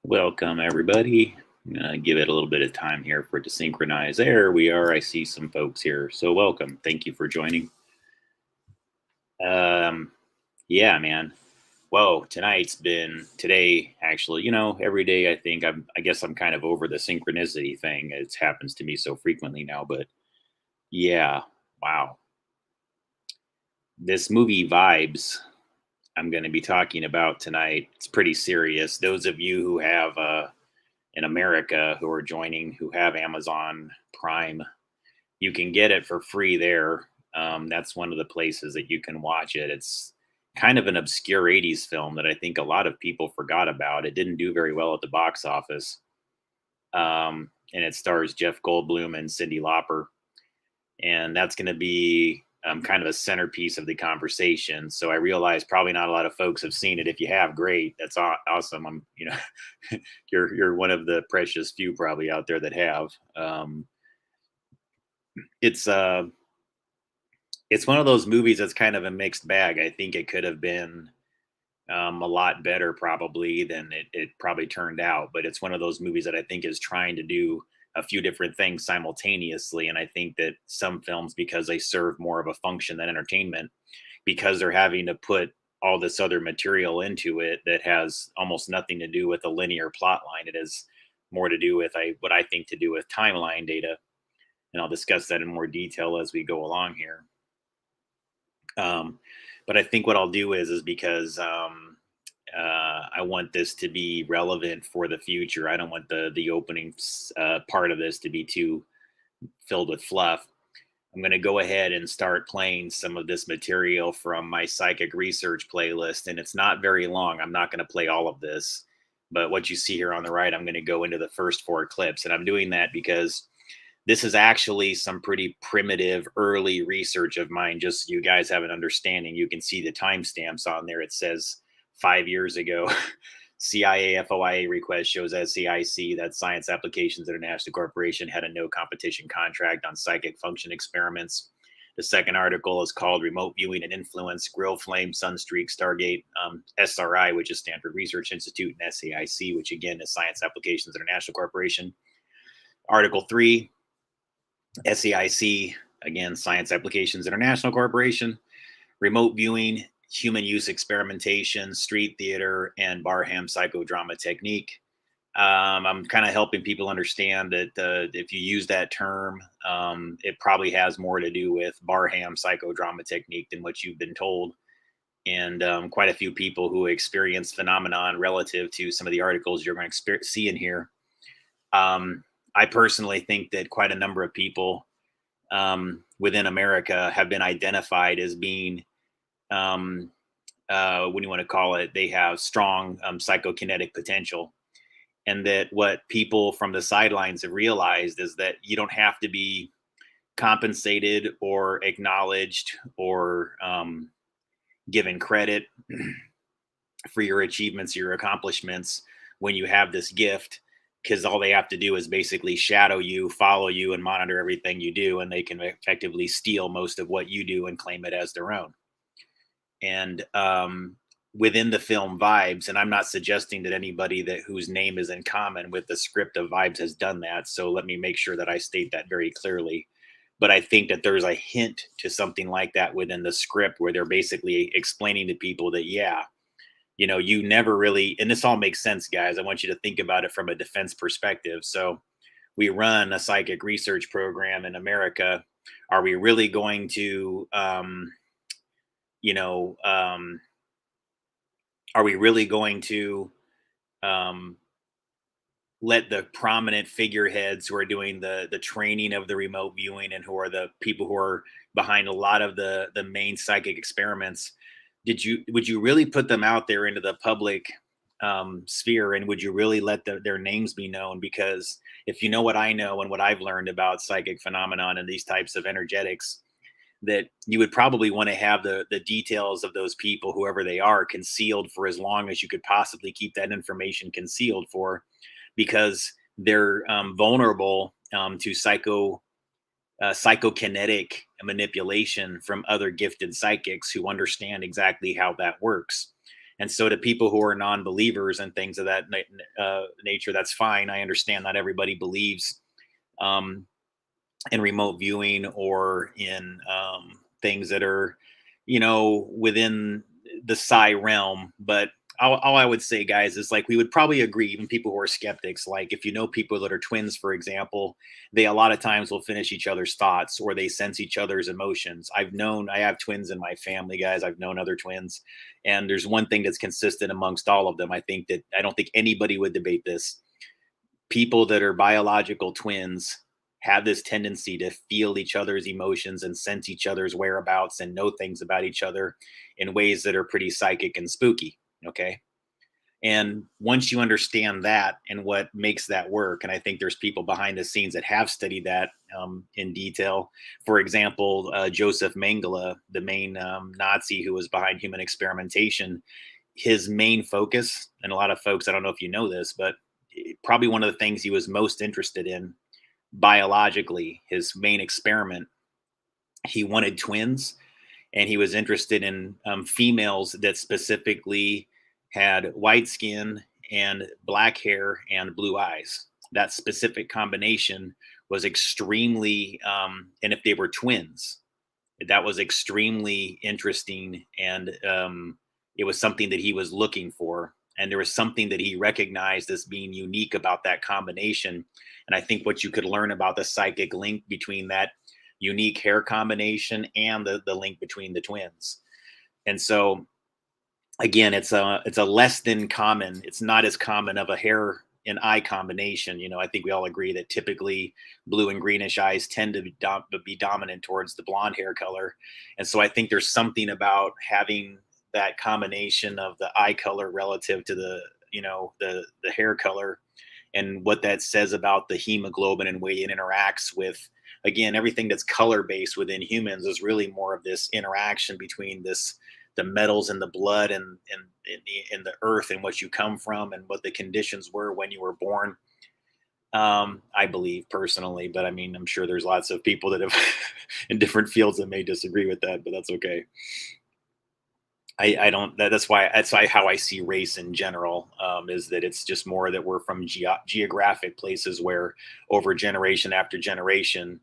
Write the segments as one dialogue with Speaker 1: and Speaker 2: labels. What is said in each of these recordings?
Speaker 1: Welcome, everybody. I'm gonna give it a little bit of time here for it to synchronize. There we are. I see some folks here. So, welcome. Thank you for joining. Um, yeah, man. Whoa, today, actually, every day I guess I'm kind of over the synchronicity thing. It happens to me so frequently now, but yeah, wow. This movie Vibes I'm going to be talking about tonight. It's pretty serious. Those of you who have, in America who are joining, who have Amazon Prime, you can get it for free there. That's one of the places that you can watch it. It's kind of an obscure 80s film that I think a lot of people forgot about. It didn't do very well at the box office. And it stars Jeff Goldblum and Cyndi Lauper. And that's going to be kind of a centerpiece of the conversation. So I realize probably not a lot of folks have seen it. If you have, great. That's awesome. You're one of the precious few probably out there that have. It's it's one of those movies that's kind of a mixed bag. I think it could have been a lot better probably than it probably turned out. But it's one of those movies that I think is trying to do a few different things simultaneously. And I think that some films, because they serve more of a function than entertainment, because they're having to put all this other material into it that has almost nothing to do with a linear plot line. It has more to do with what I think to do with timeline data. And I'll discuss that in more detail as we go along here. Um, but I think what I'll do is because I want this to be relevant for the future. I don't want the opening part of this to be too filled with fluff. I'm going to go ahead and start playing some of this material from my psychic research playlist, and it's not very long. I'm not going to play all of this, but what you see here on the right, I'm going to go into the first four clips, and I'm doing that because this is actually some pretty primitive early research of mine. Just so you guys have an understanding. You can see the timestamps on there. It says 5 years ago. CIA FOIA request shows SCIC, that Science Applications International Corporation, had a no competition contract on psychic function experiments. The second article is called Remote Viewing and Influence, Grill Flame, Sunstreak, Stargate, SRI, which is Stanford Research Institute, and SCIC, which again is Science Applications International Corporation. Article 3, SCIC, again, Science Applications International Corporation, Remote Viewing, Human Use Experimentation, Street Theater, and Barham Psychodrama Technique. I'm kind of helping people understand that if you use that term, it probably has more to do with Barham Psychodrama Technique than what you've been told. And quite a few people who experience phenomenon relative to some of the articles you're going to see in here. I personally think that quite a number of people within America have been identified as being, what do you want to call it? They have strong psychokinetic potential. And that what people from the sidelines have realized is that you don't have to be compensated or acknowledged or given credit for your achievements, your accomplishments when you have this gift, because all they have to do is basically shadow you, follow you, and monitor everything you do, and they can effectively steal most of what you do and claim it as their own. And within the film Vibes, and I'm not suggesting that anybody that whose name is in common with the script of Vibes has done that, so let me make sure that I state that very clearly. But I think that there's a hint to something like that within the script where they're basically explaining to people that, yeah, you never really, and this all makes sense, guys. I want you to think about it from a defense perspective. So we run a psychic research program in America. Are we really going to, you know, are we really going to um, let the prominent figureheads who are doing the training of the remote viewing and who are the people who are behind a lot of the main psychic experiments, would you really put them out there into the public sphere, and would you really let their names be known? Because if you know what I know and what I've learned about psychic phenomenon and these types of energetics, that you would probably want to have the details of those people, whoever they are, concealed for as long as you could possibly keep that information concealed for, because they're vulnerable to psychokinetic manipulation from other gifted psychics who understand exactly how that works. And so to people who are non-believers and things of that nature, that's fine. I understand not everybody believes um, in remote viewing or in things that are, within the psi realm. But all I would say, guys, is like we would probably agree, even people who are skeptics, like if you know people that are twins, for example, they a lot of times will finish each other's thoughts or they sense each other's emotions. I have twins in my family, guys. I've known other twins. And there's one thing that's consistent amongst all of them. I don't think anybody would debate this. People that are biological twins have this tendency to feel each other's emotions and sense each other's whereabouts and know things about each other in ways that are pretty psychic and spooky. Okay. And once you understand that and what makes that work, and I think there's people behind the scenes that have studied that in detail. For example, Joseph Mengele, the main Nazi who was behind human experimentation, his main focus, and a lot of folks, I don't know if you know this, but probably one of the things he was most interested in biologically, his main experiment, he wanted twins, and he was interested in females that specifically had white skin and black hair and blue eyes. That specific combination was extremely, and if they were twins, that was extremely interesting. And it was something that he was looking for. And there was something that he recognized as being unique about that combination. And I think what you could learn about the psychic link between that unique hair combination and the link between the twins. And so again, it's a less than common. It's not as common of a hair and eye combination. I think we all agree that typically blue and greenish eyes tend to be dominant towards the blonde hair color. And so I think there's something about having that combination of the eye color relative to the hair color, and what that says about the hemoglobin and way it interacts with, again, everything that's color based within humans is really more of this interaction between the metals in the blood and in the earth and what you come from and what the conditions were when you were born. I believe personally, but I mean, I'm sure there's lots of people that have in different fields that may disagree with that, but that's okay. I don't. That's why how I see race in general is that it's just more that we're from geographic places where over generation after generation,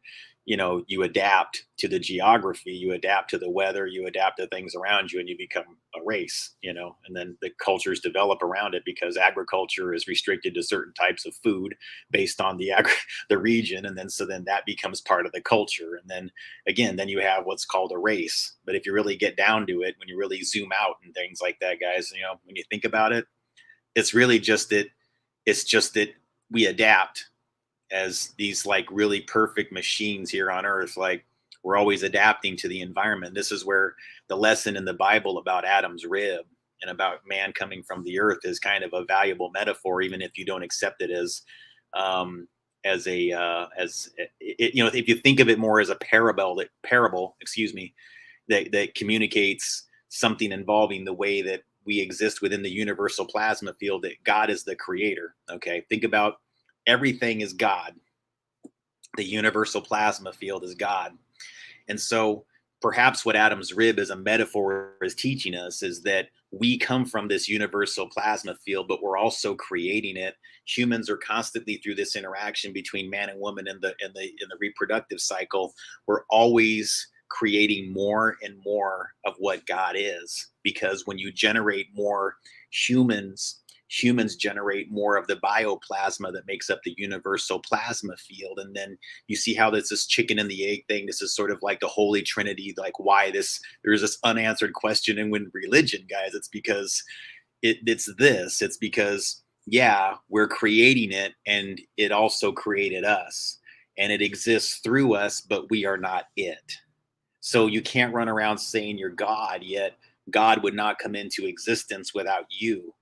Speaker 1: you adapt to the geography, you adapt to the weather, you adapt to things around you, and you become a race. And then the cultures develop around it because agriculture is restricted to certain types of food based on the region, and then that becomes part of the culture, and then again, then you have what's called a race. But if you really get down to it, when you really zoom out and things like that, guys, when you think about it, it's really just that we adapt as these like really perfect machines here on earth. Like we're always adapting to the environment. This is where the lesson in the Bible about Adam's rib and about man coming from the earth is kind of a valuable metaphor, even if you don't accept it as a if you think of it more as a parable, excuse me, that communicates something involving the way that we exist within the universal plasma field, that God is the creator. Okay, think about everything is God. The universal plasma field is God. And so perhaps what Adam's rib as a metaphor is teaching us is that we come from this universal plasma field, but we're also creating it. Humans are constantly through this interaction between man and woman in the reproductive cycle. We're always creating more and more of what God is, because when you generate more humans generate more of the bioplasma that makes up the universal plasma field. And then you see how there's this chicken and the egg thing. This is sort of like the holy trinity, like why there's this unanswered question. And when religion, guys, it's because it's because, yeah, we're creating it, and it also created us, and it exists through us, but we are not it. So you can't run around saying you're God, yet God would not come into existence without you.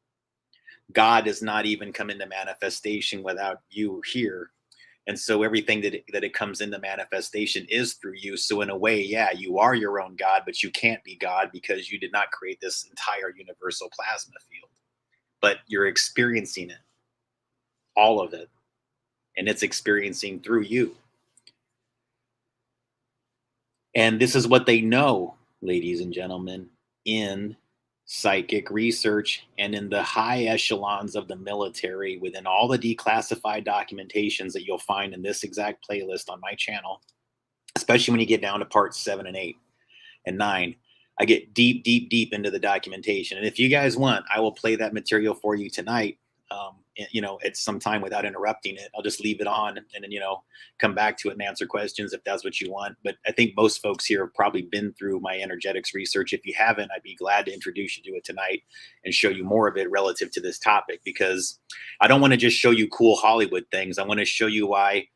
Speaker 1: God does not even come into manifestation without you here. And so everything that it comes into manifestation is through you. So in a way, yeah, you are your own God, but you can't be God because you did not create this entire universal plasma field. But you're experiencing it, all of it, and it's experiencing through you. And this is what they know, ladies and gentlemen, in psychic research, and in the high echelons of the military, within all the declassified documentations that you'll find in this exact playlist on my channel, especially when you get down to parts 7 and 8 and 9. I get deep, deep, deep into the documentation. And if you guys want, I will play that material for you tonight, at some time without interrupting it. I'll just leave it on and then, come back to it and answer questions if that's what you want. But I think most folks here have probably been through my energetics research. If you haven't, I'd be glad to introduce you to it tonight and show you more of it relative to this topic, because I don't want to just show you cool Hollywood things. I want to show you why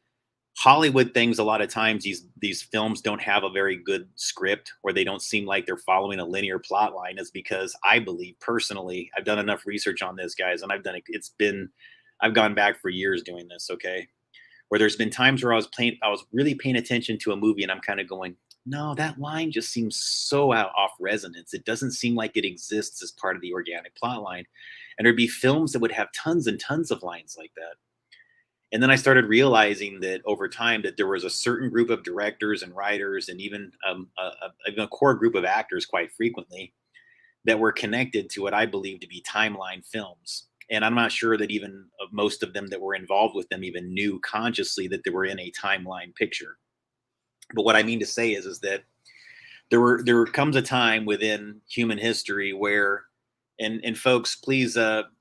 Speaker 1: Hollywood things, a lot of times these films don't have a very good script, or they don't seem like they're following a linear plot line, is because I believe personally, I've done enough research on this, guys, and I've gone back for years doing this, okay? Where there's been times where I was really paying attention to a movie and I'm kind of going, no, that line just seems so off resonance. It doesn't seem like it exists as part of the organic plot line. And there'd be films that would have tons and tons of lines like that. And then I started realizing that over time that there was a certain group of directors and writers, and even a core group of actors quite frequently, that were connected to what I believe to be timeline films. And I'm not sure that even most of them that were involved with them even knew consciously that they were in a timeline picture. But what I mean to say is that there comes a time within human history where, and folks, please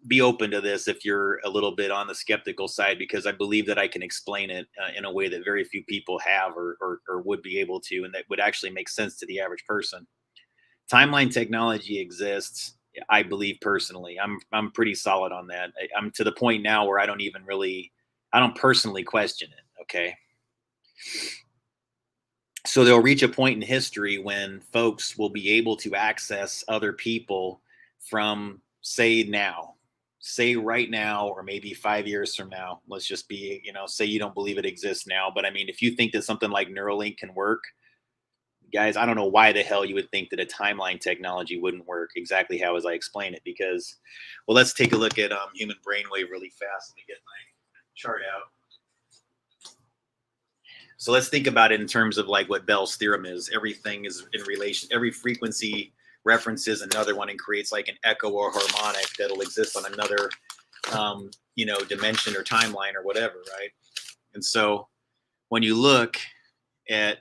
Speaker 1: be open to this if you're a little bit on the skeptical side, because I believe that I can explain it in a way that very few people have or would be able to, and that would actually make sense to the average person. Timeline technology exists. I believe personally, I'm pretty solid on that. I'm to the point now where I don't personally question it. Okay. So they'll reach a point in history when folks will be able to access other people from say right now, or maybe 5 years from now. Let's just be, say you don't believe it exists now, but I mean, if you think that something like Neuralink can work, guys, I don't know why the hell you would think that a timeline technology wouldn't work exactly how as I explain it. Because, well, let's take a look at human brainwave really fast. Let me get my chart out. So let's think about it in terms of like what Bell's theorem is. Everything is in relation. Every frequency references another one and creates like an echo or harmonic that'll exist on another, dimension or timeline or whatever, right? And so when you look at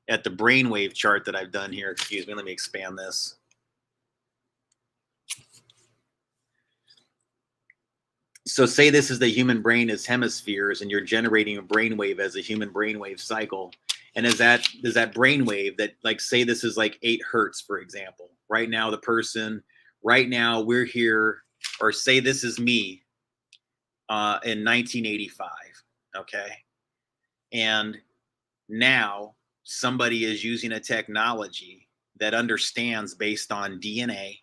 Speaker 1: the brainwave chart that I've done here, excuse me, let me expand this. So say this is the human brain as hemispheres, and you're generating a brainwave as a human brainwave cycle. And is that brainwave that, like, say this is like 8 hertz, for example. Right now, right now we're here, or say this is me in 1985, okay? And now somebody is using a technology that understands based on DNA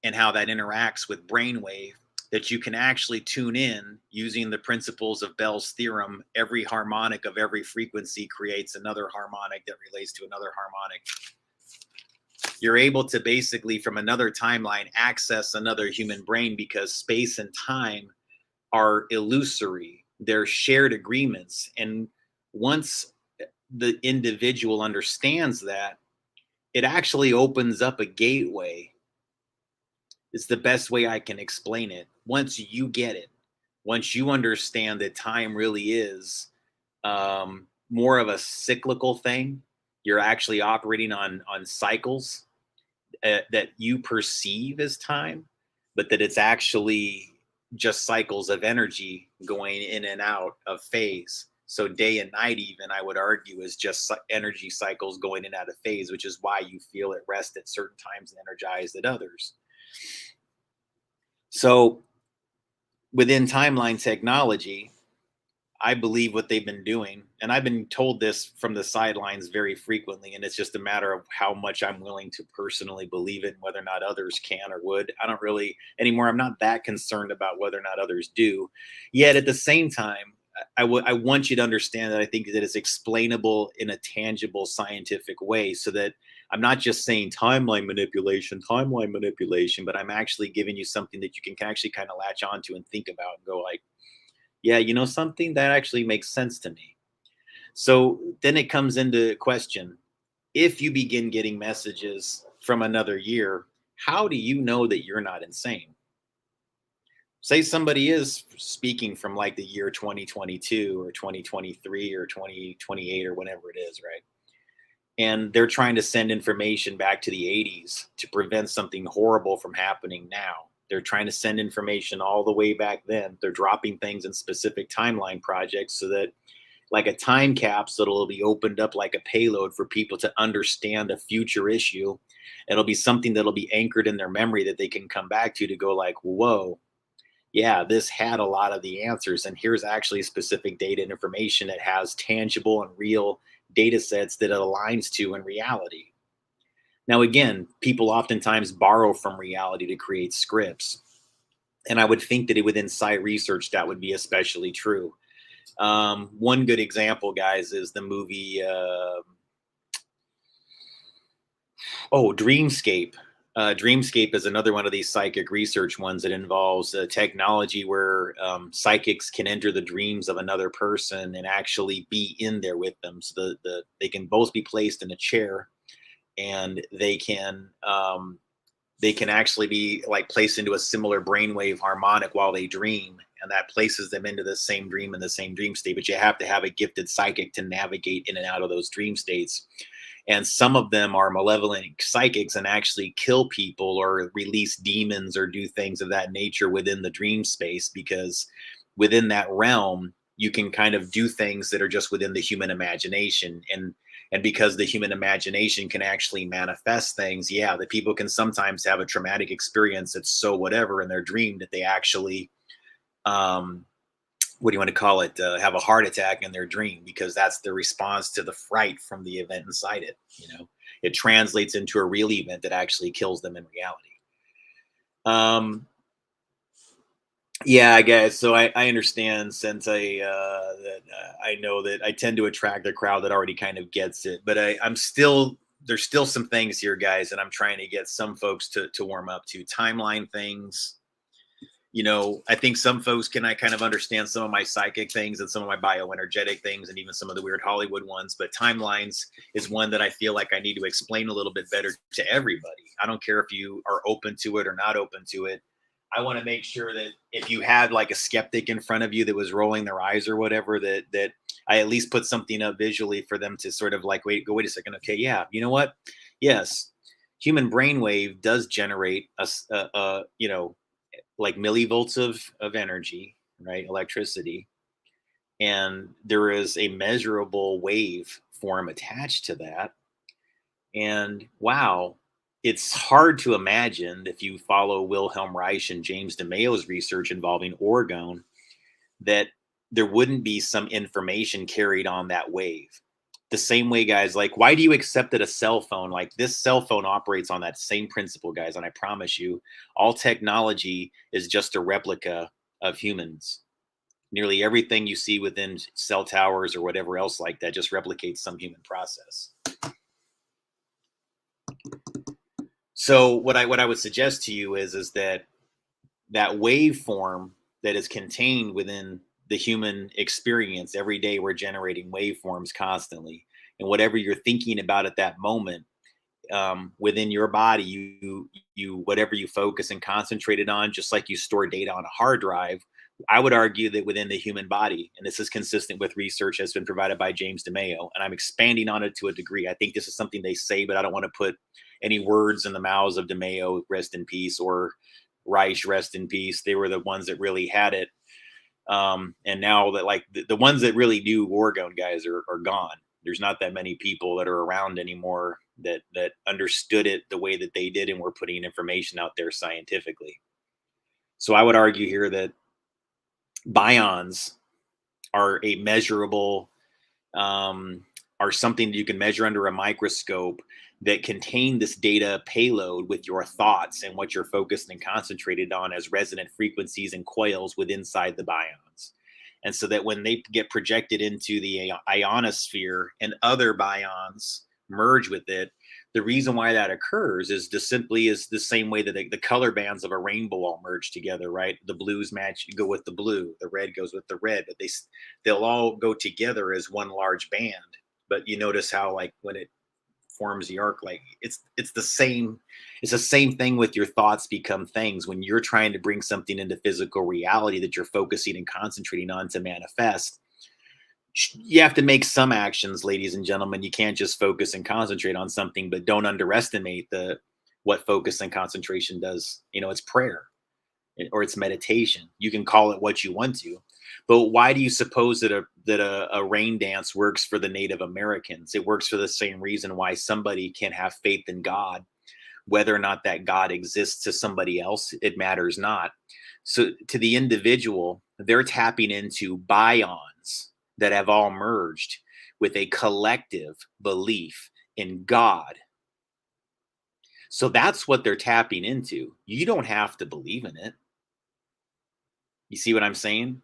Speaker 1: and how that interacts with brainwave, that you can actually tune in using the principles of Bell's theorem. Every harmonic of every frequency creates another harmonic that relates to another harmonic. You're able to basically, from another timeline, access another human brain, because space and time are illusory. They're shared agreements. And once the individual understands that, it actually opens up a gateway. It's the best way I can explain it. Once you get it, once you understand that time really is more of a cyclical thing, you're actually operating on cycles that you perceive as time, but that it's actually just cycles of energy going in and out of phase. So day and night, even, I would argue, is just energy cycles going in and out of phase, which is why you feel at rest at certain times and energized at others. So within timeline technology, I believe what they've been doing, and I've been told this from the sidelines very frequently, and it's just a matter of how much I'm willing to personally believe it and whether or not others can or would. I don't really anymore. I'm not that concerned about whether or not others do. Yet at the same time, I want you to understand that I think that it's explainable in a tangible scientific way, so that I'm not just saying timeline manipulation, but I'm actually giving you something that you can actually kind of latch onto and think about and go like, yeah, something that actually makes sense to me. So then it comes into question. If you begin getting messages from another year, How do you know that you're not insane? Say somebody is speaking from like the year 2022 or 2023 or 2028 or whenever it is, right? And they're trying to send information back to the 80s to prevent something horrible from happening now. They're trying to send information all the way back then. They're dropping things in specific timeline projects so that, like a time capsule, it'll be opened up like a payload for people to understand a future issue. It'll be something that'll be anchored in their memory that they can come back to go like, whoa, yeah, this had a lot of the answers. And here's actually specific data and information that has tangible and real data sets that it aligns to in reality. Now, again, people oftentimes borrow from reality to create scripts. And I would think that within sci research, that would be especially true. One good example, guys, is the movie, Dreamscape. Dreamscape is another one of these psychic research ones that involves technology where psychics can enter the dreams of another person and actually be in there with them. So they can both be placed in a chair, and they can actually be like placed into a similar brainwave harmonic while they dream, and that places them into the same dream in the same dream state. But you have to have a gifted psychic to navigate in and out of those dream states. And some of them are malevolent psychics and actually kill people or release demons or do things of that nature within the dream space, because within that realm you can kind of do things that are just within the human imagination. And because the human imagination can actually manifest things, yeah, the people can sometimes have a traumatic experience that's so whatever in their dream that they actually what do you want to call it, have a heart attack in their dream, because that's the response to the fright from the event inside it. It translates into a real event that actually kills them in reality. um yeah, I guess so. I understand, since I know that I tend to attract the crowd that already kind of gets it, but I'm still, there's still some things here, guys, and I'm trying to get some folks to warm up to timeline things. I think some folks can, I kind of understand some of my psychic things and some of my bioenergetic things and even some of the weird Hollywood ones. But timelines is one that I feel like I need to explain a little bit better to everybody. I don't care if you are open to it or not open to it. I want to make sure that if you had like a skeptic in front of you that was rolling their eyes or whatever, that I at least put something up visually for them to sort of like, wait a second. Okay. Yeah. You know what? Yes. Human brainwave does generate like millivolts of energy, right? Electricity. And there is a measurable wave form attached to that. And wow, it's hard to imagine, if you follow Wilhelm Reich and James DeMayo's research involving orgone, that there wouldn't be some information carried on that wave. The same way, guys, like, why do you accept that a cell phone, like this cell phone, operates on that same principle, guys? And I promise you, all technology is just a replica of humans. Nearly everything you see within cell towers or whatever else like that just replicates some human process. So what I would suggest to you is that waveform that is contained within the human experience. Every day we're generating waveforms constantly, and whatever you're thinking about at that moment, within your body, you whatever you focus and concentrated on, just like you store data on a hard drive. I would argue that within the human body, and this is consistent with research that's been provided by James DeMayo, and I'm expanding on it to a degree. I think this is something they say, but I don't want to put any words in the mouths of DeMayo, rest in peace, or Reich, rest in peace. They were the ones that really had it. And now that, like, the ones that really do orgone, guys, are gone. There's not that many people that are around anymore that understood it the way that they did and were putting information out there scientifically. So I would argue here that bions are a measurable, are something that you can measure under a microscope, that contain this data payload with your thoughts and what you're focused and concentrated on as resonant frequencies and coils within inside the bions. And so that when they get projected into the ionosphere and other bions merge with it, the reason why that occurs is just simply is the same way that the color bands of a rainbow all merge together, right? The blues go with the blue, the red goes with the red, but they'll all go together as one large band. But you notice how, like, when it forms the arc. Like it's the same. It's the same thing with your thoughts become things. When you're trying to bring something into physical reality that you're focusing and concentrating on to manifest, you have to make some actions, ladies and gentlemen. You can't just focus and concentrate on something, but don't underestimate the what focus and concentration does. It's prayer or it's meditation. You can call it what you want to, but why do you suppose that a rain dance works for the Native Americans? It works for the same reason why somebody can have faith in God, whether or not that God exists to somebody else, it matters not. So to the individual, they're tapping into bions that have all merged with a collective belief in God. So that's what they're tapping into. You don't have to believe in it. You see what I'm saying?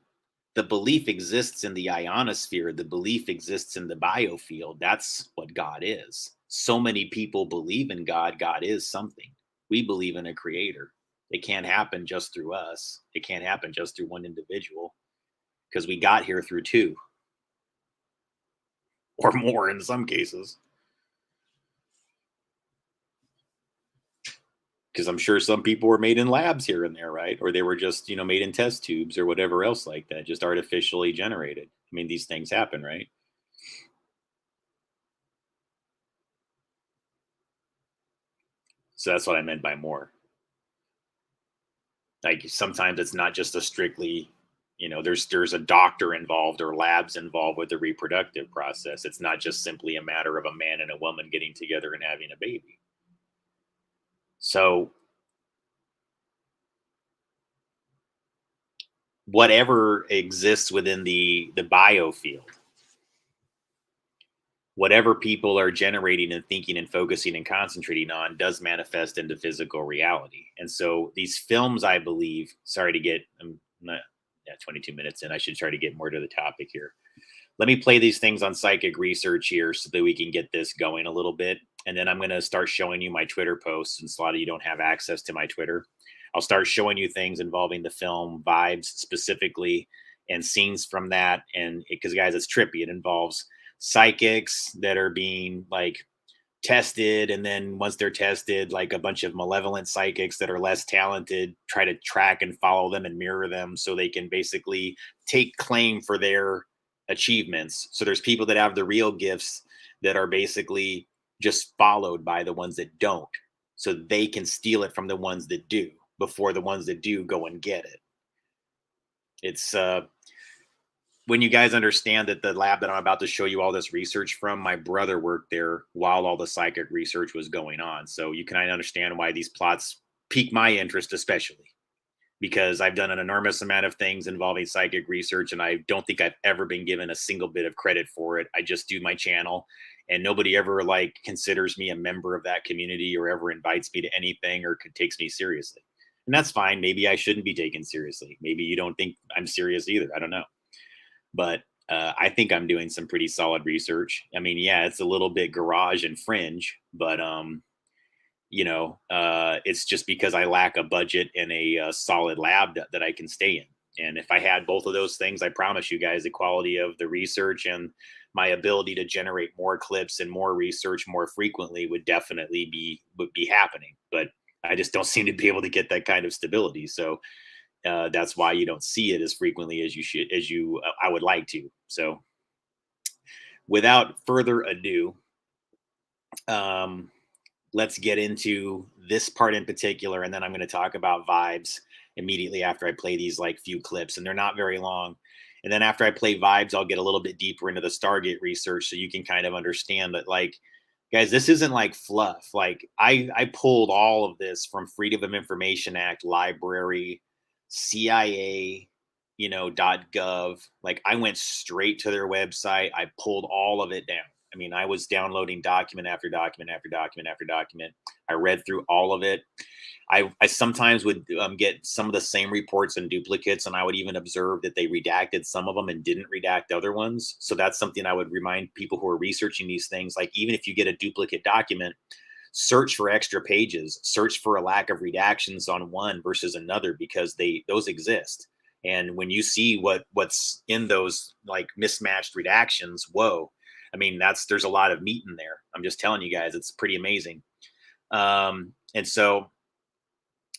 Speaker 1: The belief exists in the ionosphere. The belief exists in the biofield. That's what God is. So many people believe in God. God is something. We believe in a creator. It can't happen just through us. It can't happen just through one individual because we got here through two or more in some cases. Because I'm sure some people were made in labs here and there, right? Or they were just, made in test tubes or whatever else like that, just artificially generated. I mean, these things happen, right? So that's what I meant by more. Like sometimes it's not just a strictly, there's a doctor involved or labs involved with the reproductive process. It's not just simply a matter of a man and a woman getting together and having a baby. So whatever exists within the biofield, whatever people are generating and thinking and focusing and concentrating on does manifest into physical reality. And so these films, I believe, sorry to get, I'm not, 22 minutes in, I should try to get more to the topic here. Let me play these things on psychic research here so that we can get this going a little bit. And then I'm going to start showing you my Twitter posts, since a lot of you don't have access to my Twitter. I'll start showing you things involving the film Vibes specifically and scenes from that. And because guys, it's trippy. It involves psychics that are being like tested, and then once they're tested, like a bunch of malevolent psychics that are less talented try to track and follow them and mirror them so they can basically take claim for their achievements. So there's people that have the real gifts that are basically just followed by the ones that don't, so they can steal it from the ones that do before the ones that do go and get it. It's when you guys understand that the lab that I'm about to show you all this research from, my brother worked there while all the psychic research was going on. So you can understand why these plots pique my interest, especially because I've done an enormous amount of things involving psychic research, and I don't think I've ever been given a single bit of credit for it. I just do my channel, and nobody ever considers me a member of that community or ever invites me to anything or takes me seriously. And that's fine. Maybe I shouldn't be taken seriously. Maybe you don't think I'm serious either. I don't know. But I think I'm doing some pretty solid research. I mean, yeah, it's a little bit garage and fringe, but it's just because I lack a budget and a solid lab that I can stay in. And if I had both of those things, I promise you guys the quality of the research and my ability to generate more clips and more research more frequently would definitely be happening. But I just don't seem to be able to get that kind of stability. So that's why you don't see it as frequently as I would like to. So without further ado, let's get into this part in particular, and then I'm going to talk about Vibes immediately after I play these few clips, and they're not very long. And then after I play Vibes, I'll get a little bit deeper into the Stargate research so you can kind of understand that, guys, this isn't fluff. I pulled all of this from Freedom of Information Act library, CIA, .gov. I went straight to their website. I pulled all of it down. I mean, I was downloading document after document after document after document. I read through all of it. I sometimes would get some of the same reports and duplicates, and I would even observe that they redacted some of them and didn't redact other ones. So that's something I would remind people who are researching these things. Even if you get a duplicate document, search for extra pages, search for a lack of redactions on one versus another, because those exist. And when you see what's in those mismatched redactions, whoa, I mean, there's a lot of meat in there. I'm just telling you guys, it's pretty amazing. And so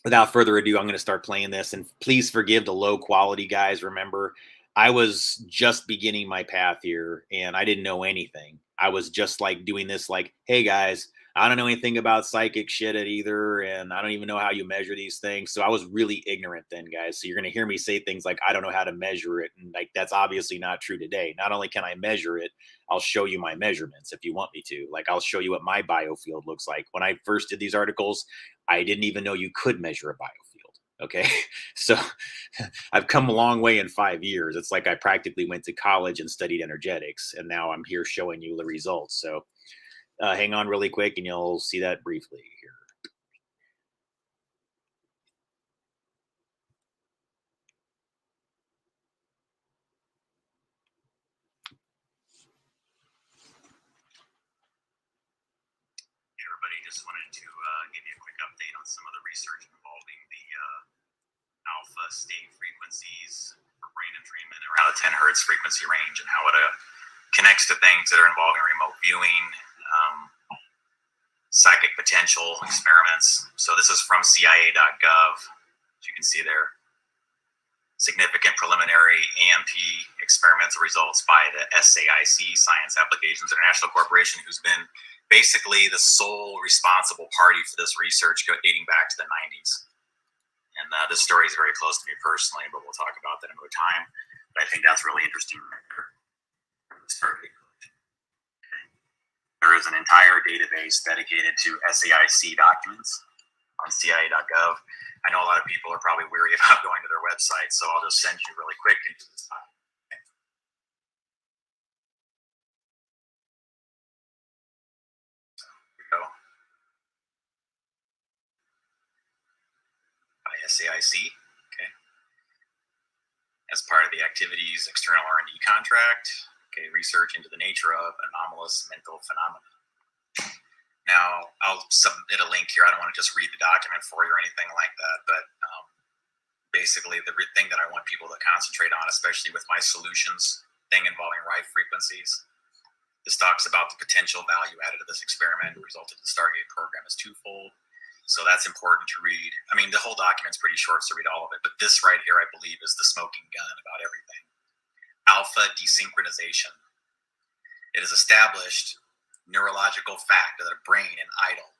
Speaker 1: without further ado, I'm going to start playing this. And please forgive the low quality, guys. Remember, I was just beginning my path here and I didn't know anything. I was just like doing this, like, hey, guys, I don't know anything about psychic shit either. And I don't even know how you measure these things. So I was really ignorant then, guys. So you're going to hear me say things like, I don't know how to measure it. And like, that's obviously not true today. Not only can I measure it, I'll show you my measurements if you want me to. Like, I'll show you what my biofield looks like. When I first did these articles, I didn't even know you could measure a biofield. Okay. So I've come a long way in 5 years. It's like I practically went to college and studied energetics, and now I'm here showing you the results. So hang on really quick and you'll see that briefly here. Hey everybody, just wanted to give you a quick update on some of the research involving the alpha state frequencies for brain entrainment around the 10 hertz frequency range and how it connects to things that are involving remote viewing, psychic potential experiments. So this is from CIA.gov, as you can see there. Significant preliminary AMP experimental results by the SAIC, Science Applications International Corporation, who's been basically the sole responsible party for this research dating back to the 90s. And this story is very close to me personally, but we'll talk about that in more time. But I think that's really interesting. There is an entire database dedicated to SAIC documents on CIA.gov. I know a lot of people are probably weary about going to their website, so I'll just send you really quick into this document. So here we go. By SAIC, okay. As part of the activities external R&D contract, okay, research into the nature of anomalous mental phenomena. Now, I'll submit a link here. I don't want to just read the document for you or anything like that, but basically the thing that I want people to concentrate on, especially with my solutions thing involving right frequencies, this talks about the potential value added of this experiment resulted in the STARGATE program is twofold. So that's important to read. I mean, the whole document's pretty short, so read all of it, but this right here, I believe, is the smoking gun about everything. Alpha desynchronization. It is established neurological fact that a brain in idle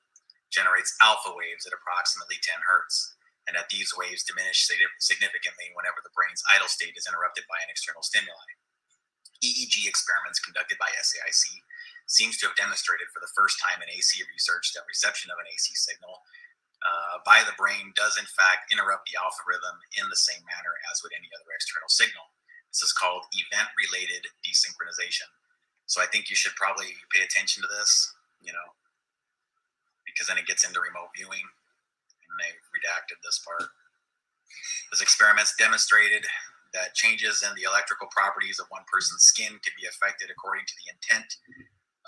Speaker 1: generates alpha waves at approximately 10 hertz, and that these waves diminish significantly whenever the brain's idle state is interrupted by an external stimuli. EEG experiments conducted by SAIC seems to have demonstrated for the first time in AC research that reception of an AC signal by the brain does in fact interrupt the alpha rhythm in the same manner as with any other external signal. This is called event-related desynchronization. So I think you should probably pay attention to this, because then it gets into remote viewing, and they redacted this part. This experiment's demonstrated that changes in the electrical properties of one person's skin can be affected according to the intent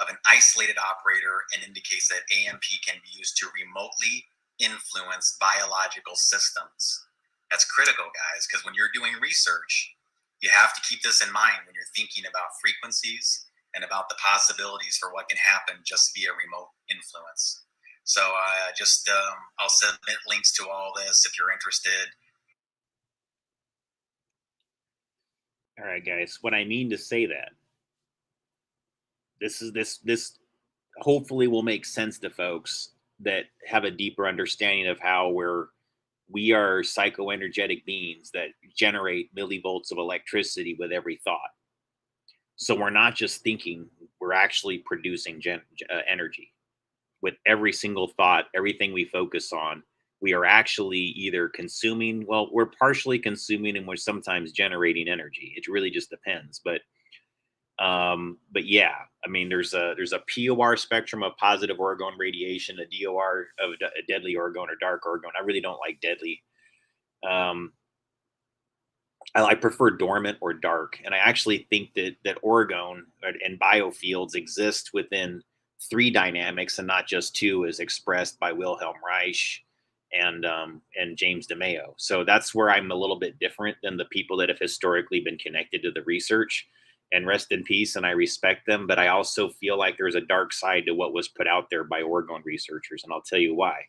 Speaker 1: of an isolated operator, and indicates that AMP can be used to remotely influence biological systems. That's critical, guys, because when you're doing research, you have to keep this in mind when you're thinking about frequencies and about the possibilities for what can happen just via remote influence. So I'll submit links to all this if you're interested. All right, guys, what I mean to say that this hopefully will make sense to folks that have a deeper understanding of how we are psychoenergetic beings that generate millivolts of electricity with every thought. So we're not just thinking, we're actually producing energy with every single thought, everything we focus on. We are actually either consuming, well, we're partially consuming, and we're sometimes generating energy. It really just depends. But yeah, I mean, there's a POR spectrum of positive orgone radiation, a DOR of a deadly orgone or dark orgone. I really don't like deadly. I prefer dormant or dark, and I actually think that orgone and biofields exist within 3 dynamics and not just 2, as expressed by Wilhelm Reich and James DeMeo. So that's where I'm a little bit different than the people that have historically been connected to the research. and rest in peace, and I respect them. But I also feel like there's a dark side to what was put out there by orgone researchers, and I'll tell you why.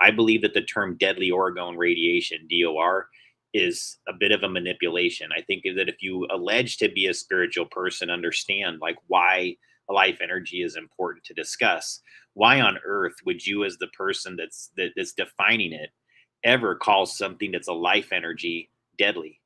Speaker 1: I believe that the term deadly orgone radiation, DOR, is a bit of a manipulation. I think that if you allege to be a spiritual person, understand like why life energy is important to discuss. Why on earth would you, as the person that's defining it, ever call something that's a life energy deadly?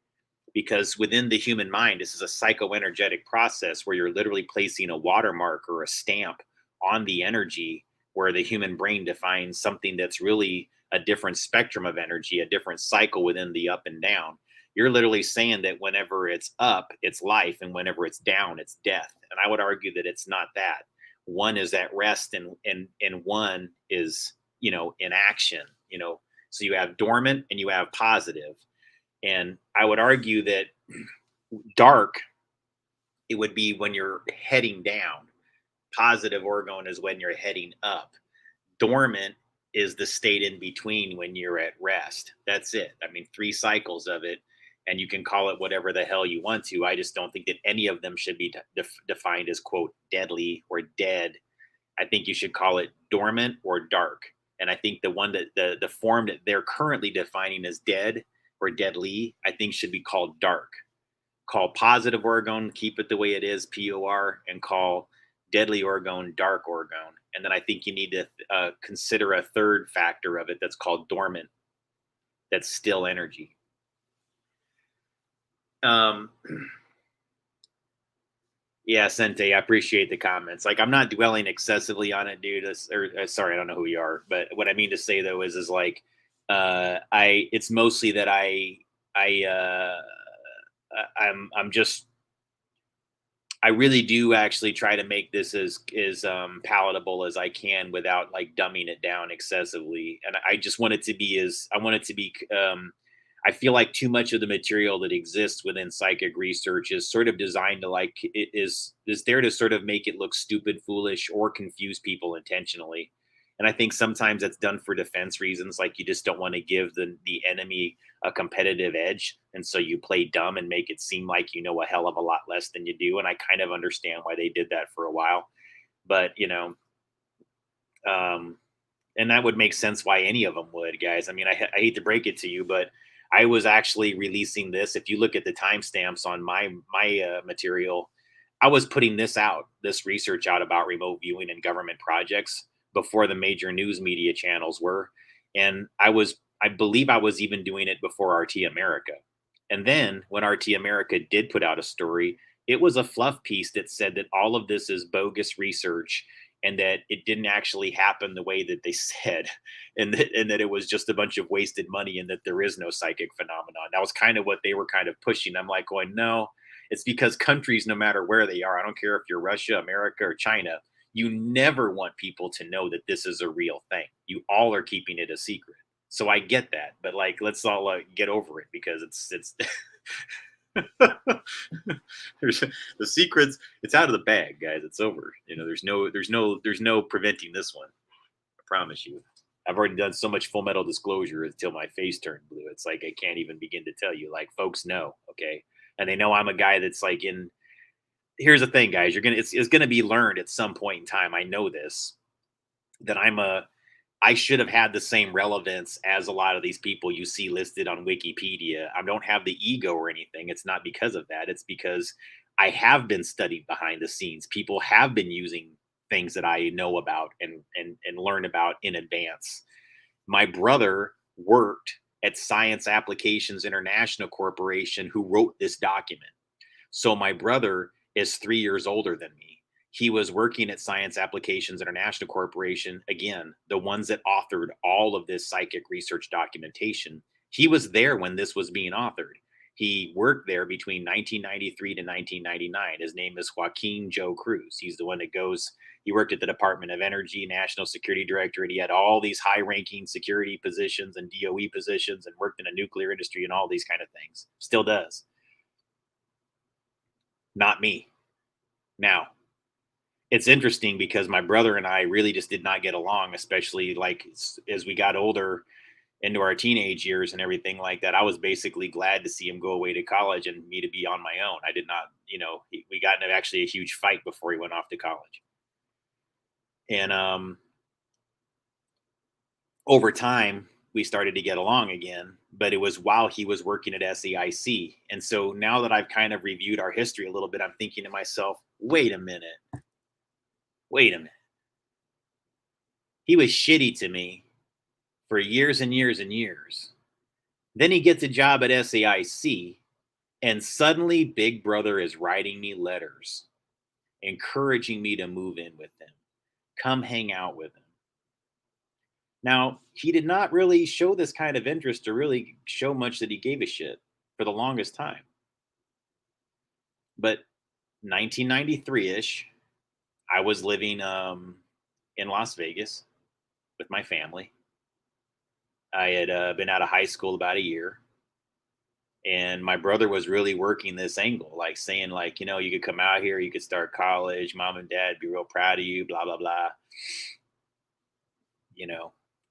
Speaker 1: Because within the human mind, this is a psychoenergetic process where you're literally placing a watermark or a stamp on the energy, where the human brain defines something that's really a different spectrum of energy, a different cycle within the up and down. You're literally saying that whenever it's up, it's life, and whenever it's down, it's death. And I would argue that it's not that. One is at rest, and one is, in action. So you have dormant and you have positive. And I would argue that dark, it would be when you're heading down. Positive orgone is when you're heading up. Dormant is the state in between when you're at rest. That's it. I mean, 3 cycles of it, and you can call it whatever the hell you want to. I just don't think that any of them should be defined as, quote, deadly or dead. I think you should call it dormant or dark. And I think the one that the form that they're currently defining as dead or deadly, I think should be called dark. Call positive orgone, keep it the way it is, POR, and call deadly orgone dark orgone. And then I think you need to consider a third factor of it that's called dormant. That's still energy. Yeah, Sente, I appreciate the comments. Like, I'm not dwelling excessively on it, dude. Sorry, I don't know who you are, but what I mean to say though is like, it's mostly that I'm just, I really do actually try to make this as palatable as I can without like dumbing it down excessively. And I just want it to be I feel like too much of the material that exists within psychic research is sort of designed to like it is there to sort of make it look stupid, foolish, or confuse people intentionally. And I think sometimes that's done for defense reasons, like you just don't want to give the enemy a competitive edge, and so you play dumb and make it seem like you know a hell of a lot less than you do. And I kind of understand why they did that for a while, but and that would make sense why any of them would, guys. I mean, I hate to break it to you, but I was actually releasing this. If you look at the timestamps on my material, I was putting this research out about remote viewing and government projects before the major news media channels were, and I believe I was even doing it before RT America. And then when RT America did put out a story, it was a fluff piece that said that all of this is bogus research and that it didn't actually happen the way that they said, and that it was just a bunch of wasted money, and that there is no psychic phenomenon. That was kind of what they were kind of pushing. I'm like going, no, it's because countries, no matter where they are, I don't care if you're Russia, America, or China, you never want people to know that this is a real thing. You all are keeping it a secret. So I get that, but like, let's all get over it, because it's there's the secrets. It's out of the bag, guys. It's over. There's no preventing this one. I promise you. I've already done so much Full Metal Disclosure until my face turned blue. It's like I can't even begin to tell you. Like, folks know, okay, and they know I'm a guy that's like in. Here's the thing, guys. It's gonna be learned at some point in time. I know this, that I should have had the same relevance as a lot of these people you see listed on Wikipedia. I don't have the ego or anything. It's not because of that. It's because I have been studied behind the scenes. People have been using things that I know about and learn about in advance. My brother worked at Science Applications International Corporation, who wrote this document. So my brother is 3 years older than me. He was working at Science Applications International Corporation, again, the ones that authored all of this psychic research documentation. He was there when this was being authored. He worked there between 1993 to 1999. His name is Joaquin Joe Cruz. He's the one that he worked at the Department of Energy, National Security Directorate. He had all these high-ranking security positions and DOE positions, and worked in a nuclear industry and all these kind of things. Still does. Not me. Now, it's interesting because my brother and I really just did not get along, especially like as we got older. into our teenage years and everything like that, I was basically glad to see him go away to college and me to be on my own. I did not, we got into actually a huge fight before he went off to college. And over time, we started to get along again, but it was while he was working at SEIC. And so now that I've kind of reviewed our history a little bit, I'm thinking to myself, wait a minute, wait a minute. He was shitty to me for years and years and years. Then he gets a job at SAIC, and suddenly Big Brother is writing me letters, encouraging me to move in with him, come hang out with him. Now, he did not really show this kind of interest or really show much that he gave a shit for the longest time. But 1993-ish, I was living in Las Vegas with my family. I had been out of high school about a year, and my brother was really working this angle, like saying, like, you could come out here, you could start college, mom and dad be real proud of you, blah blah blah.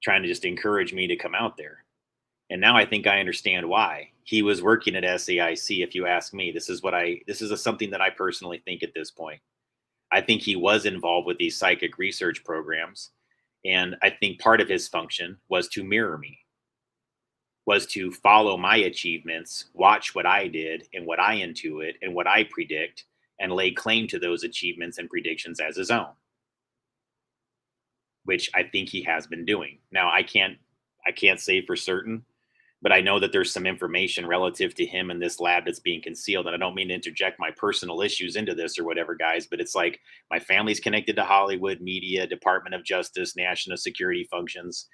Speaker 1: Trying to just encourage me to come out there. And now I think I understand why he was working at SAIC. If you ask me, this is something that I personally think at this point. I think he was involved with these psychic research programs. And I think part of his function was to mirror me, was to follow my achievements, watch what I did and what I intuit and what I predict, and lay claim to those achievements and predictions as his own, which I think he has been doing. Now, I can't say for certain, but I know that there's some information relative to him in this lab that's being concealed. And I don't mean to interject my personal issues into this or whatever, guys, but it's like my family's connected to Hollywood, media, Department of Justice, national security functions.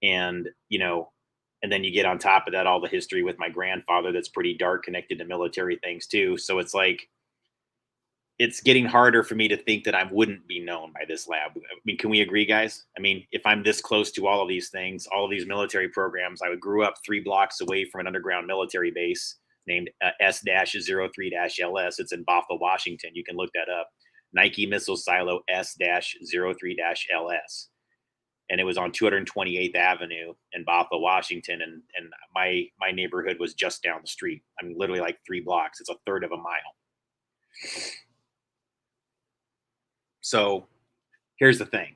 Speaker 1: And, and then you get on top of that, all the history with my grandfather that's pretty dark, connected to military things too. So it's like, it's getting harder for me to think that I wouldn't be known by this lab. I mean, can we agree, guys? I mean, if I'm this close to all of these things, all of these military programs, I grew up 3 blocks away from an underground military base named S-03-LS. It's in Bothell, Washington. You can look that up. Nike Missile Silo S-03-LS. And it was on 228th Avenue in Bothell, Washington. And my neighborhood was just down the street. I mean, literally like 3 blocks. It's a third of a mile. So here's the thing.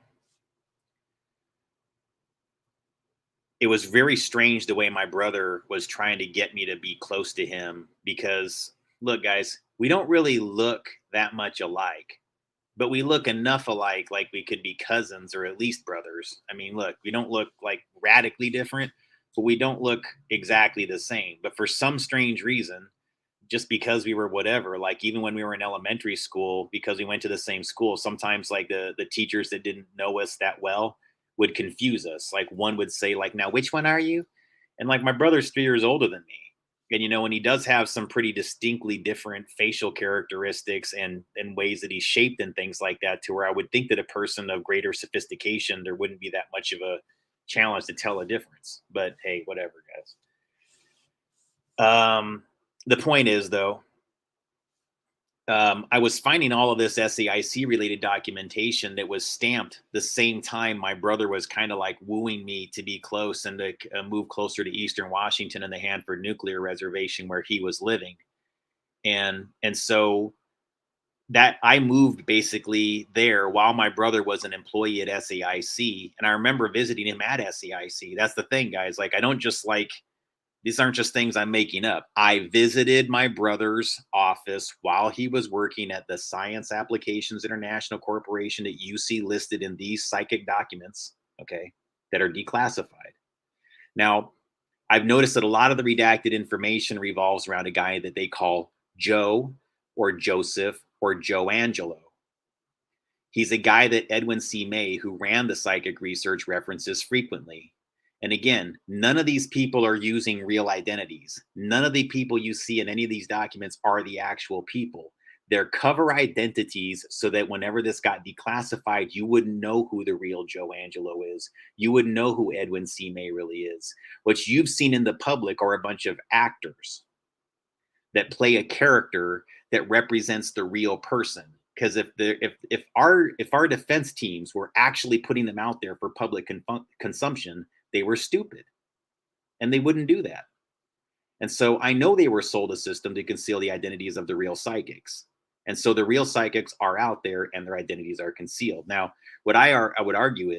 Speaker 1: It was very strange the way my brother was trying to get me to be close to him because, look, guys, we don't really look that much alike, but we look enough alike like we could be cousins or at least brothers. I mean, look, we don't look like radically different, but we don't look exactly the same. But for some strange reason, just because we were whatever, like even when we were in elementary school, because we went to the same school, sometimes like the teachers that didn't know us that well would confuse us. Like one would say like, now, which one are you? And like my brother's 3 years older than me. And, and he does have some pretty distinctly different facial characteristics and ways that he's shaped and things like that, to where I would think that a person of greater sophistication, there wouldn't be that much of a challenge to tell a difference. But hey, whatever, guys. The point is, though, I was finding all of this SAIC related documentation that was stamped the same time my brother was kind of like wooing me to be close and to move closer to Eastern Washington and the Hanford Nuclear Reservation where he was living. And so that I moved basically there while my brother was an employee at SAIC. And I remember visiting him at SAIC. That's the thing, guys. Like, I don't just like, these aren't just things I'm making up. I visited my brother's office while he was working at the Science Applications International Corporation that you see listed in these psychic documents, okay, that are declassified. Now, I've noticed that a lot of the redacted information revolves around a guy that they call Joe or Joseph or Joe Angelo. He's a guy that Edwin C. May, who ran the psychic research, references frequently. And again, none of these people are using real identities. None of the people you see in any of these documents are the actual people. They're cover identities so that whenever this got declassified, you wouldn't know who the real Joe Angelo is. You wouldn't know who Edwin C. May really is. What you've seen in the public are a bunch of actors that play a character that represents the real person. Because if our defense teams were actually putting them out there for public consumption, they were stupid. and they wouldn't do that. And so I know they were sold a system to conceal the identities of the real psychics. And so the real psychics are out there and their identities are concealed. Now, what I would argue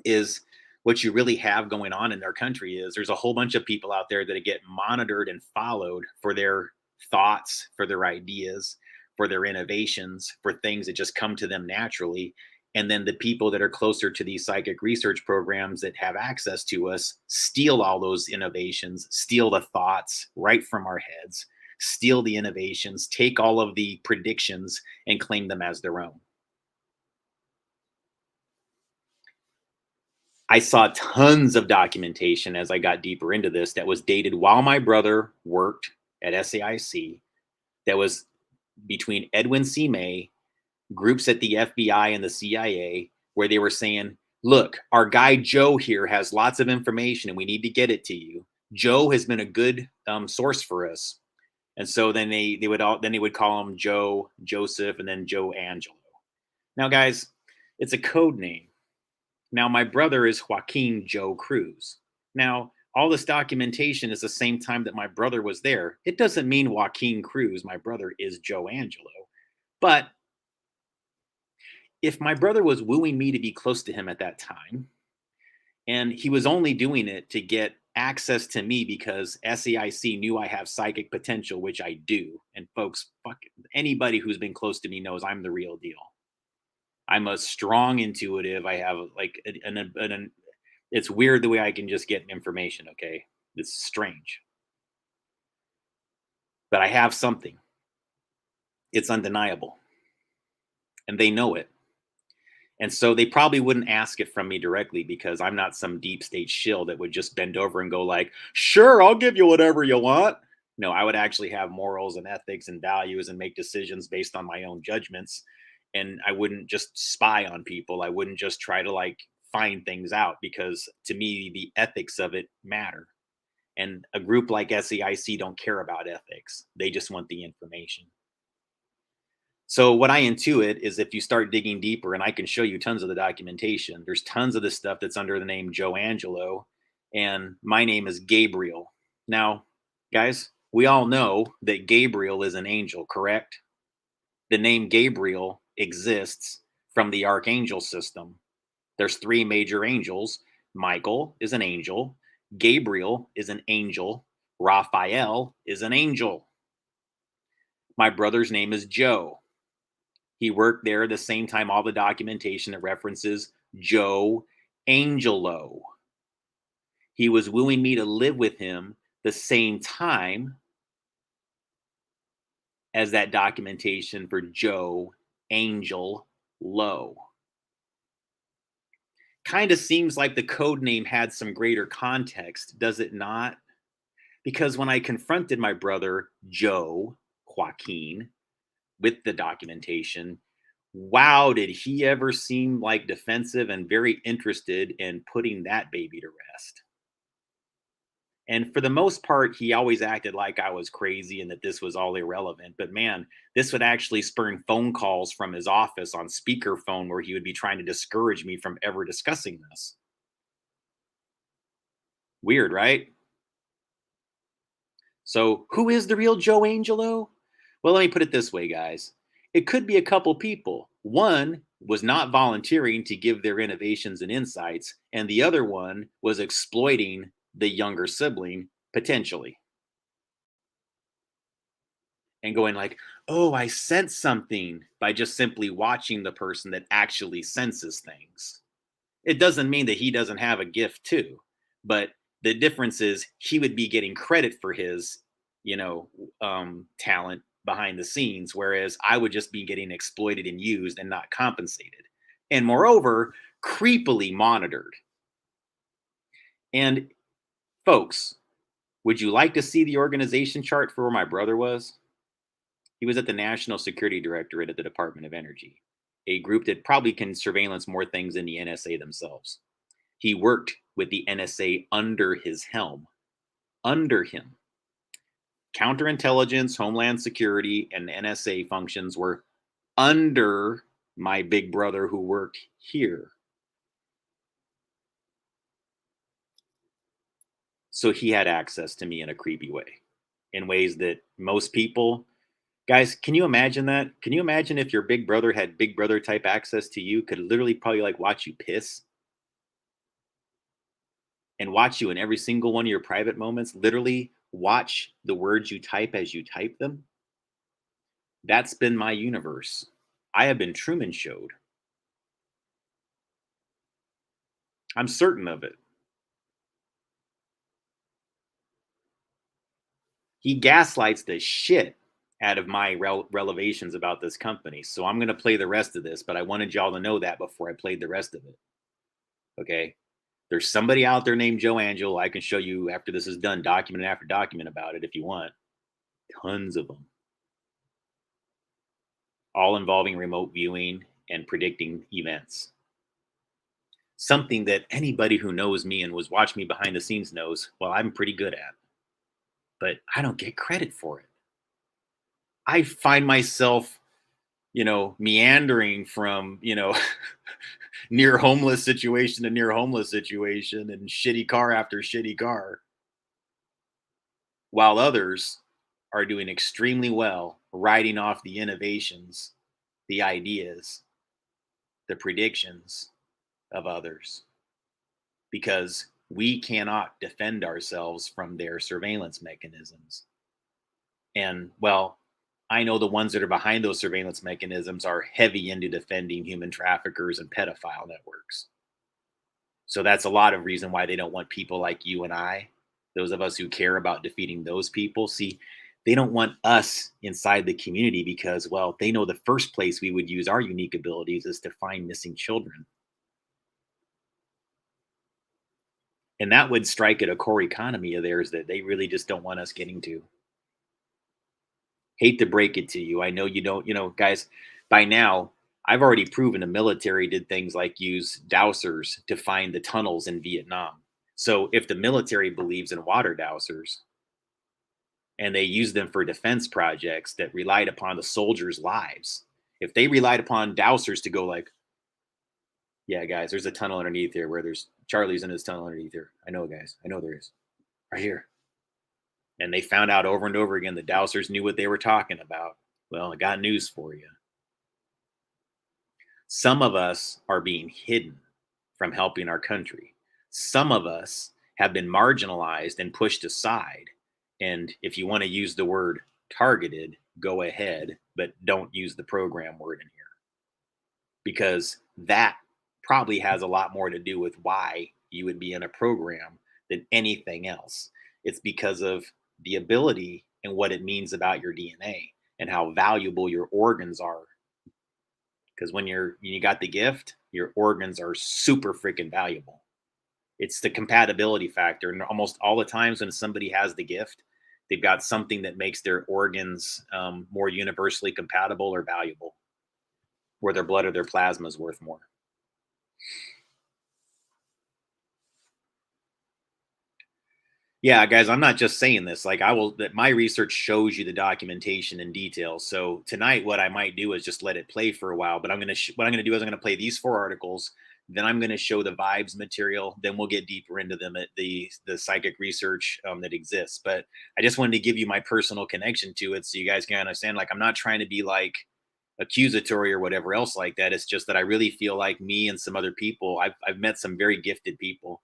Speaker 1: is what you really have going on in our country is there's a whole bunch of people out there that get monitored and followed for their thoughts, for their ideas, for their innovations, for things that just come to them naturally. And then the people that are closer to these psychic research programs that have access to us steal all those innovations, steal the thoughts right from our heads, steal the innovations, take all of the predictions and claim them as their own. I saw tons of documentation as I got deeper into this that was dated while my brother worked at SAIC, that was between Edwin C. May, groups at the FBI and the CIA, where they were saying, look, our guy Joe here has lots of information and we need to get it to you. Joe has been a good source for us. And so then they would call him Joe, Joseph, and then Joe Angelo. Now, guys, it's a code name. Now, my brother is Joaquin Joe Cruz. Now, all this documentation is the same time that my brother was there. It doesn't mean Joaquin Cruz, my brother, is Joe Angelo. But if my brother was wooing me to be close to him at that time, and he was only doing it to get access to me because SAIC knew I have psychic potential, which I do. And folks, fuck, anybody who's been close to me knows I'm the real deal. I'm a strong intuitive. I have like it's weird the way I can just get information. Okay. It's strange, but I have something. It's undeniable and they know it. And so they probably wouldn't ask it from me directly because I'm not some deep state shill that would just bend over and go like, sure, I'll give you whatever you want. No, I would actually have morals and ethics and values and make decisions based on my own judgments. And I wouldn't just spy on people. I wouldn't just try to like find things out because to me, the ethics of it matter. And a group like SAIC don't care about ethics. They just want the information. So what I intuit is if you start digging deeper, and I can show you tons of the documentation, there's tons of this stuff that's under the name Joe Angelo, and my name is Gabriel. Now, guys, we all know that Gabriel is an angel, correct? The name Gabriel exists from the archangel system. There's three major angels. Michael is an angel. Gabriel is an angel. Raphael is an angel. My brother's name is Joe. He worked there the same time all the documentation that references Joe Angelo. He was wooing me to live with him the same time as that documentation for Joe Angel Low. Kind of seems like the code name had some greater context, does it not? Because when I confronted my brother, Joe Joaquin, with the documentation, wow, did he ever seem like defensive and very interested in putting that baby to rest. And for the most part, he always acted like I was crazy and that this was all irrelevant. But man, this would actually spurn phone calls from his office on speakerphone where he would be trying to discourage me from ever discussing this. Weird, right? So who is the real Joe Angelo? Well, let me put it this way, guys. It could be a couple people. One was not volunteering to give their innovations and insights, and the other one was exploiting the younger sibling potentially. And going like, oh, I sense something by just simply watching the person that actually senses things. It doesn't mean that he doesn't have a gift too, but the difference is he would be getting credit for his, talent behind the scenes, whereas I would just be getting exploited and used and not compensated. And moreover, creepily monitored. And folks, would you like to see the organization chart for where my brother was? He was at the National Security Directorate at the Department of Energy, a group that probably can surveillance more things than the NSA themselves. He worked with the NSA under his helm. Under him. Counterintelligence, Homeland Security, and NSA functions were under my big brother who worked here. So he had access to me in a creepy way, in ways that most people, guys, can you imagine that? Can you imagine if your big brother had big brother type access to you, could literally probably like watch you piss and watch you in every single one of your private moments, literally watch the words you type as you type them? That's been my universe. I have been Truman Showed. I'm certain of it. He gaslights the shit out of my revelations about this company. So I'm going to play the rest of this, but I wanted y'all to know that before I played the rest of it. Okay. There's somebody out there named Joe Angelo. I can show you after this is done, document after document about it if you want. Tons of them. All involving remote viewing and predicting events. Something that anybody who knows me and was watching me behind the scenes knows, well, I'm pretty good at. But I don't get credit for it. I find myself, meandering from, near homeless situation to near homeless situation and shitty car after shitty car, while others are doing extremely well, riding off the innovations, the ideas, the predictions of others, because we cannot defend ourselves from their surveillance mechanisms. And well, I know the ones that are behind those surveillance mechanisms are heavy into defending human traffickers and pedophile networks. So that's a lot of reason why they don't want people like you and I, those of us who care about defeating those people. See, they don't want us inside the community because, well, they know the first place we would use our unique abilities is to find missing children. And that would strike at a core economy of theirs that they really just don't want us getting to. Hate to break it to you. I know you don't, guys, by now, I've already proven the military did things like use dowsers to find the tunnels in Vietnam. So if the military believes in water dowsers and they use them for defense projects that relied upon the soldiers' lives, if they relied upon dowsers to go like, yeah, guys, there's a tunnel underneath here where there's Charlie's in his tunnel underneath here. I know, guys. I know there is. Right here. And they found out over and over again the dowsers knew what they were talking about. Well, I got news for you. Some of us are being hidden from helping our country. Some of us have been marginalized and pushed aside. And if you want to use the word targeted, go ahead, but don't use the program word in here. Because that probably has a lot more to do with why you would be in a program than anything else. It's because of the ability and what it means about your DNA and how valuable your organs are. Because when you got the gift, your organs are super freaking valuable. It's the compatibility factor. And almost all the times when somebody has the gift, they've got something that makes their organs more universally compatible or valuable, where their blood or their plasma is worth more. Yeah, guys, I'm not just saying this. Like that my research shows you the documentation in detail. So tonight, what I might do is just let it play for a while. But what I'm gonna do is I'm gonna play these 4 articles. Then I'm gonna show the vibes material. Then we'll get deeper into them at the psychic research that exists. But I just wanted to give you my personal connection to it, so you guys can understand. Like I'm not trying to be like accusatory or whatever else like that. It's just that I really feel like me and some other people. I've met some very gifted people,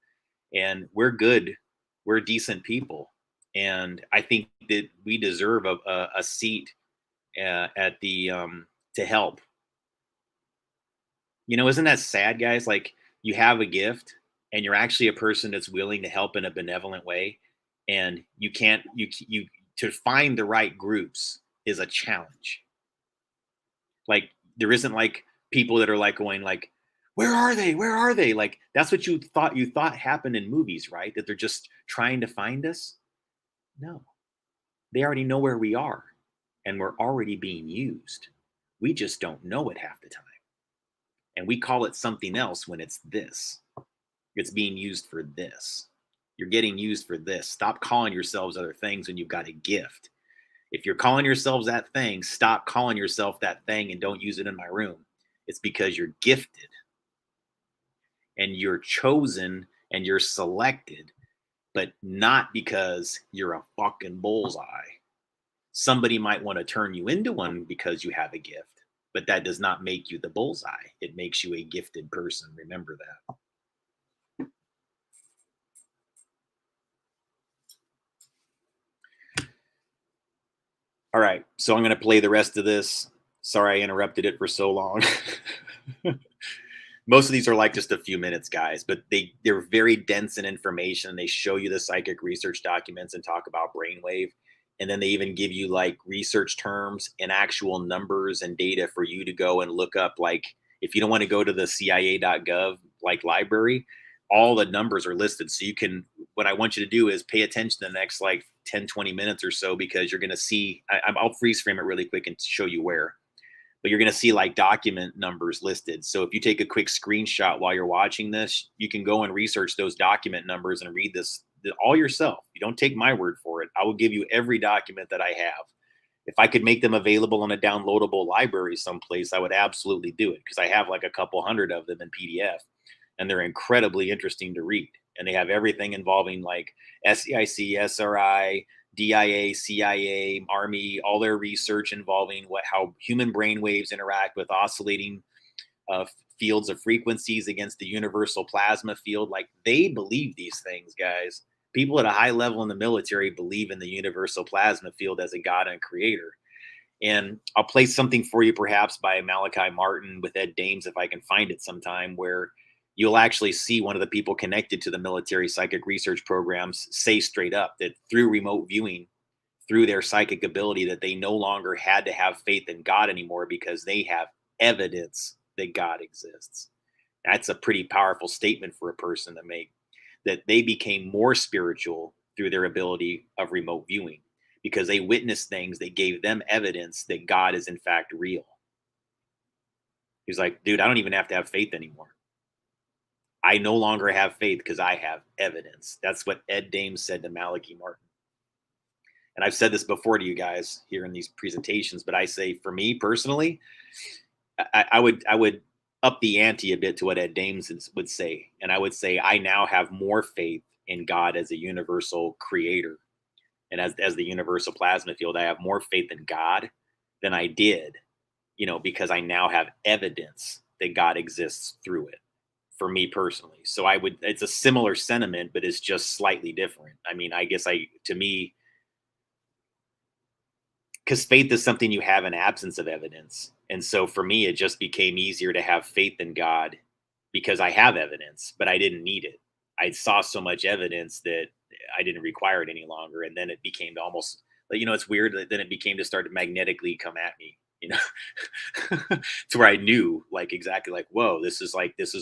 Speaker 1: and we're good, we're decent people, and I think that we deserve a seat at the to help. Isn't that sad, guys? Like you have a gift and you're actually a person that's willing to help in a benevolent way, and you can't you to find the right groups is a challenge. Like there isn't like people that are like going like, where are they, where are they? Like that's what you thought happened in movies, right? That they're just trying to find us. No, they already know where we are, and we're already being used. We just don't know it half the time, and we call it something else when it's this. It's being used for this. You're getting used for this. Stop calling yourselves other things when you've got a gift. If you're calling yourselves that thing, stop calling yourself that thing and don't use it in my room. It's because you're gifted and you're chosen and you're selected but not because you're a fucking bullseye. Somebody might want to turn you into one because you have a gift, but that does not make you the bullseye. It makes you a gifted person. Remember that. All right, so I'm going to play the rest of this. Sorry I interrupted it for so long. Most of these are like just a few minutes, guys, but they're very dense in information. They show you the psychic research documents and talk about brainwave. And then they even give you like research terms and actual numbers and data for you to go and look up. Like if you don't want to go to the CIA.gov like library, all the numbers are listed. So you can, what I want you to do is pay attention the next like 10, 20 minutes or so, because you're going to see, I'll freeze frame it really quick and show you where, but you're going to see like document numbers listed. So if you take a quick screenshot while you're watching this, you can go and research those document numbers and read this all yourself. You don't take my word for it. I will give you every document that I have. If I could make them available in a downloadable library someplace, I would absolutely do it, because I have like a couple hundred of them in PDF, and they're incredibly interesting to read. And they have everything involving like SEIC, SRI, DIA, CIA, Army, all their research involving how human brain waves interact with oscillating fields of frequencies against the universal plasma field. Like, they believe these things, guys. People at a high level in the military believe in the universal plasma field as a god and creator. And I'll play something for you, perhaps by Malachi Martin with Ed Dames, if I can find it sometime, where you'll actually see one of the people connected to the military psychic research programs say straight up that through remote viewing, through their psychic ability, that they no longer had to have faith in God anymore because they have evidence that God exists. That's a pretty powerful statement for a person to make, that they became more spiritual through their ability of remote viewing because they witnessed things that gave them evidence that God is in fact real. He's like, dude, I don't even have to have faith anymore. I no longer have faith because I have evidence. That's what Ed Dames said to Malachi Martin. And I've said this before to you guys here in these presentations, but I say, for me personally, I would up the ante a bit to what Ed Dames would say. And I would say, I now have more faith in God as a universal creator and as the universal plasma field. I have more faith in God than I did, because I now have evidence that God exists through it, for me personally. So it's a similar sentiment, but it's just slightly different. I mean, I guess to me, because faith is something you have in absence of evidence. And so for me, it just became easier to have faith in God because I have evidence, but I didn't need it. I saw so much evidence that I didn't require it any longer. And then it became to almost, it's weird that then it became to start to magnetically come at me, to where I knew like exactly like, whoa, this is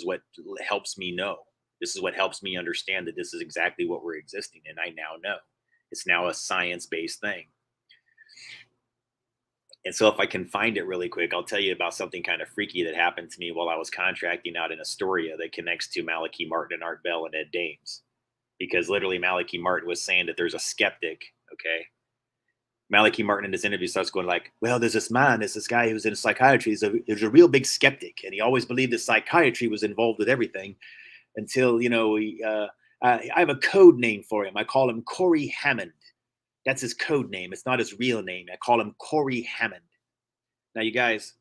Speaker 1: what helps me know. This is what helps me understand that this is exactly what we're existing in. I now know. It's now a science-based thing. And so if I can find it really quick, I'll tell you about something kind of freaky that happened to me while I was contracting out in Astoria that connects to Malachi Martin and Art Bell and Ed Dames. Because literally Malachi Martin was saying that there's a skeptic, okay? Malachi Martin in this interview starts going like, well, there's this guy who's in psychiatry. He's a real big skeptic. And he always believed that psychiatry was involved with everything until, I have a code name for him. I call him Corey Hammond. That's his code name. It's not his real name. I call him Corey Hammond. Now, you guys,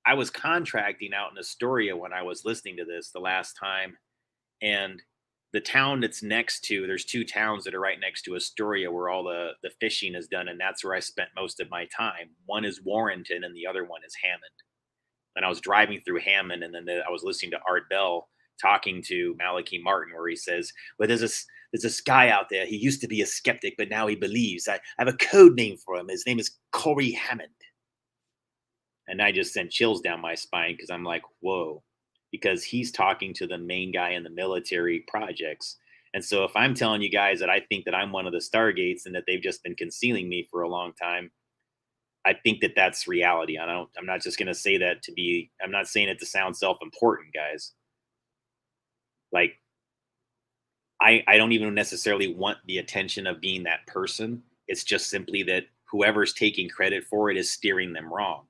Speaker 1: I was contracting out in Astoria when I was listening to this the last time. And the town that's next to, there's two towns that are right next to Astoria where all the fishing is done. And that's where I spent most of my time. One is Warrenton and the other one is Hammond. And I was driving through Hammond, and then I was listening to Art Bell talking to Malachi Martin, where he says, well, there's this guy out there. He used to be a skeptic, but now he believes. I have a code name for him. His name is Corey Hammond. And I just sent chills down my spine because I'm like, whoa, because he's talking to the main guy in the military projects. And so if I'm telling you guys that I think that I'm one of the Stargates and that they've just been concealing me for a long time, I think that that's reality. I'm not just going to say that I'm not saying it to sound self-important, guys. Like, I don't even necessarily want the attention of being that person. It's just simply that whoever's taking credit for it is steering them wrong.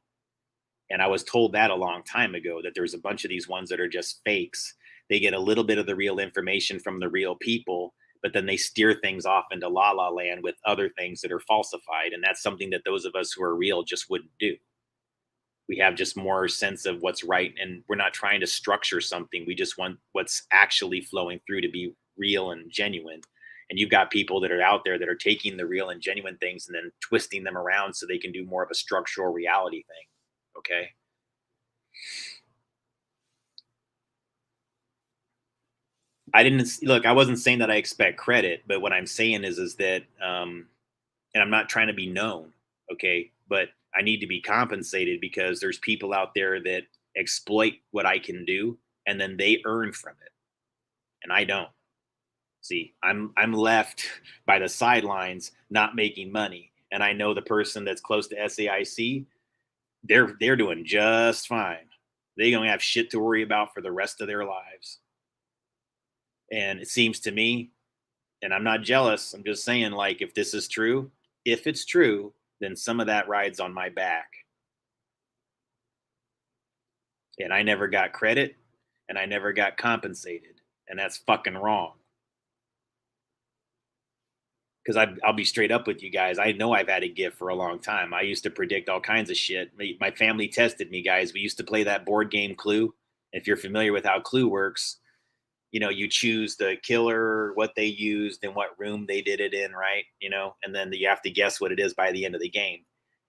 Speaker 1: And I was told that a long time ago, that there's a bunch of these ones that are just fakes. They get a little bit of the real information from the real people, but then they steer things off into la la land with other things that are falsified. And that's something that those of us who are real just wouldn't do. We have just more sense of what's right, and we're not trying to structure something. We just want what's actually flowing through to be real and genuine. And you've got people that are out there that are taking the real and genuine things and then twisting them around so they can do more of a structural reality thing. Okay. I didn't look, I wasn't saying that I expect credit, but what I'm saying is that and I'm not trying to be known, okay? But I need to be compensated because there's people out there that exploit what I can do and then they earn from it and I don't. See, I'm left by the sidelines not making money, and I know the person that's close to SAIC, they're doing just fine. They don't have shit to worry about for the rest of their lives. And it seems to me, and I'm not jealous, I'm just saying, like, if this is true, if it's true, then some of that rides on my back. And I never got credit and I never got compensated. And that's fucking wrong. Because I'll be straight up with you guys. I know I've had a gift for a long time. I used to predict all kinds of shit. My family tested me, guys. We used to play that board game Clue. If you're familiar with how Clue works, you choose the killer, what they used, and what room they did it in, right? And then you have to guess what it is by the end of the game.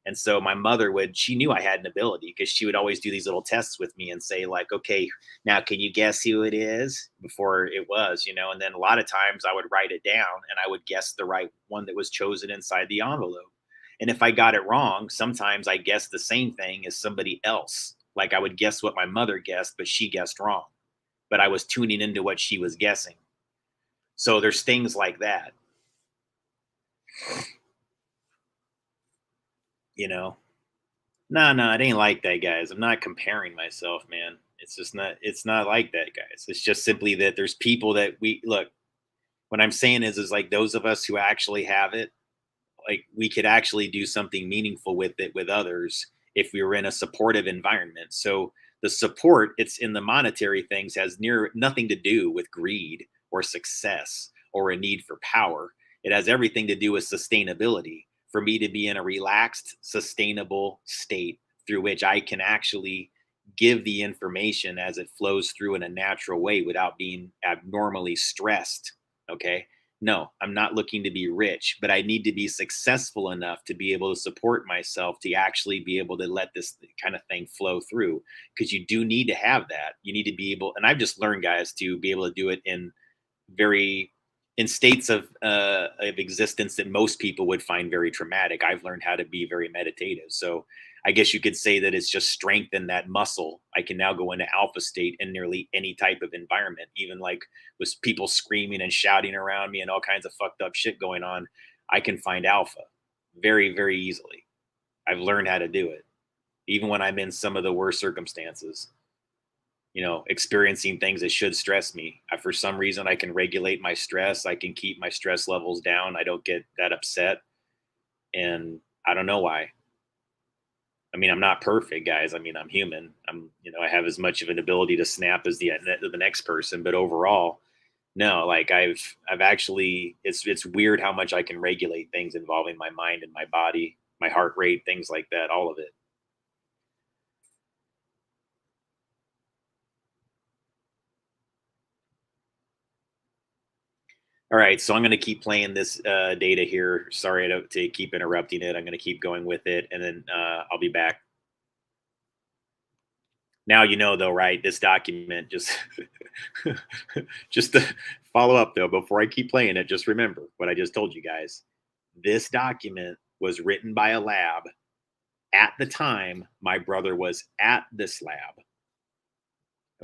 Speaker 1: And so my mother she knew I had an ability because she would always do these little tests with me and say, like, okay, now can you guess who it is before it was, and then a lot of times I would write it down and I would guess the right one that was chosen inside the envelope. And if I got it wrong, sometimes I guessed the same thing as somebody else. Like I would guess what my mother guessed, but she guessed wrong. But I was tuning into what she was guessing. So there's things like that. No, it ain't like that, guys. I'm not comparing myself, man. It's not like that, guys. It's just simply that there's people that we look, what I'm saying is like those of us who actually have it, like we could actually do something meaningful with it with others if we were in a supportive environment. So the support, it's in the monetary things, has near nothing to do with greed or success or a need for power. It has everything to do with sustainability. For me to be in a relaxed, sustainable state through which I can actually give the information as it flows through in a natural way without being abnormally stressed. Okay. No, I'm not looking to be rich, but I need to be successful enough to be able to support myself to actually be able to let this kind of thing flow through. Because you do need to have that. You need to be able, and I've just learned, guys, to be able to do it very in states of existence that most people would find very traumatic. I've learned how to be very meditative. So I guess you could say that it's just strengthened that muscle. I can now go into alpha state in nearly any type of environment, even like with people screaming and shouting around me and all kinds of fucked up shit going on. I can find alpha very, very easily. I've learned how to do it, even when I'm in some of the worst circumstances. Experiencing things that should stress me. For some reason, I can regulate my stress. I can keep my stress levels down. I don't get that upset. And I don't know why. I mean, I'm not perfect, guys. I mean, I'm human. I have as much of an ability to snap as the next person, but overall, no, like I've actually, it's weird how much I can regulate things involving my mind and my body, my heart rate, things like that, all of it. All right, so I'm going to keep playing this data here. Sorry to keep interrupting it. I'm going to keep going with it, and then I'll be back. Now you know, though, right? This document just just to follow up though. Before I keep playing it, just remember what I just told you guys. This document was written by a lab at the time my brother was at this lab.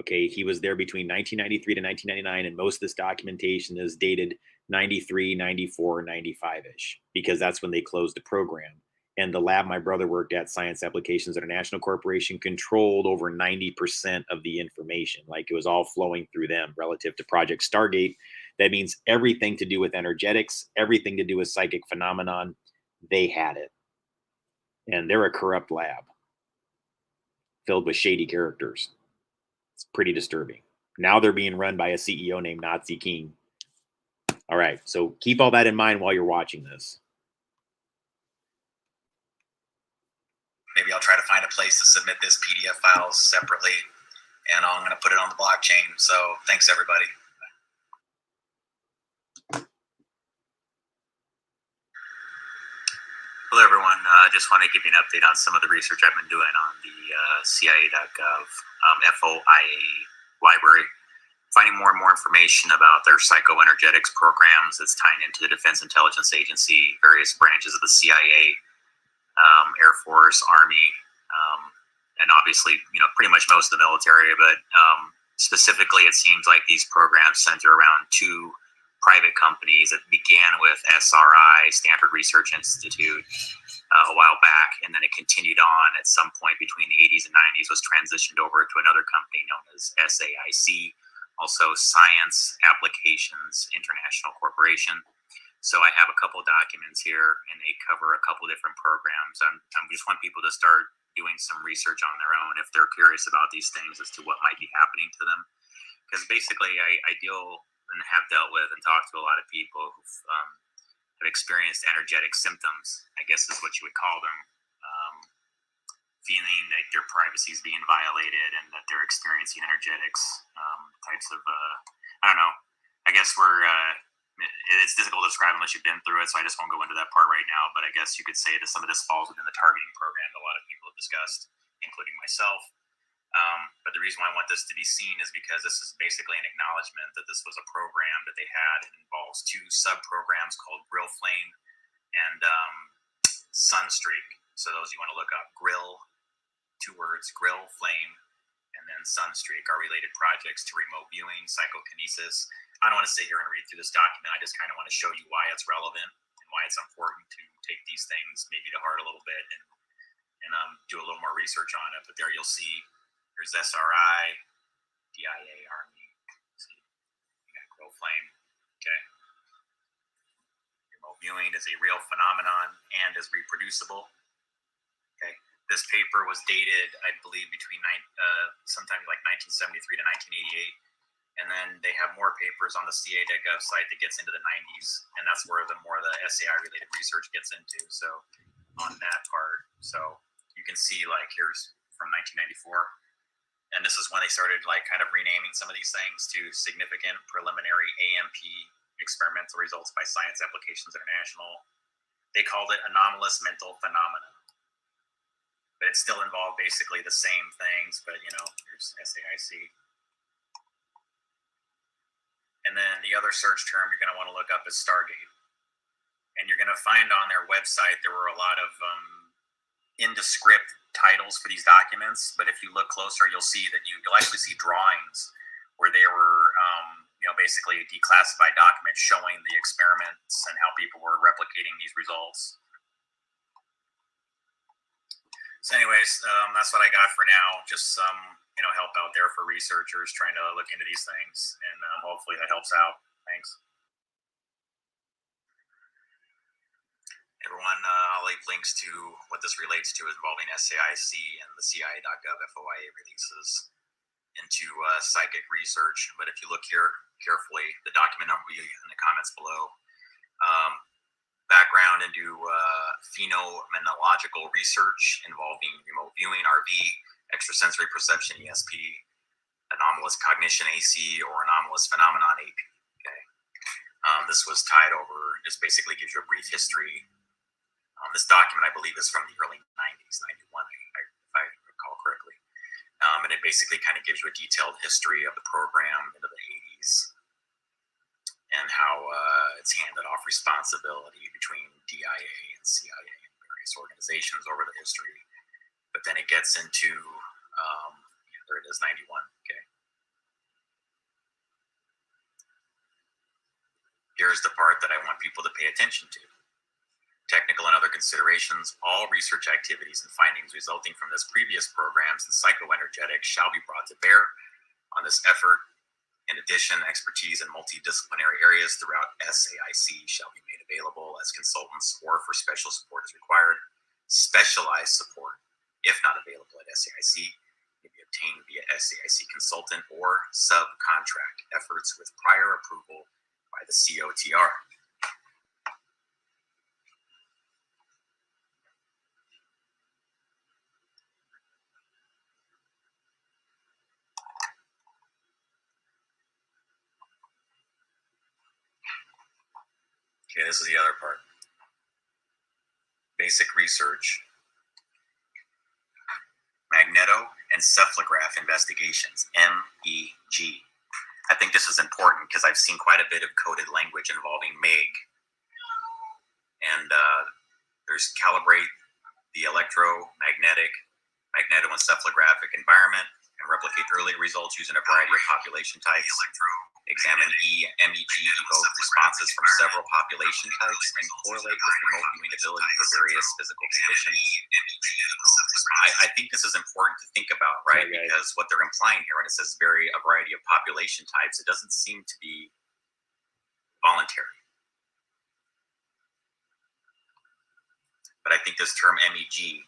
Speaker 1: Okay, he was there between 1993 to 1999, and most of this documentation is dated 93, 94, 95-ish, because that's when they closed the program. And the lab my brother worked at, Science Applications International Corporation, controlled over 90% of the information. Like it was all flowing through them relative to Project Stargate. That means everything to do with energetics, everything to do with psychic phenomenon, they had it. And they're a corrupt lab filled with shady characters. It's pretty disturbing. Now they're being run by a CEO named Nazi King. All right. So keep all that in mind while you're watching this.
Speaker 2: Maybe I'll try to find a place to submit this PDF files separately, and I'm going to put it on the blockchain. So thanks, everybody. Hello, everyone. I just want to give you an update on some of the research I've been doing on the CIA.gov FOIA library. Finding more and more information about their psychoenergetics programs that's tying into the Defense Intelligence Agency, various branches of the CIA, Air Force, Army, and obviously, pretty much most of the military. But specifically, it seems like these programs center around two private companies that began with SRI, Stanford Research Institute, a while back, and then it continued on at some point between the 80s and 90s, was transitioned over to another company known as SAIC, also Science Applications International Corporation. So I have a couple documents here, and they cover a couple different programs. I just want people to start doing some research on their own if they're curious about these things as to what might be happening to them. Because basically, I deal and have dealt with and talked to a lot of people who've have experienced energetic symptoms, I guess is what you would call them, feeling like their privacy is being violated and that they're experiencing energetics types of, I don't know, I guess it's difficult to describe unless you've been through it, so I just won't go into that part right now, but I guess you could say that some of this falls within the targeting program that a lot of people have discussed, including myself. But the reason why I want this to be seen is because this is basically an acknowledgement that this was a program that they had. It involves two sub-programs called Grill Flame and Sunstreak. So those you want to look up, Grill, two words, Grill Flame, and then Sunstreak are related projects to remote viewing, psychokinesis. I don't want to sit here and read through this document. I just kind of want to show you why it's relevant and why it's important to take these things maybe to heart a little bit and do a little more research on it. But there you'll see there's SRI, DIA, Army. See, you got Grill Flame. Okay. Remote viewing is a real phenomenon and is reproducible. Okay. This paper was dated, I believe, between sometime like 1973 to 1988. And then they have more papers on the CA.gov site that gets into the 90s. And that's where more of the SAI related research gets into. So on that part. So you can see like here's from 1994. And this is when they started like kind of renaming some of these things to significant preliminary AMP experimental results by Science Applications International. They called it anomalous mental phenomena. But it still involved basically the same things, but here's SAIC. And then the other search term you're going to want to look up is Stargate. And you're going to find on their website there were a lot of indescript titles for these documents, but if you look closer, you'll see that you'll actually see drawings where they were, basically declassified documents showing the experiments and how people were replicating these results. So anyways, that's what I got for now. Just some, help out there for researchers trying to look into these things, and hopefully that helps out. Thanks. Everyone, I'll leave links to what this relates to involving SAIC and the CIA.gov FOIA releases into psychic research. But if you look here carefully, the document number will be in the comments below. Background into phenomenological research involving remote viewing, RV, extrasensory perception, ESP, anomalous cognition, AC, or anomalous phenomenon, AP. Okay. This was tied over, just basically gives you a brief history. This document, I believe, is from the early 90s, 91, if I recall correctly. And it basically kind of gives you a detailed history of the program into the 80s and how it's handed off responsibility between DIA and CIA and various organizations over the history. But then it gets into, there it is, 91, okay. Here's the part that I want people to pay attention to. Technical and other considerations, all research activities and findings resulting from this previous programs and psychoenergetics shall be brought to bear on this effort. In addition, expertise in multidisciplinary areas throughout SAIC shall be made available as consultants or for special support as required. Specialized support, if not available at SAIC, may be obtained via SAIC consultant or subcontract efforts with prior approval by by the COTR. Okay, this is the other part. Basic research. Magnetoencephalograph investigations, MEG. I think this is important because I've seen quite a bit of coded language involving MEG. And there's calibrate the electromagnetic, magnetoencephalographic environment and replicate early results using a variety of population types. Examine MEG evoke responses from several population types and correlate with remote viewing ability for various physical conditions. I think this is important to think about, right?
Speaker 1: Okay.
Speaker 2: Because what they're implying here when it says a variety of population types, it doesn't seem to be voluntary. But I think this term MEG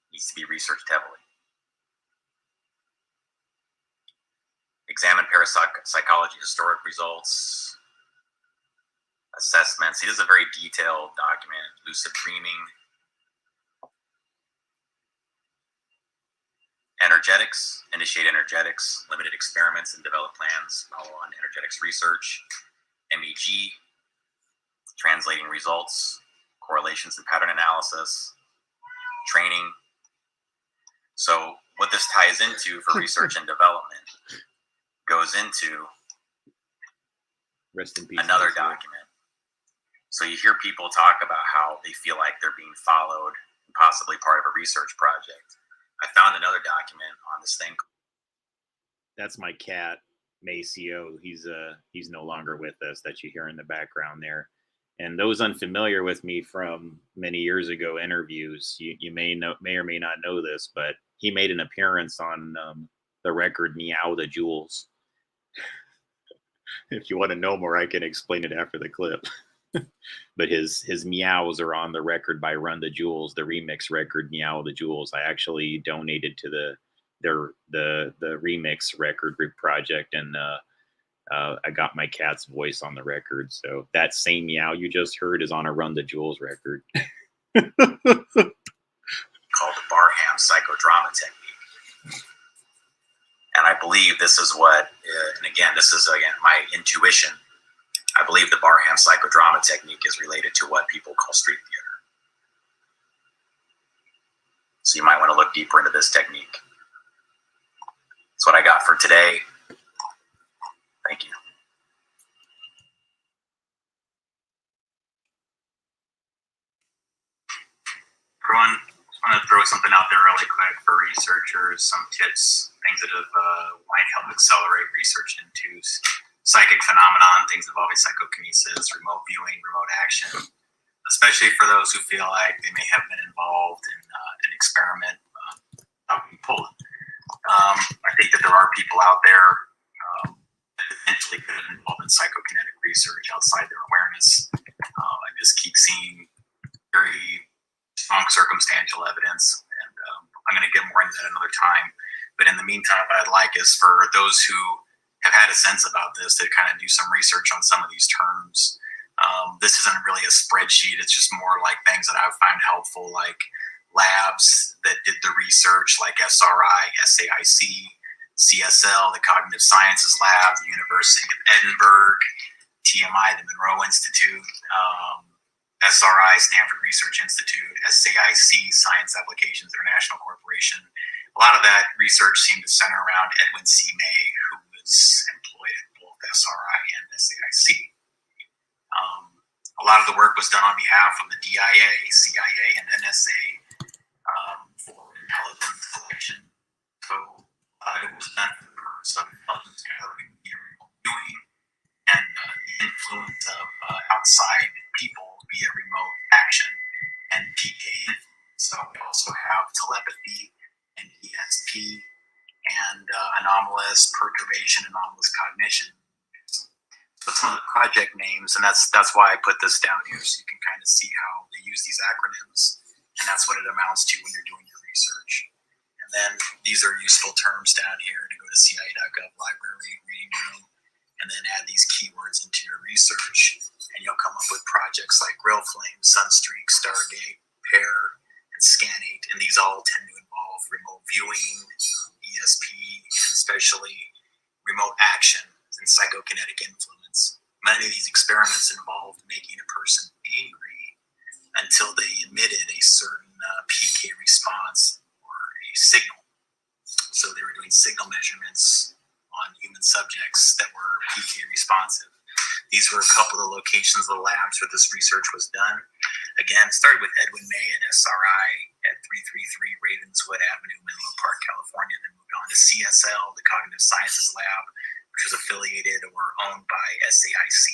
Speaker 2: needs to be researched heavily. Examine parapsychology historic results, assessments. This is a very detailed document. Lucid dreaming. Energetics, initiate energetics, limited experiments and develop plans, follow on energetics research. MEG, translating results, correlations and pattern analysis, training. So what this ties into for research and development goes into
Speaker 1: Rest in peace,
Speaker 2: another
Speaker 1: Jesuit.
Speaker 2: document. So you hear people talk about how they feel like they're being followed and possibly part of a research project. I found another document on this thing.
Speaker 1: That's my cat, Maceo. He's no longer with us, that you hear in the background there. And those unfamiliar with me from many years ago interviews, you may or may not know this, but he made an appearance on the record Meow the Jewels. If you want to know more, I can explain it after the clip. But his meows are on the record by Run the Jewels, the remix record Meow the Jewels. I actually donated to the remix record project, and I got my cat's voice on the record. So that same meow you just heard is on a Run the Jewels record.
Speaker 2: Called the Barham psychodrama technique. And I believe this is what, and again, this is my intuition. I believe the Barham psychodrama technique is related to what people call street theater. So you might want to look deeper into this technique. That's what I got for today. Thank you. Everyone, just want to throw something out there really quick for researchers, some tips, things that might help accelerate research into psychic phenomenon, things involving psychokinesis, remote viewing, remote action, especially for those who feel like they may have been involved in an experiment without being pulled. I think that there are people out there that potentially could have been involved in psychokinetic research outside their awareness. I just keep seeing very strong circumstantial evidence, and I'm going to get more into that another time. But in the meantime, what I'd like is for those who have had a sense about this to kind of do some research on some of these terms. This isn't really a spreadsheet. It's just more like things that I find helpful, like labs that did the research, like SRI, SAIC, CSL, the Cognitive Sciences Lab, the University of Edinburgh, TMI, the Monroe Institute, SRI, Stanford Research Institute, SAIC, Science Applications International Corporation. A lot of that research seemed to center around Edwin C. May, who was employed at both SRI and SAIC. A lot of the work was done on behalf of the DIA, CIA, and NSA for intelligence collection. So it was done for the purpose of intelligence gathering, doing, and the influence of outside people via remote action and PK. So we also have telepathy and ESP and anomalous perturbation, anomalous cognition. So some of the project names, and that's why I put this down here, so you can kind of see how they use these acronyms, and that's what it amounts to when you're doing your research. And then these are useful terms down here to go to CIA.gov library, reading room, and and then add these keywords into your research, and you'll come up with projects like Grill Flame, Sunstreak, Stargate, Pair, and Scanate, and these all tend to involve remote viewing, ESP, and especially remote action and psychokinetic influence. Many of these experiments involved making a person angry until they emitted a certain PK response or a signal. So they were doing signal measurements on human subjects that were PK responsive. These were a couple of the locations of the labs where this research was done. Again, started with Edwin May at SRI at 333 Ravenswood Avenue, Menlo Park, California, then moved on to CSL, the Cognitive Sciences Lab, which was affiliated or owned by SAIC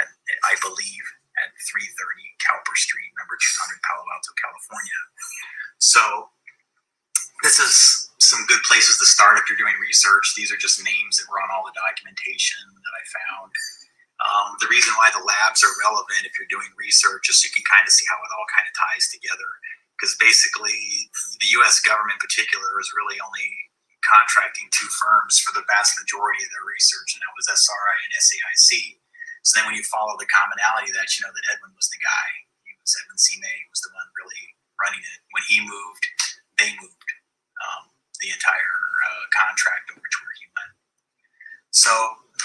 Speaker 2: at, I believe, at 330 Cowper Street, number 200, Palo Alto, California. So this is some good places to start if you're doing research. These are just names that were on all the documentation that I found. The reason why the labs are relevant if you're doing research is so you can kind of see how it all kind of ties together. Because basically, the U.S. government in particular is really only contracting two firms for the vast majority of their research, and that was SRI and SAIC. So then when you follow the commonality of that, you know that Edwin was the guy. Edwin C. May was the one really running it. When he moved, they moved the entire contract over to where he went. So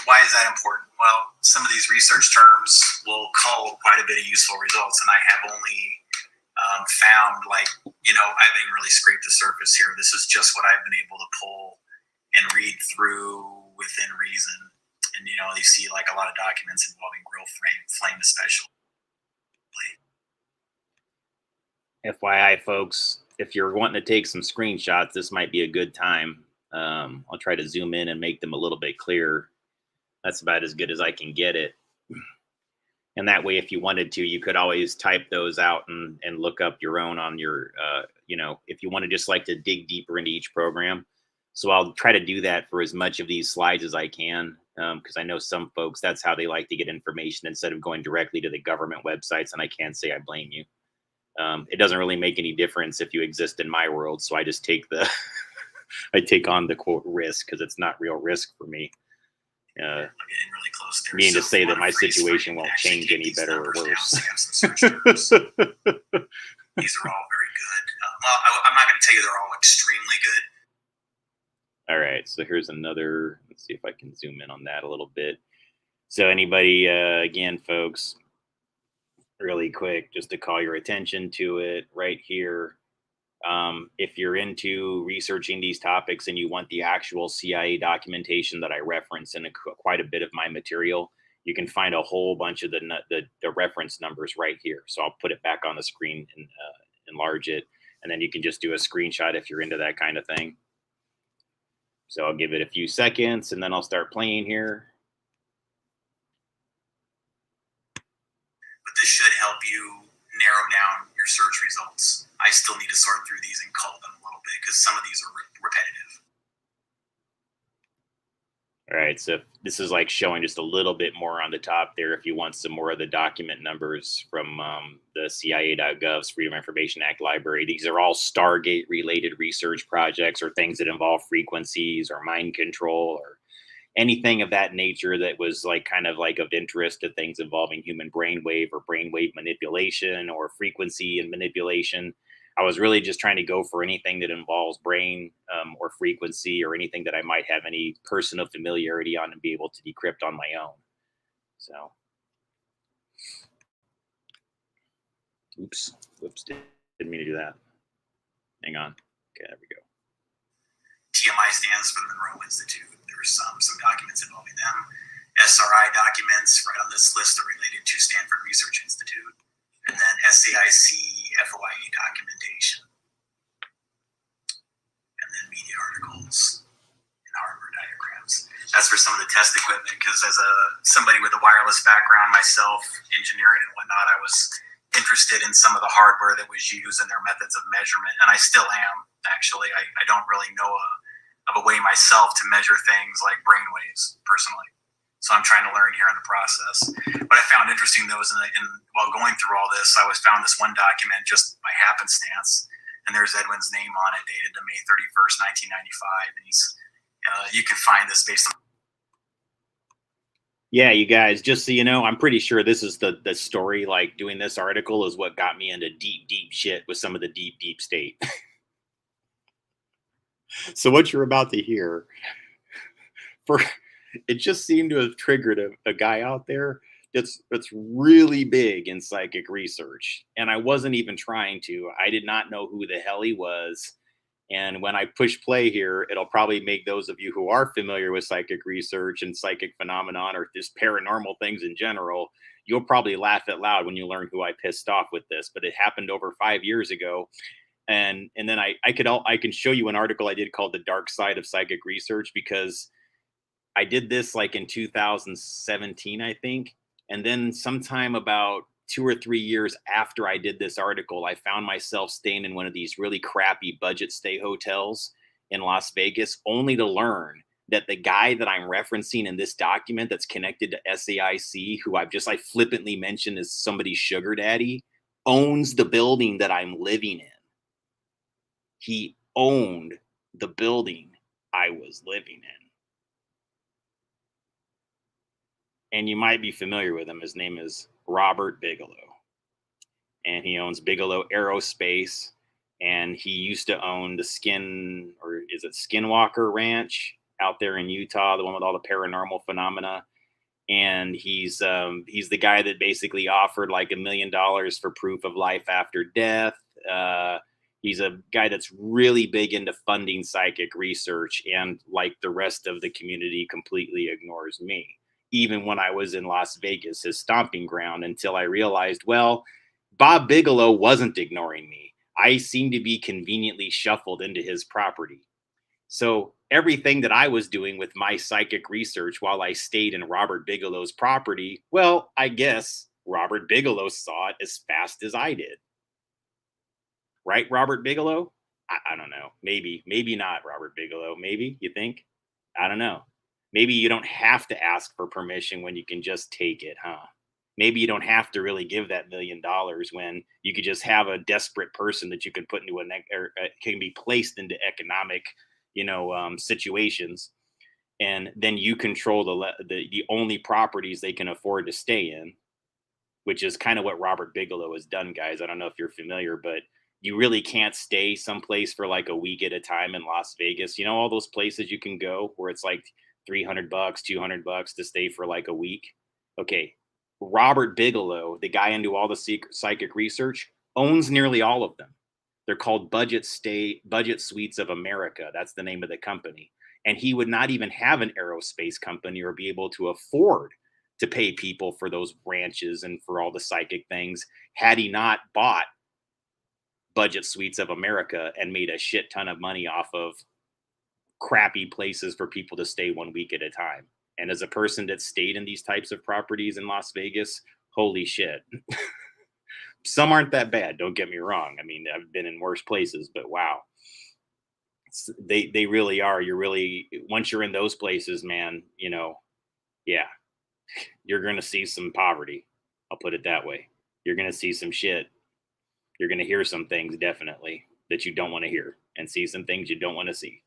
Speaker 2: why is that important? Well, some of these research terms will cull quite a bit of useful results, and I have only found, like, I haven't really scraped the surface here. This is just what I've been able to pull and read through within reason. And, you see like a lot of documents involving Grill Flame especially.
Speaker 1: FYI, folks, if you're wanting to take some screenshots, this might be a good time. I'll try to zoom in and make them a little bit clearer. That's about as good as I can get it. And that way, if you wanted to, you could always type those out and look up your own on your, if you want to just like to dig deeper into each program. So I'll try to do that for as much of these slides as I can, because I know some folks, that's how they like to get information instead of going directly to the government websites. And I can't say I blame you. It doesn't really make any difference if you exist in my world. So I just take I take on the quote risk because it's not real risk for me.
Speaker 2: I'm getting really close there.
Speaker 1: Meaning to say that my situation won't change any better or worse.
Speaker 2: These are all very good. I'm not going to tell you they're all extremely good.
Speaker 1: All right, so here's another. Let's see if I can zoom in on that a little bit. So anybody, again, folks, really quick, just to call your attention to it right here. If you're into researching these topics and you want the actual CIA documentation that I reference in quite a bit of my material, you can find a whole bunch of the reference numbers right here. So I'll put it back on the screen and enlarge it. And then you can just do a screenshot if you're into that kind of thing. So I'll give it a few seconds and then I'll start playing here.
Speaker 2: But this should help you narrow down your search results. I still need to sort through these and cull them a little bit because some of these are repetitive.
Speaker 1: All right, so this is like showing just a little bit more on the top there if you want some more of the document numbers from the CIA.gov's Freedom of Information Act library. These are all Stargate-related research projects or things that involve frequencies or mind control or anything of that nature that was like kind of like of interest to things involving human brainwave or brainwave manipulation or frequency and manipulation. I was really just trying to go for anything that involves brain or frequency or anything that I might have any personal familiarity on and be able to decrypt on my own. So, oops, didn't mean to do that. Hang on. Okay, there we go.
Speaker 2: TMI stands for the Monroe Institute. There's some documents involving them. SRI documents right on this list are related to Stanford Research Institute. And then SAIC FOIA documentation. And then media articles and hardware diagrams. That's for some of the test equipment, because as somebody with a wireless background myself, engineering and whatnot, I was interested in some of the hardware that was used and their methods of measurement. And I still am, actually. I don't really know of a way myself to measure things like brainwaves, personally. So I'm trying to learn here in the process. What I found interesting, though, is while going through all this, I found this one document just by happenstance, and there's Edwin's name on it, dated to May 31st, 1995. And you can find this based on
Speaker 1: Yeah, you guys, just so you know, I'm pretty sure this is the story. Like doing this article is what got me into deep shit with some of the deep state. So what you're about to hear, for it just seemed to have triggered a guy out there that's really big in psychic research, and I wasn't even trying to. I did not know who the hell he was. And when I push play here, it'll probably make those of you who are familiar with psychic research and psychic phenomenon or just paranormal things in general, you'll probably laugh out loud when you learn who I pissed off with this. But it happened over 5 years ago. And then I can show you an article I did called The Dark Side of Psychic Research, because I did this like in 2017, I think. And then sometime about 2 or 3 years after I did this article, I found myself staying in one of these really crappy budget stay hotels in Las Vegas, only to learn that the guy that I'm referencing in this document that's connected to SAIC, who I flippantly mentioned as somebody's sugar daddy, owns the building that I'm living in. He owned the building I was living in. And you might be familiar with him. His name is Robert Bigelow, and he owns Bigelow Aerospace. And he used to own the Skinwalker Ranch out there in Utah, the one with all the paranormal phenomena. And he's the guy that basically offered like $1 million for proof of life after death. He's a guy that's really big into funding psychic research, and like the rest of the community, completely ignores me. Even when I was in Las Vegas, his stomping ground, until I realized, well, Bob Bigelow wasn't ignoring me. I seemed to be conveniently shuffled into his property. So everything that I was doing with my psychic research while I stayed in Robert Bigelow's property, well, I guess Robert Bigelow saw it as fast as I did. Right, Robert Bigelow? I don't know. Maybe not Robert Bigelow. Maybe, you think? I don't know. Maybe you don't have to ask for permission when you can just take it, huh? Maybe you don't have to really give that $1 million when you could just have a desperate person that you can put into can be placed into economic, situations, and then you control the only properties they can afford to stay in, which is kind of what Robert Bigelow has done, guys. I don't know if you're familiar, but you really can't stay someplace for like a week at a time in Las Vegas. You know, all those places you can go where it's like $300, $200 to stay for like a week. Okay. Robert Bigelow, the guy into all the psychic research, owns nearly all of them. They're called Budget Suites of America. That's the name of the company. And he would not even have an aerospace company or be able to afford to pay people for those branches and for all the psychic things had he not bought Budget Suites of America and made a shit ton of money off of crappy places for people to stay 1 week at a time. And as a person that stayed in these types of properties in Las Vegas, holy shit. Some aren't that bad, don't get me wrong. I mean, I've been in worse places, but wow. They really are. You're really, once you're in those places, man, yeah, you're going to see some poverty. I'll put it that way. You're going to see some shit. You're going to hear some things definitely that you don't want to hear, and see some things you don't want to see.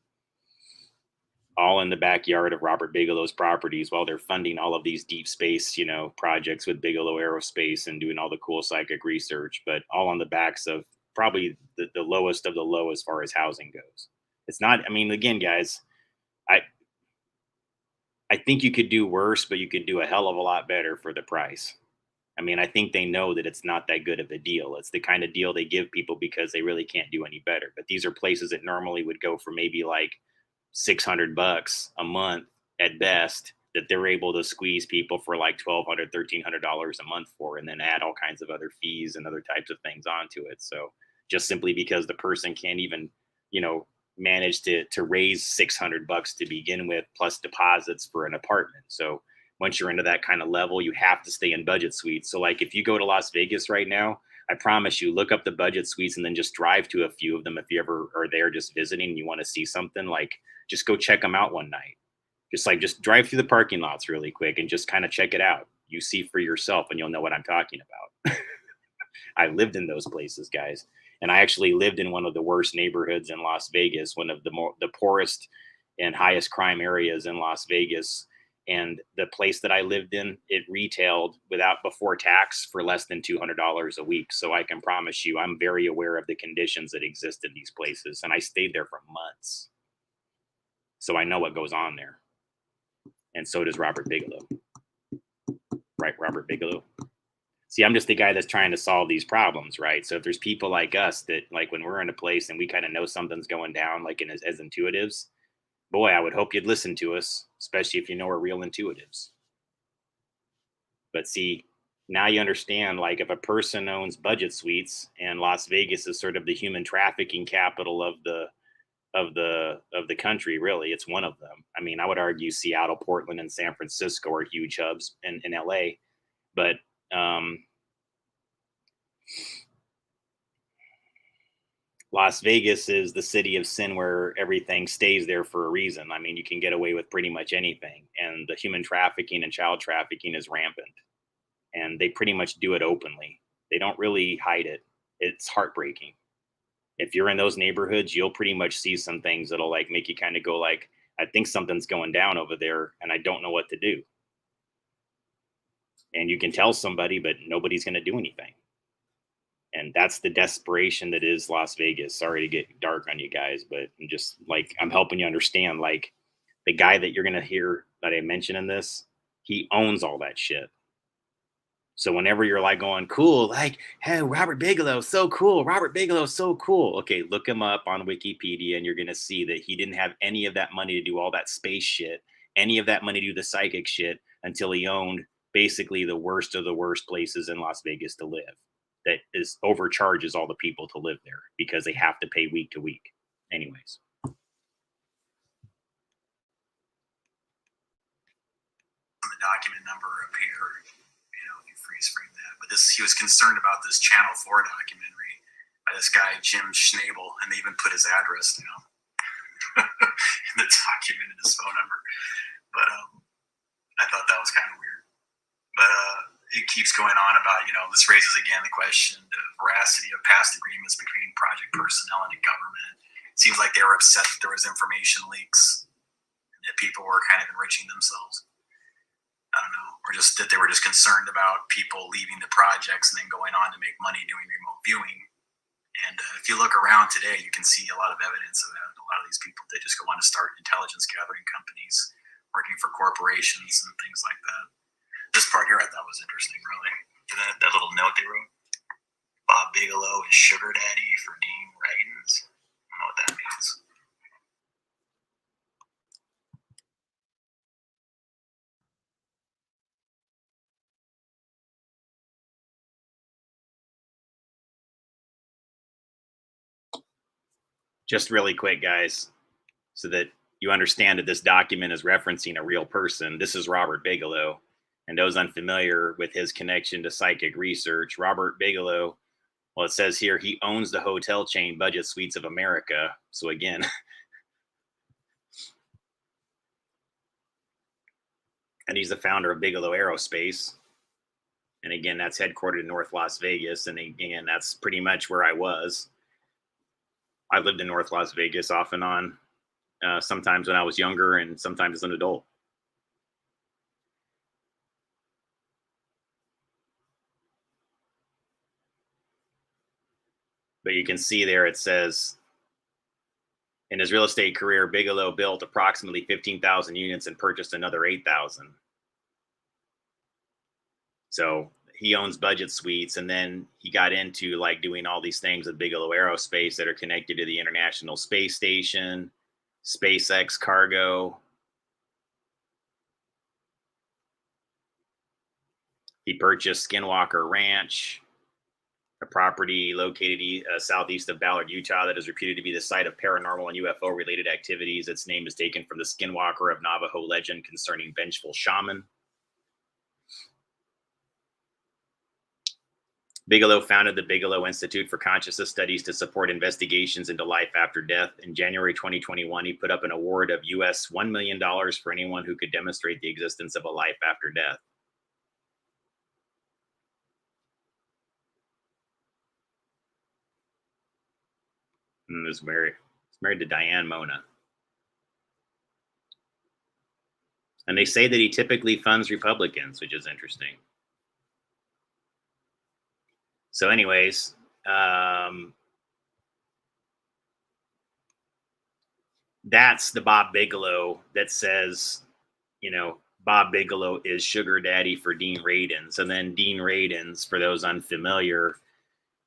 Speaker 1: All in the backyard of Robert Bigelow's properties while they're funding all of these deep space, projects with Bigelow Aerospace and doing all the cool psychic research, but all on the backs of probably the lowest of the low as far as housing goes. It's not, I mean, again, guys, I think you could do worse, but you could do a hell of a lot better for the price. I mean, I think they know that it's not that good of a deal. It's the kind of deal they give people because they really can't do any better. But these are places that normally would go for maybe like $600 a month at best, that they're able to squeeze people for like $1,200, $1,300 a month for, and then add all kinds of other fees and other types of things onto it. So just simply because the person can't even, manage to raise $600 to begin with, plus deposits for an apartment. So once you're into that kind of level, you have to stay in budget suites. So like if you go to Las Vegas right now, I promise you, look up the budget suites and then just drive to a few of them. If you ever are there just visiting and you want to see something, like just go check them out one night. Just drive through the parking lots really quick and just kind of check it out. You see for yourself and you'll know what I'm talking about. I lived in those places, guys. And I actually lived in one of the worst neighborhoods in Las Vegas, one of the poorest and highest crime areas in Las Vegas. And the place that I lived in, it retailed before tax for less than $200 a week. So I can promise you, I'm very aware of the conditions that exist in these places. And I stayed there for months. So I know what goes on there. And so does Robert Bigelow. Right, Robert Bigelow. See, I'm just the guy that's trying to solve these problems, right? So if there's people like us that, like, when we're in a place and we kind of know something's going down, like as intuitives, boy, I would hope you'd listen to us, especially if you know we're real intuitives. But see, now you understand, like, if a person owns budget suites and Las Vegas is sort of the human trafficking capital of the country, really, it's one of them. I mean, I would argue Seattle, Portland, and San Francisco are huge hubs in LA, but Las Vegas is the city of sin where everything stays there for a reason. I mean, you can get away with pretty much anything, and the human trafficking and child trafficking is rampant, and they pretty much do it openly. They don't really hide it. It's heartbreaking. If you're in those neighborhoods, you'll pretty much see some things that'll, like, make you kind of go like, I think something's going down over there and I don't know what to do. And you can tell somebody, but nobody's going to do anything. And that's the desperation that is Las Vegas. Sorry to get dark on you guys, but I'm just, like, I'm helping you understand, like, the guy that you're going to hear that I mentioned in this, he owns all that shit. So whenever you're like going, cool, like, hey, Robert Bigelow, so cool. Robert Bigelow, so cool. Okay, look him up on Wikipedia and you're going to see that he didn't have any of that money to do all that space shit, any of that money to do the psychic shit until he owned basically the worst of the worst places in Las Vegas to live. That is overcharges all the people to live there because they have to pay week to week. Anyways.
Speaker 2: The document number up here, you know, if you freeze frame that. But he was concerned about this Channel 4 documentary by this guy, Jim Schnabel, and they even put his address down in the document and his phone number. But I thought that was kind of weird. But it keeps going on about, you know, this raises again the question, the veracity of past agreements between project personnel and the government. It seems like they were upset that there was information leaks and that people were kind of enriching themselves. I don't know, or just that they were just concerned about people leaving the projects and then going on to make money doing remote viewing. And if you look around today, you can see a lot of evidence of that. A lot of these people, they just go on to start intelligence gathering companies, working for corporations and things like that. This part here I thought was interesting, really. That little note they wrote. Bob Bigelow is sugar daddy for Dean Radins. I don't know what that means.
Speaker 1: Just really quick, guys, so that you understand that this document is referencing a real person. This is Robert Bigelow. And those unfamiliar with his connection to psychic research, Robert Bigelow, well, it says here he owns the hotel chain Budget Suites of America. So again, and he's the founder of Bigelow Aerospace. And again, that's headquartered in North Las Vegas. And again, that's pretty much where I was. I lived in North Las Vegas off and on, sometimes when I was younger and sometimes as an adult. But you can see there it says, in his real estate career, Bigelow built approximately 15,000 units and purchased another 8,000. So he owns Budget Suites, and then he got into, like, doing all these things with Bigelow Aerospace that are connected to the International Space Station, SpaceX cargo. He purchased Skinwalker Ranch, a property located southeast of Ballard, Utah, that is reputed to be the site of paranormal and UFO-related activities. Its name is taken from the Skinwalker of Navajo legend concerning vengeful shaman. Bigelow founded the Bigelow Institute for Consciousness Studies to support investigations into life after death. In January 2021, he put up an award of US $1 million for anyone who could demonstrate the existence of a life after death. And was married to Diane Mona. And they say that he typically funds Republicans, which is interesting. So anyways, that's the Bob Bigelow that says, you know, Bob Bigelow is sugar daddy for Dean Radins. And then Dean Radins, for those unfamiliar,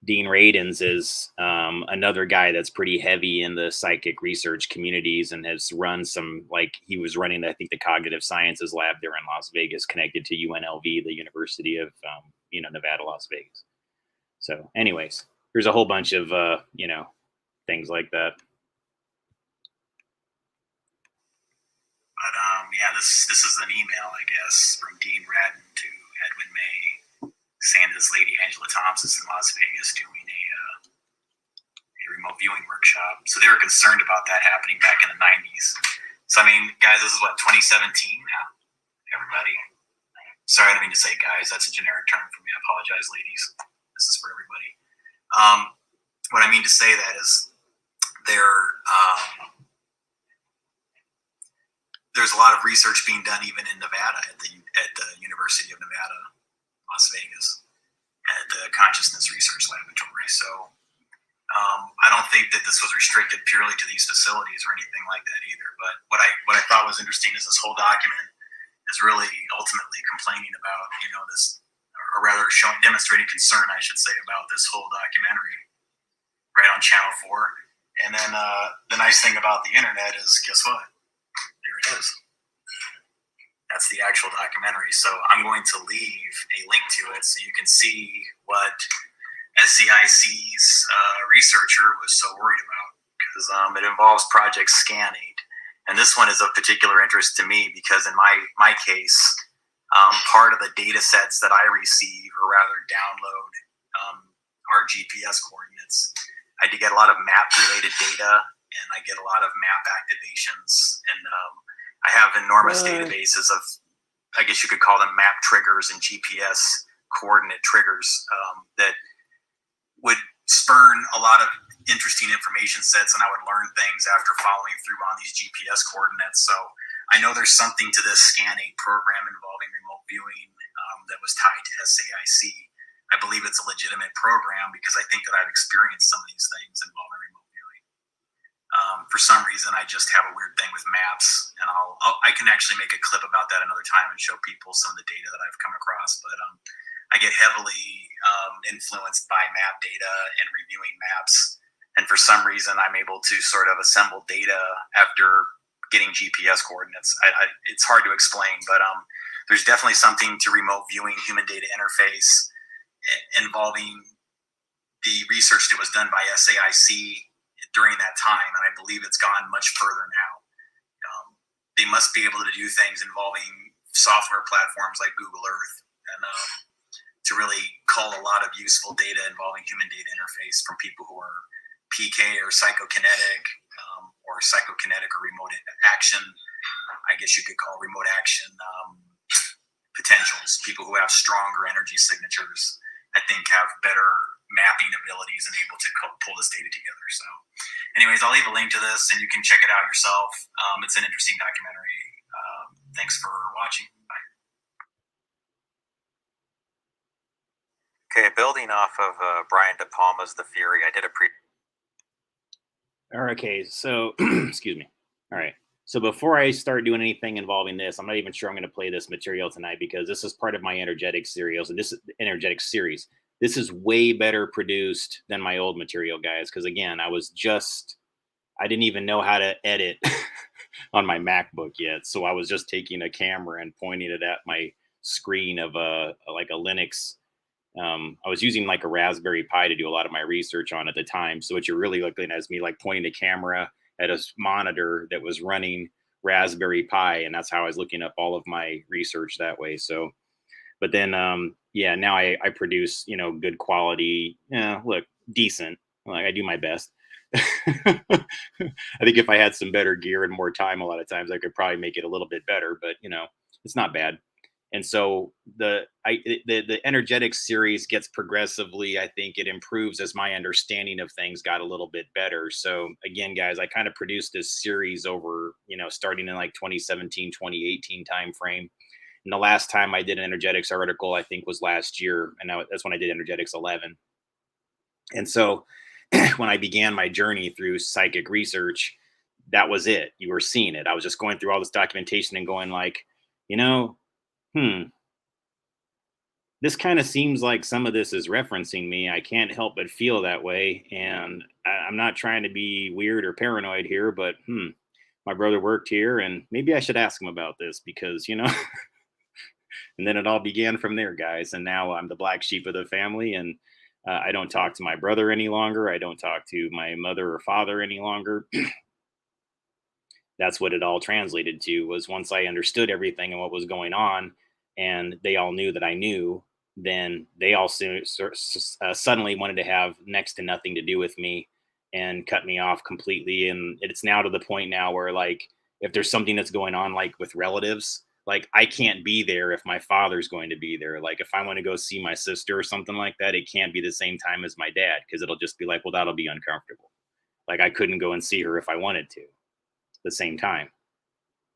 Speaker 1: Dean Radins is another guy that's pretty heavy in the psychic research communities and has run some, like he was running, I think, the cognitive sciences lab there in Las Vegas, connected to UNLV, the University of, Nevada, Las Vegas. So anyways, there's a whole bunch of, things like that.
Speaker 2: But yeah, this is an email, I guess, from Dean Radin to Edwin May, saying this lady Angela Thompson's in Las Vegas doing a remote viewing workshop. So they were concerned about that happening back in the 90s. So I mean, guys, this is what, 2017 now. Everybody, sorry, I didn't mean to say guys. That's a generic term for me. I apologize, ladies. This is for everybody. What I mean to say that is there's a lot of research being done even in Nevada at the University of Nevada, Las Vegas, at the Consciousness Research Laboratory. So I don't think that this was restricted purely to these facilities or anything like that either. But what I thought was interesting is this whole document is really ultimately complaining about, this, or rather demonstrating concern, I should say, about this whole documentary right on Channel 4. And then the nice thing about the internet is, guess what? There it is. That's the actual documentary. So I'm going to leave a link to it so you can see what SCIC's researcher was so worried about, because it involves Project SCAN8. And this one is of particular interest to me because in my case, part of the data sets that I receive, or rather download, are GPS coordinates. I do get a lot of map-related data, and I get a lot of map activations. And I have enormous databases of, I guess you could call them map triggers and GPS coordinate triggers that would spurn a lot of interesting information sets, and I would learn things after following through on these GPS coordinates. So I know there's something to this SCAN8 program involving remote viewing that was tied to SAIC. I believe it's a legitimate program because I think that I've experienced some of these things involving remote viewing. For some reason, I just have a weird thing with maps, and I can actually make a clip about that another time and show people some of the data that I've come across. But I get heavily influenced by map data and reviewing maps, and for some reason, I'm able to sort of assemble data after getting GPS coordinates. It's hard to explain, but there's definitely something to remote viewing human data interface involving the research that was done by SAIC during that time, and I believe it's gone much further now. They must be able to do things involving software platforms like Google Earth, and to really cull a lot of useful data involving human data interface from people who are PK or psychokinetic or remote action, I guess you could call remote action potentials. People who have stronger energy signatures, I think, have better mapping abilities and able to pull this data together. So anyways, I'll leave a link to this and you can check it out yourself. It's an interesting documentary. Thanks for watching. Bye. Okay, building off of Brian De Palma's The Fury, I did a
Speaker 1: Okay, so excuse me. All right. So before I start doing anything involving this, I'm not even sure I'm going to play this material tonight because this is part of my energetic series, and this is energetic series. This is way better produced than my old material, guys. Because again, I didn't even know how to edit on my MacBook yet, so I was just taking a camera and pointing it at my screen of a Linux. I was using like a Raspberry Pi to do a lot of my research on at the time. So what you're really looking at is me like pointing the camera at a monitor that was running Raspberry Pi, and that's how I was looking up all of my research that way. So, but then, now I produce, good quality, look, decent. Like I do my best. I think if I had some better gear and more time, a lot of times I could probably make it a little bit better, but it's not bad. And so the energetics series gets progressively, I think it improves as my understanding of things got a little bit better. So again, guys, I kind of produced this series over, starting in like 2017, 2018 time frame. And the last time I did an energetics article, I think, was last year, and that's when I did energetics 11. And so when I began my journey through psychic research, that was it. You were seeing it. I was just going through all this documentation and going like, you know, hmm, this kind of seems like some of this is referencing me. I can't help but feel that way. And I'm not trying to be weird or paranoid here, but my brother worked here and maybe I should ask him about this because, and then it all began from there, guys. And now I'm the black sheep of the family. And I don't talk to my brother any longer. I don't talk to my mother or father any longer. That's what it all translated to, was once I understood everything and what was going on, and they all knew that I knew, then they all suddenly wanted to have next to nothing to do with me and cut me off completely. And it's now to the point now where, like, if there's something that's going on, like with relatives, like I can't be there if my father's going to be there. Like if I want to go see my sister or something like that, it can't be the same time as my dad, because it'll just be like, well, that'll be uncomfortable. Like I couldn't go and see her if I wanted to the same time.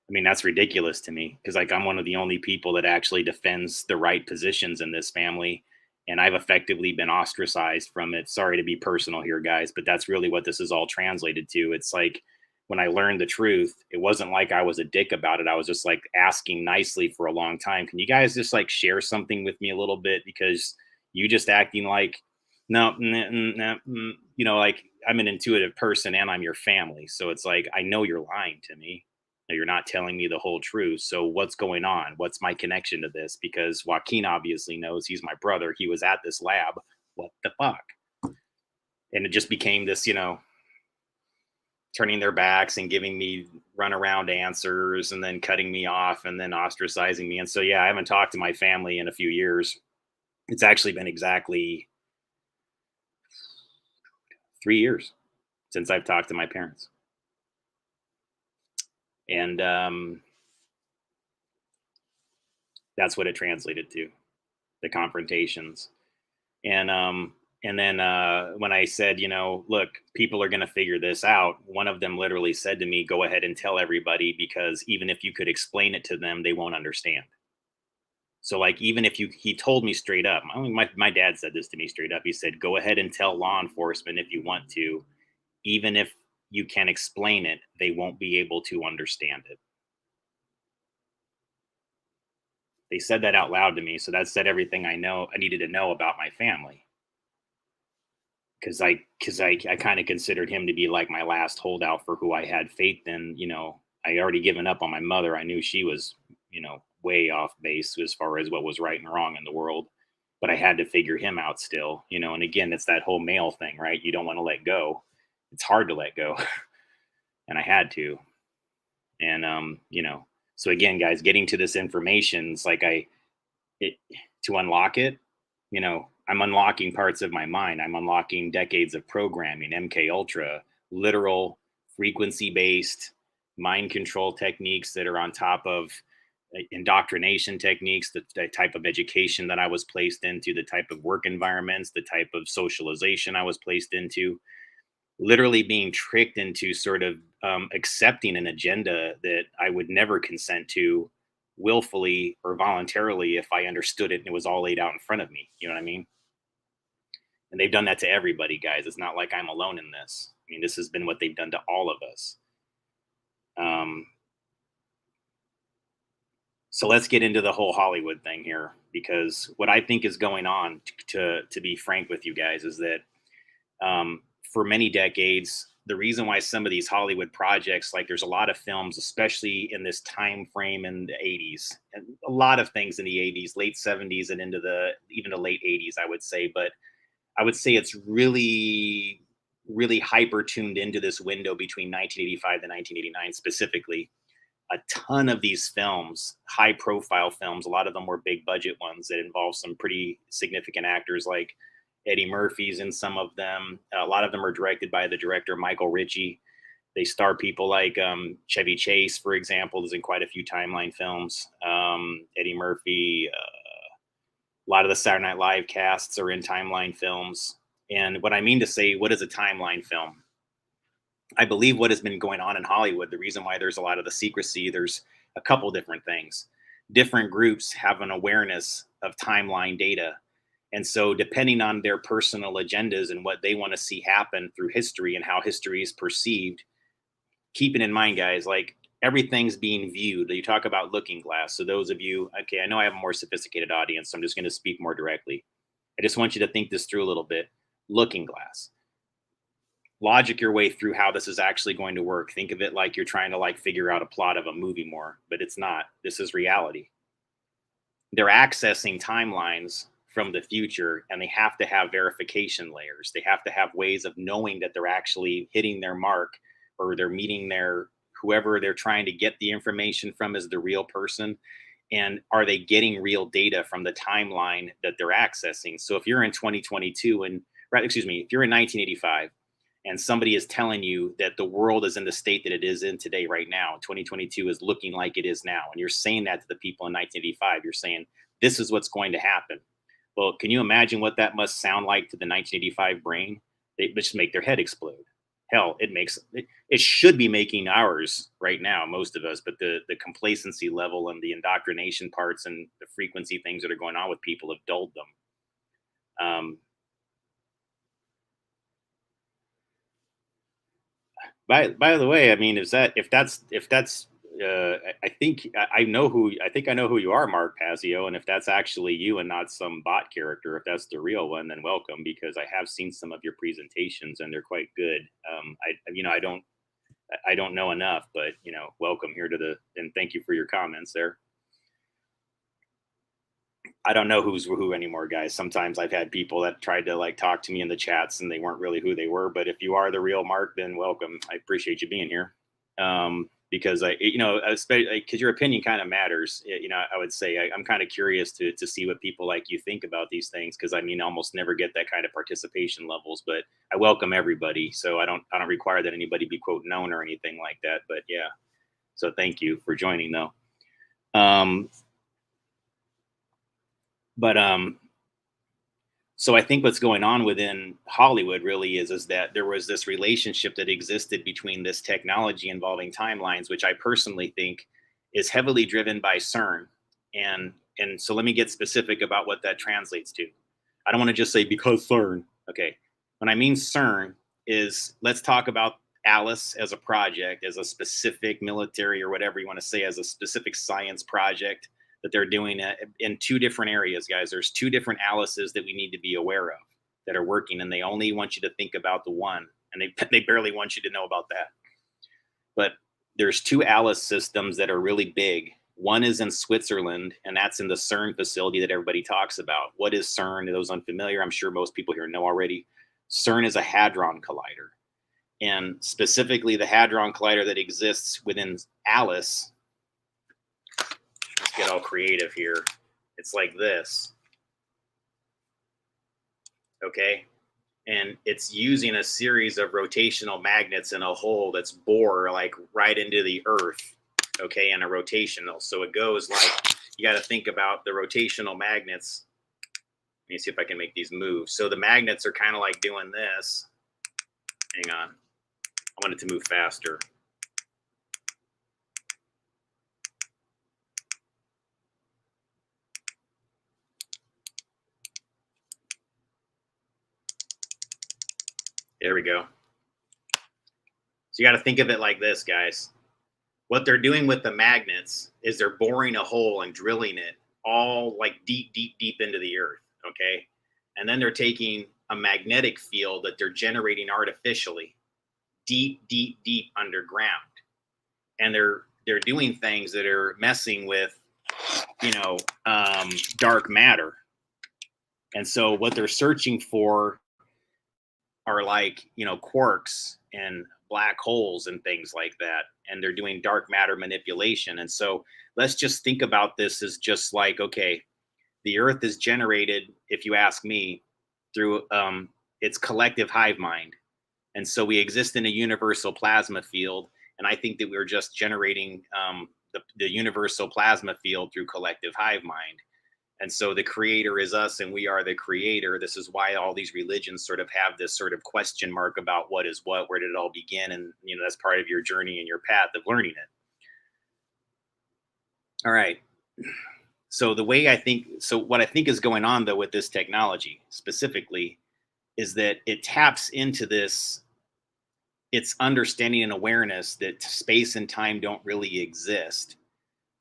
Speaker 1: I mean, that's ridiculous to me, because like I'm one of the only people that actually defends the right positions in this family. And I've effectively been ostracized from it. Sorry to be personal here, guys, but that's really what this is all translated to. It's like when I learned the truth, it wasn't like I was a dick about it. I was just like asking nicely for a long time. Can you guys just like share something with me a little bit? Because you just acting like, no, like I'm an intuitive person and I'm your family. So it's like, I know you're lying to me. You're not telling me the whole truth. So what's going on? What's my connection to this? Because Joaquin obviously knows, he's my brother. He was at this lab. What the fuck? And it just became this, turning their backs and giving me runaround answers and then cutting me off and then ostracizing me. And so, yeah, I haven't talked to my family in a few years. It's actually been exactly 3 years since I've talked to my parents. And that's what it translated to, the confrontations. And then when I said, look, people are going to figure this out, one of them literally said to me, go ahead and tell everybody, because even if you could explain it to them, they won't understand. So like, even if he told me straight up, I mean, my dad said this to me straight up. He said, go ahead and tell law enforcement if you want to, even if you can explain it, they won't be able to understand it. They said that out loud to me. So that said everything I needed to know about my family. Because I kind of considered him to be like my last holdout for who I had faith in. I already given up on my mother. I knew she was, way off base as far as what was right and wrong in the world. But I had to figure him out still, and again, it's that whole male thing, right? You don't want to let go. It's hard to let go. And I had to. And so again, guys, getting to this information, it's like to unlock it, I'm unlocking parts of my mind. I'm unlocking decades of programming, MK Ultra, literal frequency based mind control techniques that are on top of indoctrination techniques, the type of education that I was placed into, the type of work environments, the type of socialization I was placed into, literally being tricked into sort of accepting an agenda that I would never consent to willfully or voluntarily if I understood it and it was all laid out in front of me. You know what I mean? And they've done that to everybody, guys. It's not like I'm alone in this. I mean, this has been what they've done to all of us. So let's get into the whole Hollywood thing here, because what I think is going on, to be frank with you guys, is that for many decades, the reason why some of these Hollywood projects, like there's a lot of films, especially in this time frame in the 80s, and a lot of things in the 80s, late 70s, and into even the late 80s, I would say. But I would say it's really, really hyper tuned into this window between 1985 and 1989 specifically. A ton of these films, high profile films, a lot of them were big budget ones that involve some pretty significant actors, like Eddie Murphy's in some of them. A lot of them are directed by the director Michael Ritchie. They star people like Chevy Chase, for example, is in quite a few timeline films. Eddie Murphy, a lot of the Saturday Night Live casts are in timeline films. And what I mean to say, what is a timeline film? I believe what has been going on in Hollywood, the reason why there's a lot of the secrecy, there's a couple different things. Different groups have an awareness of timeline data. And so, depending on their personal agendas and what they want to see happen through history and how history is perceived, keeping in mind, guys, like everything's being viewed. You talk about looking glass. So, those of you, okay, I know I have a more sophisticated audience, so I'm just going to speak more directly. I just want you to think this through a little bit. Looking glass. Logic your way through how this is actually going to work. Think of it like you're trying to like figure out a plot of a movie more, but it's not. This is reality. They're accessing timelines from the future, and they have to have verification layers. They have to have ways of knowing that they're actually hitting their mark, or they're meeting their whoever they're trying to get the information from is the real person. And are they getting real data from the timeline that they're accessing? So if you're in 2022 and if you're in 1985 and somebody is telling you that the world is in the state that it is in today, right now, 2022 is looking like it is now, and you're saying that to the people in 1985, you're saying this is what's going to happen. Well, can you imagine what that must sound like to the 1985 brain? They just make their head explode. Hell, it should be making ours right now, most of us, but the complacency level and the indoctrination parts and the frequency things that are going on with people have dulled them. By the way, I mean, if that's I think I know who you are, Mark Pazio, and if that's actually you and not some bot character, if that's the real one, then welcome, because I have seen some of your presentations and they're quite good. I don't know enough, but welcome here and thank you for your comments there. I don't know who's who anymore, guys. Sometimes I've had people that tried to like talk to me in the chats and they weren't really who they were. But if you are the real Mark, then welcome. I appreciate you being here. Because because your opinion kind of matters. I would say I'm kind of curious to see what people like you think about these things, because I mean, almost never get that kind of participation levels. But I welcome everybody, so I don't require that anybody be quote known or anything like that. But yeah, so thank you for joining though. So I think what's going on within Hollywood really is that there was this relationship that existed between this technology involving timelines, which I personally think is heavily driven by CERN. And so let me get specific about what that translates to. I don't want to just say because CERN. Okay. When I mean CERN is, let's talk about Alice as a project, as a specific military or whatever you want to say, as a specific science project that they're doing in two different areas, guys. There's two different Alices that we need to be aware of that are working, and they only want you to think about the one, and they barely want you to know about that. But there's two Alice systems that are really big. One is in Switzerland, and that's in the CERN facility that everybody talks about. What is CERN? To those unfamiliar, I'm sure most people here know already. CERN is a hadron collider, and specifically the hadron collider that exists within Alice. Let's get all creative here. It's like this. Okay. And it's using a series of rotational magnets in a hole that's bore like right into the earth. Okay. And a rotational. So it goes like, you got to think about the rotational magnets. Let me see if I can make these move. So the magnets are kind of like doing this. Hang on. I want it to move faster. There we go. So you got to think of it like this, guys. What they're doing with the magnets is they're boring a hole and drilling it all like deep, deep, deep into the earth. Okay. And then they're taking a magnetic field that they're generating artificially deep, deep, deep underground. And they're doing things that are messing with, dark matter. And so what they're searching for are like, quarks and black holes and things like that. And they're doing dark matter manipulation. And so let's just think about this as just like, okay, the earth is generated, if you ask me, through its collective hive mind. And so we exist in a universal plasma field. And I think that we're just generating the universal plasma field through collective hive mind. And so the creator is us and we are the creator. This is why all these religions sort of have this sort of question mark about what is what, where did it all begin? And, that's part of your journey and your path of learning it. All right. So what I think is going on though with this technology specifically is that it taps into its understanding and awareness that space and time don't really exist,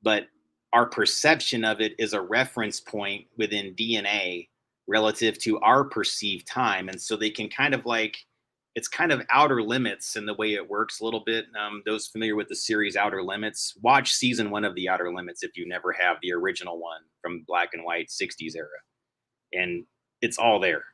Speaker 1: but our perception of it is a reference point within DNA relative to our perceived time. And so they can kind of it's kind of outer limits in the way it works a little bit. Those familiar with the series Outer Limits, watch season 1 of the Outer Limits if you never have the original one from black and white 60s era. And it's all there.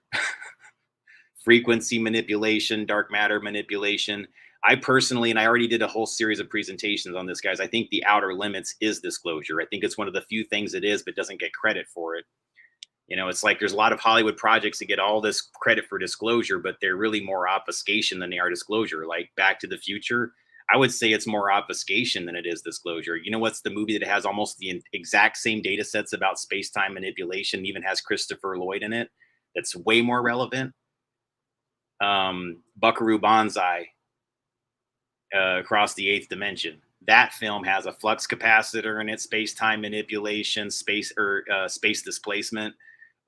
Speaker 1: Frequency manipulation, dark matter manipulation. I personally, and I already did a whole series of presentations on this, guys. I think the Outer Limits is disclosure. I think it's one of the few things it is, but doesn't get credit for it. It's like there's a lot of Hollywood projects that get all this credit for disclosure, but they're really more obfuscation than they are disclosure. Like Back to the Future, I would say it's more obfuscation than it is disclosure. What's the movie that has almost the exact same data sets about space-time manipulation, even has Christopher Lloyd in it, that's way more relevant? Buckaroo Banzai, Across the Eighth Dimension. That film has a flux capacitor in it, space-time manipulation, space displacement,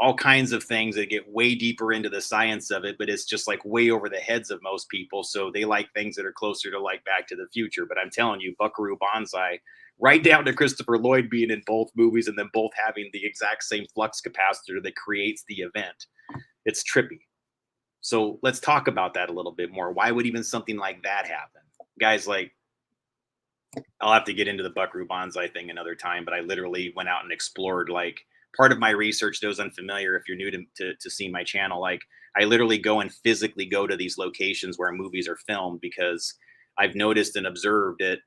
Speaker 1: all kinds of things that get way deeper into the science of it, but it's just like way over the heads of most people. So they like things that are closer to like Back to the Future. But I'm telling you, Buckaroo Banzai, right down to Christopher Lloyd being in both movies and then both having the exact same flux capacitor that creates the event. It's trippy. So let's talk about that a little bit more. Why would even something like that happen? Guys, I'll have to get into the Buckaroo Banzai thing another time, but I literally went out and explored part of my research. Those unfamiliar, if you're new to seeing my channel, I literally go and physically go to these locations where movies are filmed, because I've noticed and observed that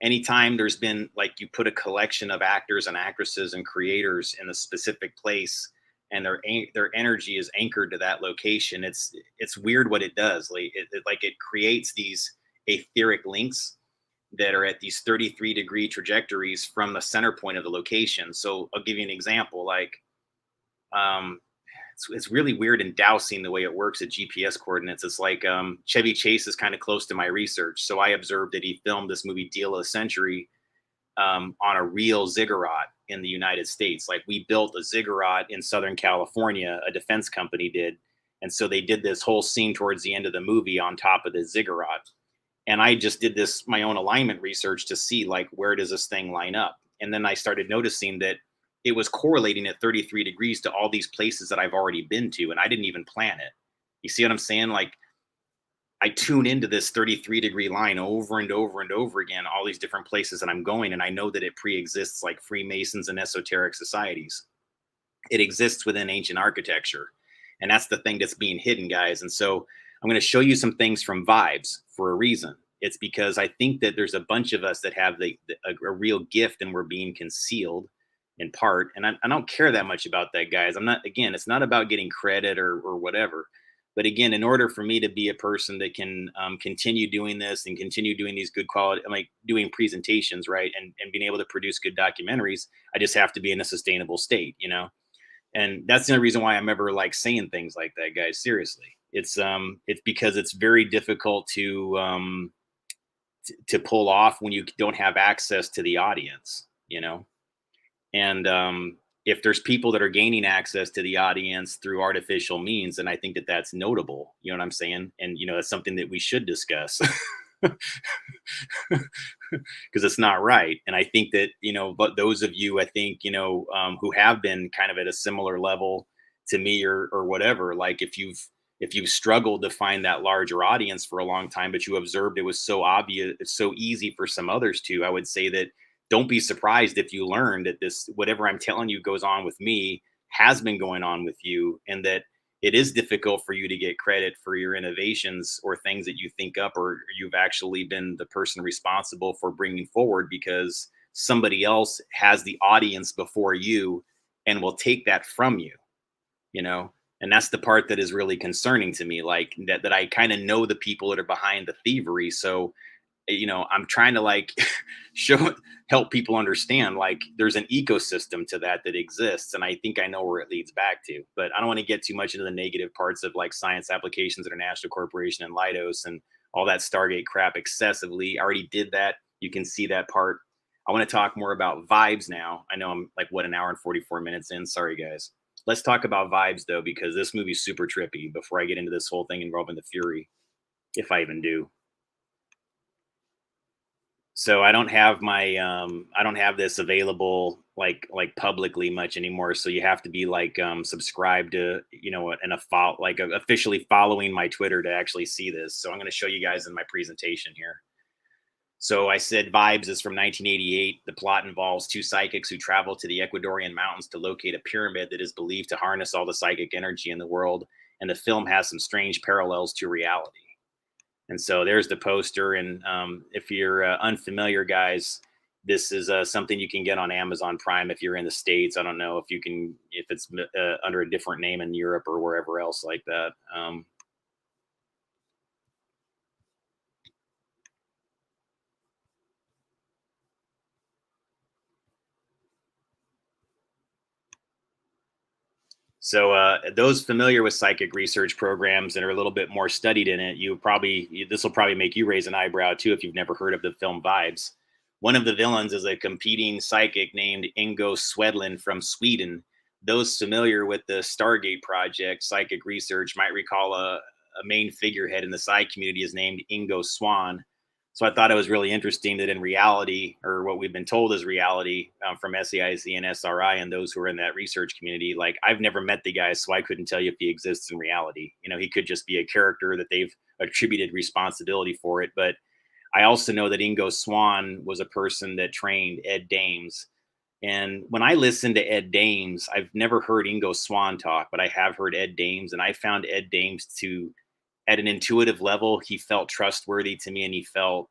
Speaker 1: anytime there's been you put a collection of actors and actresses and creators in a specific place and their energy is anchored to that location, it's weird what it does. It creates these etheric links that are at these 33-degree trajectories from the center point of the location. So I'll give you an example. It's really weird in dowsing the way it works at GPS coordinates. It's Chevy Chase is kind of close to my research. So I observed that he filmed this movie Deal of the Century on a real ziggurat in the United States. We built a ziggurat in Southern California, a defense company did. And so they did this whole scene towards the end of the movie on top of the ziggurat. And I just did my own alignment research to see where does this thing line up? And then I started noticing that it was correlating at 33 degrees to all these places that I've already been to, and I didn't even plan it. You see what I'm saying? I tune into this 33-degree line over and over and over again, all these different places that I'm going, and I know that it pre-exists like Freemasons and esoteric societies. It exists within ancient architecture, and that's the thing that's being hidden, guys. And so I'm going to show you some things from Vibes for a reason. It's because I think that there's a bunch of us that have a real gift, and we're being concealed in part. And I don't care that much about that, guys. It's not about getting credit or whatever. But again, in order for me to be a person that can continue doing this and continue doing these good quality, doing presentations, right, and being able to produce good documentaries, I just have to be in a sustainable state, And that's the only reason why I'm ever saying things like that, guys. Seriously, it's because it's very difficult to pull off when you don't have access to the audience, And if there's people that are gaining access to the audience through artificial means, then I think that that's notable. You know what I'm saying? And, that's something that we should discuss because it's not right. And I think that, but those of you, I think, who have been kind of at a similar level to me or whatever, if you've struggled to find that larger audience for a long time, but you observed it was so obvious, it's so easy for some others to, I would say that don't be surprised if you learn that this, whatever I'm telling you goes on with me, has been going on with you, and that it is difficult for you to get credit for your innovations or things that you think up or you've actually been the person responsible for bringing forward, because somebody else has the audience before you and will take that from you, And that's the part that is really concerning to me, like that I kind of know the people that are behind the thievery. So, I'm trying to like show help people understand like there's an ecosystem to that exists, and I think I know where it leads back to. But I don't want to get too much into the negative parts of like Science Applications International Corporation and Leidos and all that Stargate crap excessively. I already did that. You can see that part. I want to talk more about vibes now. I know I'm like an hour and 44 minutes in. Sorry guys. Let's talk about vibes though, because this movie's super trippy before I get into this whole thing involving the Fury, if I even do. So I don't have this available like publicly much anymore. So you have to be like subscribed to, and officially following my Twitter to actually see this. So I'm going to show you guys in my presentation here. So I said Vibes is from 1988. The plot involves two psychics who travel to the Ecuadorian Mountains to locate a pyramid that is believed to harness all the psychic energy in the world. And the film has some strange parallels to reality. And so there's the poster. And if you're unfamiliar, guys, this is something you can get on Amazon Prime if you're in the States. I don't know if it's under a different name in Europe or wherever else like that. So those familiar with psychic research programs and are a little bit more studied in it, this will probably make you raise an eyebrow too if you've never heard of the film Vibes. One of the villains is a competing psychic named Ingo Swedlin from Sweden. Those familiar with the Stargate Project psychic research might recall a main figurehead in the psi community is named Ingo Swan. So I thought it was really interesting that in reality, or what we've been told is reality from SEIC and SRI and those who are in that research community, like I've never met the guy, so I couldn't tell you if he exists in reality. He could just be a character that they've attributed responsibility for it. But I also know that Ingo Swan was a person that trained Ed Dames. And when I listen to Ed Dames, I've never heard Ingo Swan talk, but I have heard Ed Dames, and I found Ed Dames to at an intuitive level, he felt trustworthy to me, and he felt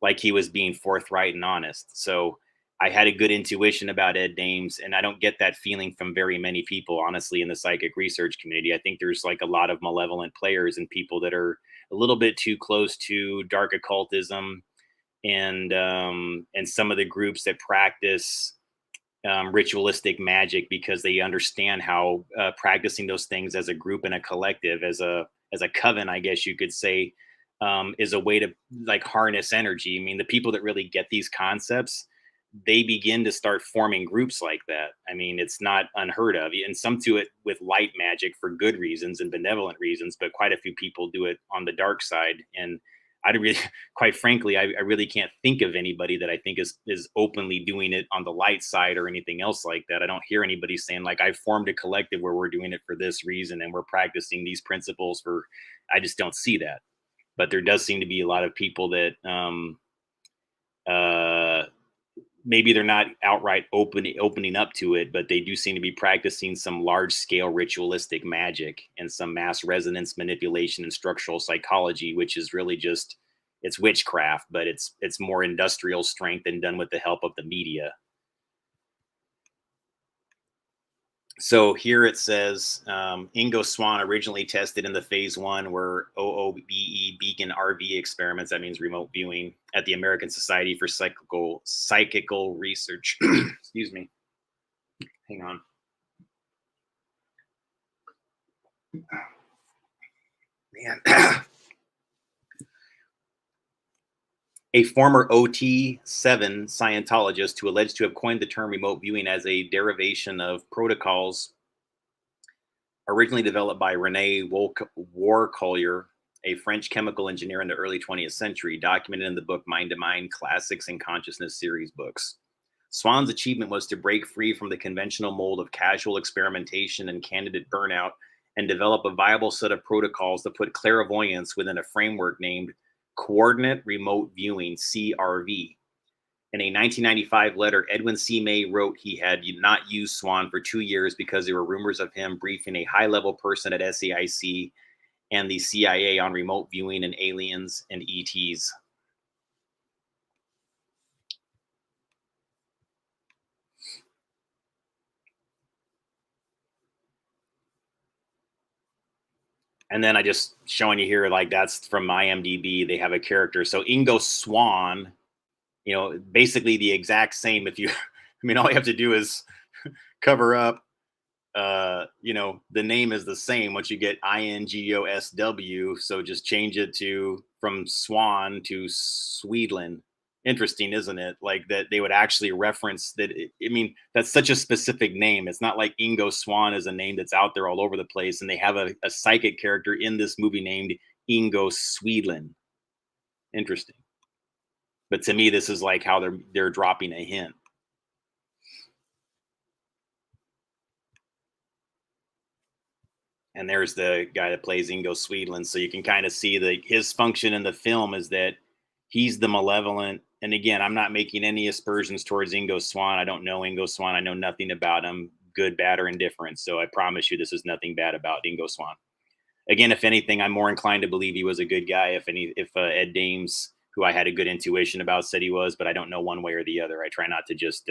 Speaker 1: like he was being forthright and honest. So I had a good intuition about Ed Dames, and I don't get that feeling from very many people, honestly, in the psychic research community. I think there's like a lot of malevolent players and people that are a little bit too close to dark occultism and some of the groups that practice ritualistic magic because they understand how practicing those things as a group and a collective, as a coven, I guess you could say, is a way to like harness energy. I mean, the people that really get these concepts, they begin to start forming groups like that. I mean, it's not unheard of, and some do it with light magic for good reasons and benevolent reasons, but quite a few people do it on the dark side. And I really, quite frankly, I really can't think of anybody that I think is openly doing it on the light side or anything else like that. I don't hear anybody saying like I formed a collective where we're doing it for this reason and we're practicing these principles for. I just don't see that. But there does seem to be a lot of people that uh, maybe they're not outright opening up to it, but they do seem to be practicing some large scale ritualistic magic and some mass resonance manipulation and structural psychology, which is really just it's witchcraft, but it's more industrial strength and done with the help of the media. So here it says Ingo Swan originally tested in the phase 1 were OOBE beacon RV experiments. That means remote viewing at the American Society for Psychical Research. Excuse me. Hang on. Man. A former OT7 Scientologist who alleged to have coined the term remote viewing as a derivation of protocols originally developed by Rene Warcollier, a French chemical engineer in the early 20th century, documented in the book Mind to Mind Classics and Consciousness series books. Swan's achievement was to break free from the conventional mold of casual experimentation and candidate burnout and develop a viable set of protocols that put clairvoyance within a framework named Coordinate Remote Viewing, CRV. In a 1995 letter, Edwin C. May wrote he had not used Swan for 2 years because there were rumors of him briefing a high-level person at SAIC and the CIA on remote viewing and aliens and ETs. And then I just showing you here, like that's from IMDb. They have a character. So Ingo Swan, basically the exact same. If you, I mean, all you have to do is cover up, the name is the same once you get INGOSW. So just change it to from Swan to Swedlin. Interesting, isn't it? Like that they would actually reference that. I mean, that's such a specific name. It's not like Ingo Swan is a name that's out there all over the place. And they have a psychic character in this movie named Ingo Swedlin. Interesting. But to me, this is like how they're dropping a hint. And there's the guy that plays Ingo Swedlin. So you can kind of see that his function in the film is that he's the malevolent. And again, I'm not making any aspersions towards Ingo Swan. I don't know Ingo Swan. I know nothing about him, good, bad, or indifferent. So I promise you, this is nothing bad about Ingo Swan. Again, if anything, I'm more inclined to believe he was a good guy. If Ed Dames, who I had a good intuition about, said he was, but I don't know one way or the other. I try not to just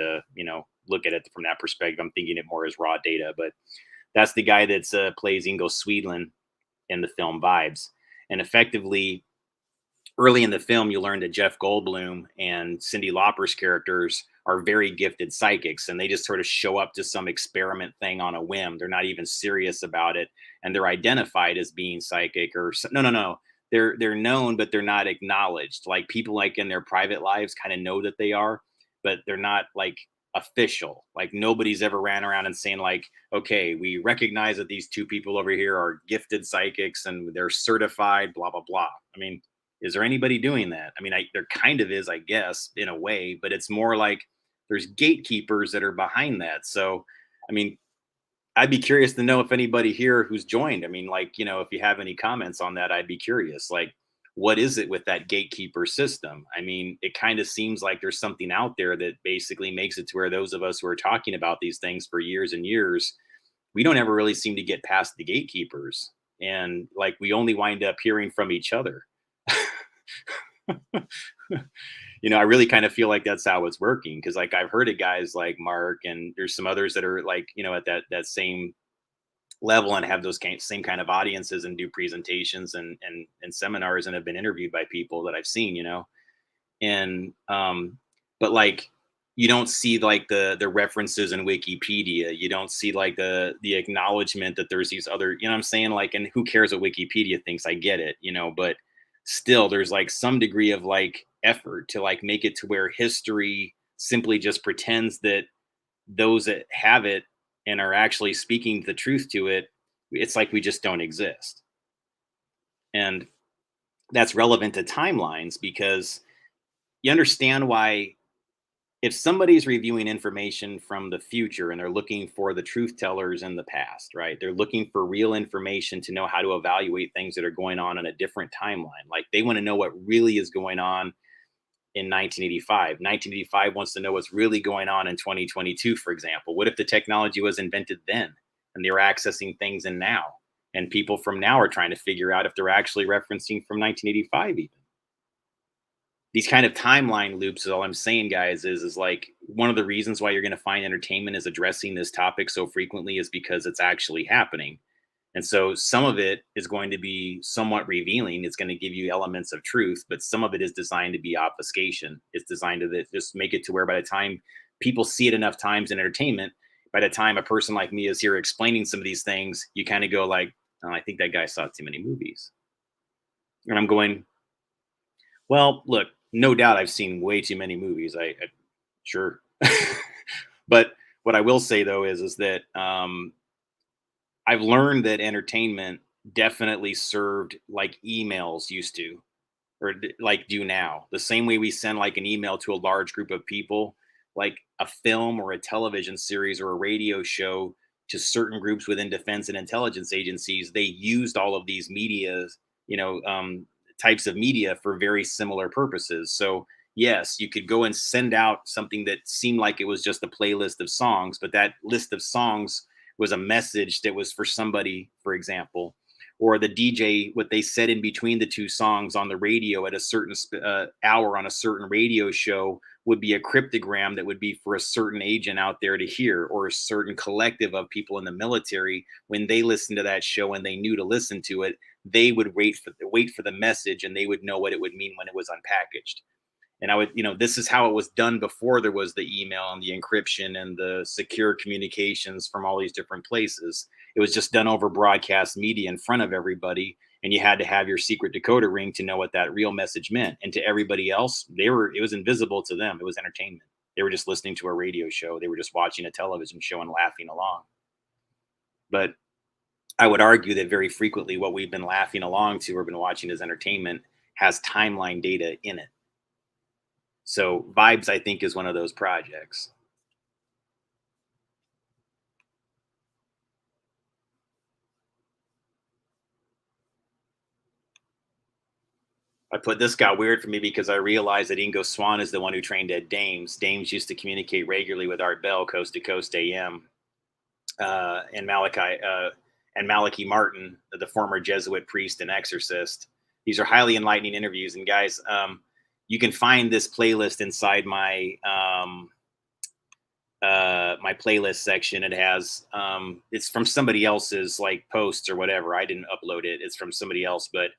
Speaker 1: look at it from that perspective. I'm thinking it more as raw data, but that's the guy that's plays Ingo Swedlin in the film Vibes. And effectively, early in the film, you learn that Jeff Goldblum and Cyndi Lauper's characters are very gifted psychics, and they just sort of show up to some experiment thing on a whim. They're not even serious about it, and they're identified as being psychic. Or no. They're known, but they're not acknowledged. Like people like in their private lives kind of know that they are, but they're not like official. Like nobody's ever ran around and saying like, okay, we recognize that these two people over here are gifted psychics and they're certified, blah, blah, blah. I mean, is there anybody doing that? I mean, there kind of is, I guess, in a way, but it's more like there's gatekeepers that are behind that. So, I mean, I'd be curious to know if anybody here who's joined, I mean, like, if you have any comments on that, I'd be curious. Like, what is it with that gatekeeper system? I mean, it kind of seems like there's something out there that basically makes it to where those of us who are talking about these things for years and years, we don't ever really seem to get past the gatekeepers. And like, we only wind up hearing from each other. I really kind of feel like that's how it's working. Cause like I've heard of guys like Mark and there's some others that are like, at that same level and have those same kind of audiences and do presentations and seminars and have been interviewed by people that I've seen, and but like you don't see like the references in Wikipedia. You don't see like the acknowledgement that there's these other, what I'm saying? Like, and who cares what Wikipedia thinks? I get it, but still there's like some degree of like effort to like make it to where history simply just pretends that those that have it and are actually speaking the truth to it, it's like we just don't exist. And that's relevant to timelines because you understand why if somebody's reviewing information from the future and they're looking for the truth tellers in the past, right? They're looking for real information to know how to evaluate things that are going on in a different timeline. Like they want to know what really is going on in 1985. 1985 wants to know what's really going on in 2022, for example. What if the technology was invented then and they were accessing things in now? And people from now are trying to figure out if they're actually referencing from 1985 even. These kind of timeline loops is all I'm saying, guys, is like one of the reasons why you're going to find entertainment is addressing this topic so frequently is because it's actually happening. And so some of it is going to be somewhat revealing. It's going to give you elements of truth, but some of it is designed to be obfuscation. It's designed to just make it to where by the time people see it enough times in entertainment, by the time a person like me is here explaining some of these things, you kind of go like, oh, I think that guy saw too many movies. And I'm going, well, look, no doubt I've seen way too many movies. I sure. But what I will say though is that I've learned that entertainment definitely served like emails used to, or like do now. The same way we send like an email to a large group of people, like a film or a television series or a radio show to certain groups within defense and intelligence agencies, they used all of these medias, types of media for very similar purposes. So yes, you could go and send out something that seemed like it was just a playlist of songs, but that list of songs was a message that was for somebody, for example, or the DJ, what they said in between the two songs on the radio at a certain hour on a certain radio show would be a cryptogram that would be for a certain agent out there to hear, or a certain collective of people in the military. When they listened to that show and they knew to listen to it, they would wait for the message, and they would know what it would mean when it was unpackaged. And I would, this is how it was done before there was the email and the encryption and the secure communications from all these different places. It was just done over broadcast media in front of everybody. And you had to have your secret decoder ring to know what that real message meant. And to everybody else, it was invisible to them. It was entertainment. They were just listening to a radio show. They were just watching a television show and laughing along. But I would argue that very frequently what we've been laughing along to or been watching as entertainment has timeline data in it. So Vibes, I think, is one of those projects. I put this got weird for me because I realized that Ingo Swan is the one who trained Ed Dames. Dames used to communicate regularly with Art Bell, Coast to Coast AM, and Malachi Martin, the former Jesuit priest and exorcist. These are highly enlightening interviews. And guys, you can find this playlist inside my my playlist section. It has it's from somebody else's like posts or whatever. I didn't upload it. It's from somebody else, but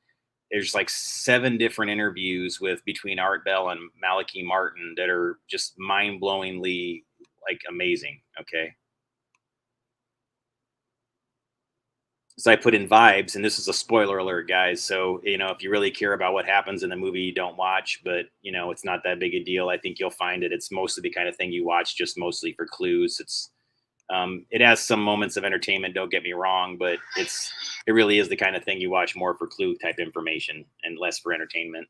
Speaker 1: there's like 7 different interviews with between Art Bell and Malachi Martin that are just mind-blowingly like amazing. Okay. So I put in Vibes, and this is a spoiler alert, guys. So, if you really care about what happens in the movie, you don't watch, but it's not that big a deal. I think you'll find it. It's mostly the kind of thing you watch just mostly for clues. It has some moments of entertainment, don't get me wrong, but it really is the kind of thing you watch more for clue type information and less for entertainment.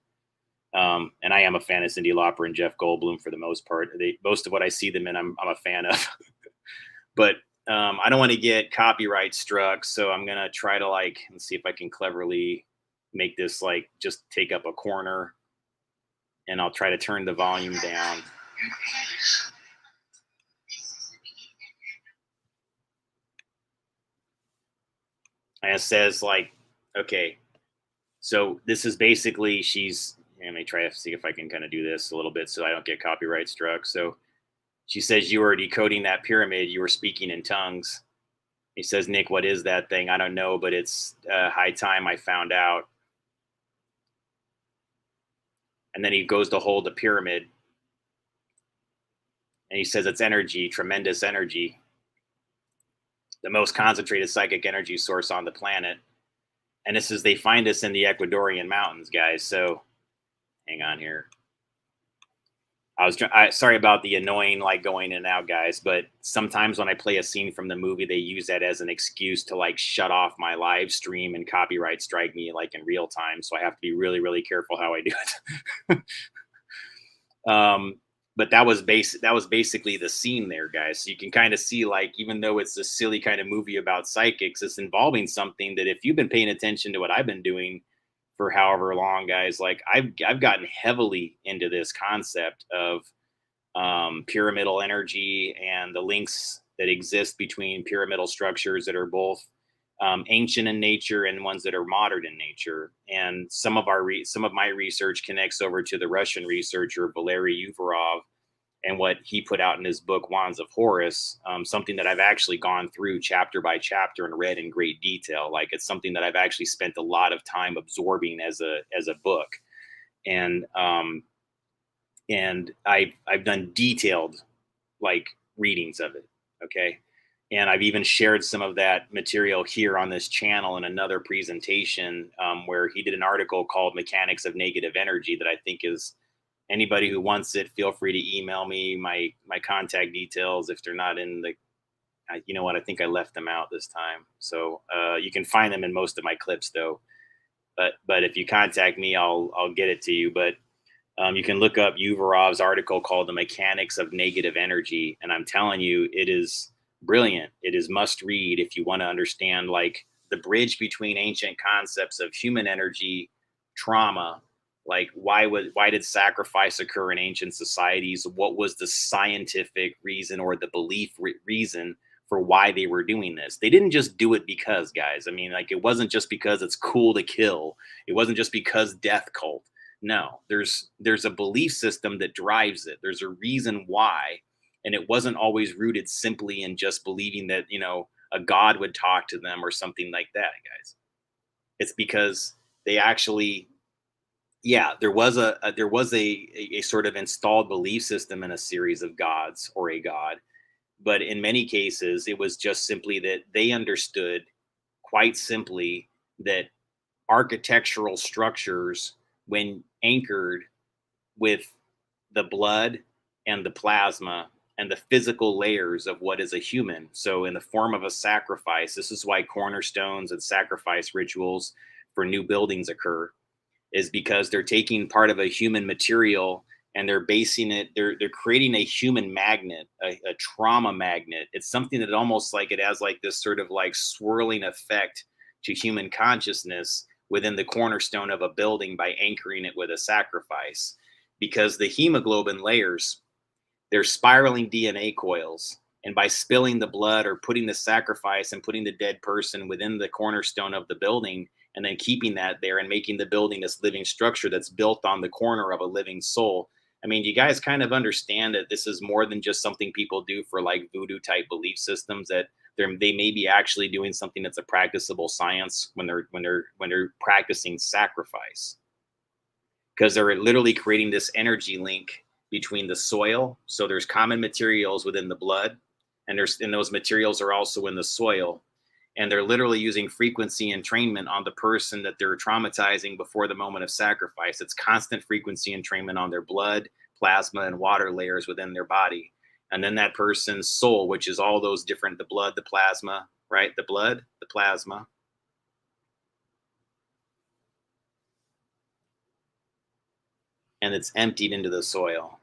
Speaker 1: And I am a fan of Cyndi Lauper and Jeff Goldblum for the most part. Most of what I see them in, I'm a fan of. But I don't want to get copyright struck, so I'm gonna try to let's see if I can cleverly make this just take up a corner, and I'll try to turn the volume down. And it says okay, so this is basically let me try to see if I can kind of do this a little bit so I don't get copyright struck. So she says, you were decoding that pyramid. You were speaking in tongues. He says, Nick, what is that thing? I don't know, but it's high time I found out. And then he goes to hold the pyramid. And he says, it's energy, tremendous energy. The most concentrated psychic energy source on the planet. And this is, they find us in the Ecuadorian Mountains, guys. So hang on here. Sorry about the annoying going in and out, guys, but sometimes when I play a scene from the movie, they use that as an excuse to shut off my live stream and copyright strike me in real time. So I have to be really, really careful how I do it. But that was basically the scene there, guys. So you can kind of see even though it's a silly kind of movie about psychics, it's involving something that if you've been paying attention to what I've been doing for however long, guys, I've gotten heavily into this concept of pyramidal energy and the links that exist between pyramidal structures that are both ancient in nature and ones that are modern in nature. And some of my research connects over to the Russian researcher Valery Uvarov and what he put out in his book Wands of Horus, something that I've actually gone through chapter by chapter and read in great detail. It's something that I've actually spent a lot of time absorbing as a book, and I've done detailed readings of it. Okay. And I've even shared some of that material here on this channel in another presentation where he did an article called Mechanics of Negative Energy that I think is, anybody who wants it, feel free to email me my contact details. If they're not in the, you know what, I think I left them out this time. So you can find them in most of my clips though. But if you contact me, I'll get it to you. But you can look up Uvarov's article called The Mechanics of Negative Energy. And I'm telling you, it is brilliant. It is must read if you want to understand the bridge between ancient concepts of human energy, trauma, why did sacrifice occur in ancient societies? What was the scientific reason or the belief reason for why they were doing this. They didn't just do it because, guys. I mean, like, it wasn't just because it's cool to kill. It wasn't just because death cult. No, there's a belief system that drives it. There's a reason why, and it wasn't always rooted simply in just believing that, you know, a god would talk to them or something like that, guys. It's because they actually, yeah, there was a sort of installed belief system in a series of gods or a god, but in many cases it was just simply that they understood, quite simply, that architectural structures, when anchored with the blood and the plasma and the physical layers of what is a human, so in the form of a sacrifice, this is why cornerstones and sacrifice rituals for new buildings occur, is because they're taking part of a human material and they're basing it, they're creating a human magnet, a trauma magnet. It's something that almost like it has like this sort of like swirling effect to human consciousness within the cornerstone of a building by anchoring it with a sacrifice, because the hemoglobin layers, they're spiraling DNA coils, and by spilling the blood or putting the sacrifice and putting the dead person within the cornerstone of the building, and then keeping that there and making the building this living structure that's built on the corner of a living soul. I mean, you guys kind of understand that this is more than just something people do for like voodoo type belief systems, that they may be actually doing something that's a practicable science when they're practicing sacrifice, because they're literally creating this energy link between the soil. So there's common materials within the blood, and those materials are also in the soil, and they're literally using frequency entrainment on the person that they're traumatizing before the moment of sacrifice. It's constant frequency entrainment on their blood, plasma, and water layers within their body. And then that person's soul, which is all those different, the blood, the plasma, right? The blood, the plasma, and it's emptied into the soil.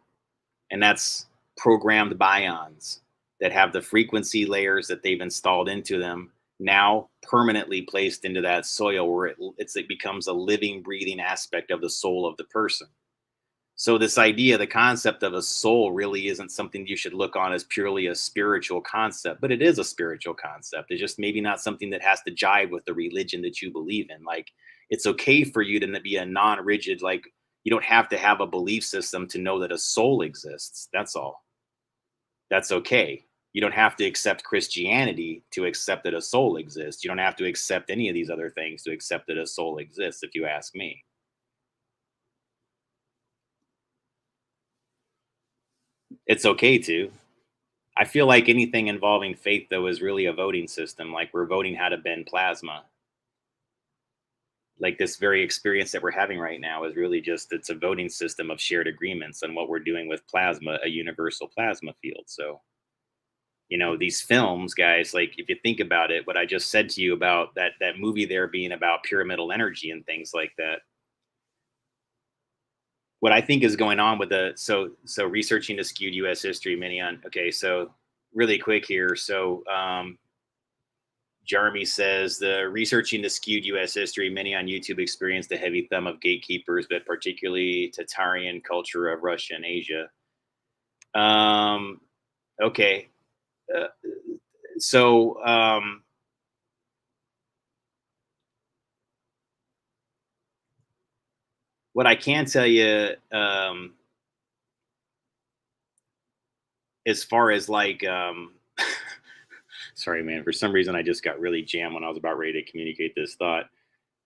Speaker 1: And that's programmed bions that have the frequency layers that they've installed into them now permanently placed into that soil, where it becomes a living, breathing aspect of the soul of the person. So this idea, the concept of a soul, really isn't something you should look on as purely a spiritual concept, but it is a spiritual concept. It's just maybe not something that has to jive with the religion that you believe in. Like, it's okay for you to be a non-rigid, like, you don't have to have a belief system to know that a soul exists. That's all. That's okay. You don't have to accept Christianity to accept that a soul exists. You don't have to accept any of these other things to accept that a soul exists, if you ask me. It's okay to. I feel like anything involving faith, though, is really a voting system. Like, we're voting how to bend plasma. Like, this very experience that we're having right now is really just, it's a voting system of shared agreements on what we're doing with plasma, a universal plasma field. So, you know, these films, guys, like, if you think about it, what I just said to you about that movie there being about pyramidal energy and things like that, what I think is going on with so researching the skewed US history mini on, okay, so really quick here. So Jeremy says the researching the skewed US history, many on YouTube experienced the heavy thumb of gatekeepers, but particularly Tatarian culture of Russia and Asia. Okay. Uh, so what I can tell you, as far as like, sorry, man, for some reason I just got really jammed when I was about ready to communicate this thought.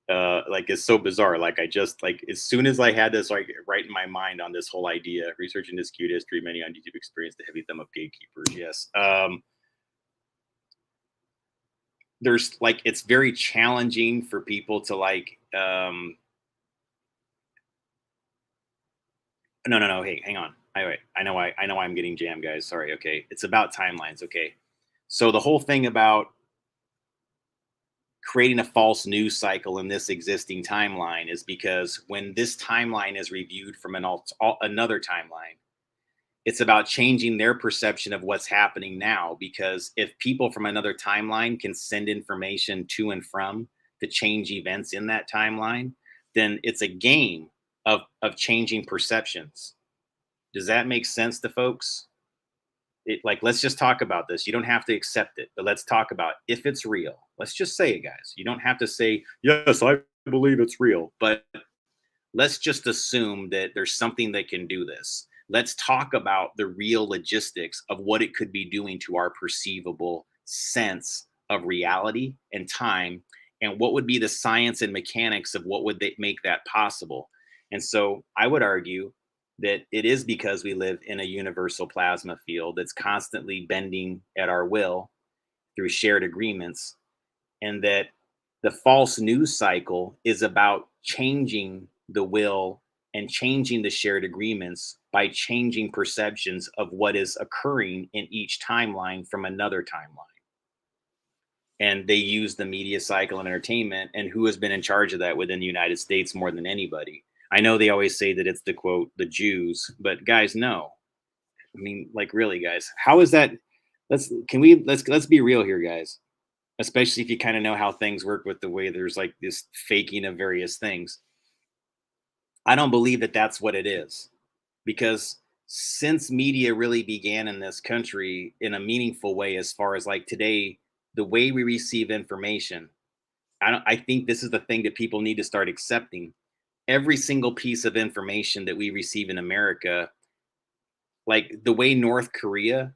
Speaker 1: Like, it's so bizarre. Like, I just, like, as soon as I had this like right in my mind on this whole idea, researching this cute history, many on YouTube experienced the heavy thumb of gatekeepers. Yes. There's like, it's very challenging for people to like, no. Hey, hang on. Wait. I know I'm getting jammed, guys. Sorry. Okay. It's about timelines. Okay. So the whole thing about creating a false news cycle in this existing timeline is because when this timeline is reviewed from another timeline, it's about changing their perception of what's happening now. Because if people from another timeline can send information to and from to change events in that timeline, then it's a game of changing perceptions. Does that make sense to folks? Like, let's just talk about this. You don't have to accept it, but let's talk about if it's real. Let's just say it, guys. You don't have to say, yes, I believe it's real, but let's just assume that there's something that can do this. Let's talk about the real logistics of what it could be doing to our perceivable sense of reality and time, and what would be the science and mechanics of what would they make that possible. And so I would argue that it is because we live in a universal plasma field that's constantly bending at our will through shared agreements, and that the false news cycle is about changing the will and changing the shared agreements by changing perceptions of what is occurring in each timeline from another timeline. And they use the media cycle and entertainment, and who has been in charge of that within the United States more than anybody? I know they always say that it's the quote, the Jews, but guys, no. I mean, like, really, guys, how is that? Let's be real here, guys, especially if you kind of know how things work with the way there's like this faking of various things. I don't believe that that's what it is, because since media really began in this country in a meaningful way, as far as like today, the way we receive information, I think this is the thing that people need to start accepting. Every single piece of information that we receive in America, like the way North Korea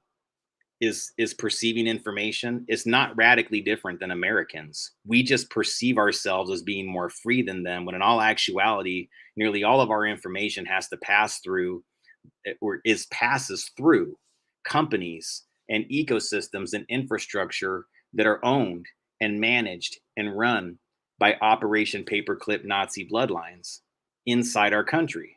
Speaker 1: is perceiving information, is not radically different than Americans. We just perceive ourselves as being more free than them, when in all actuality, nearly all of our information has to pass through, or is passes through, companies and ecosystems and infrastructure that are owned and managed and run by Operation Paperclip Nazi bloodlines inside our country.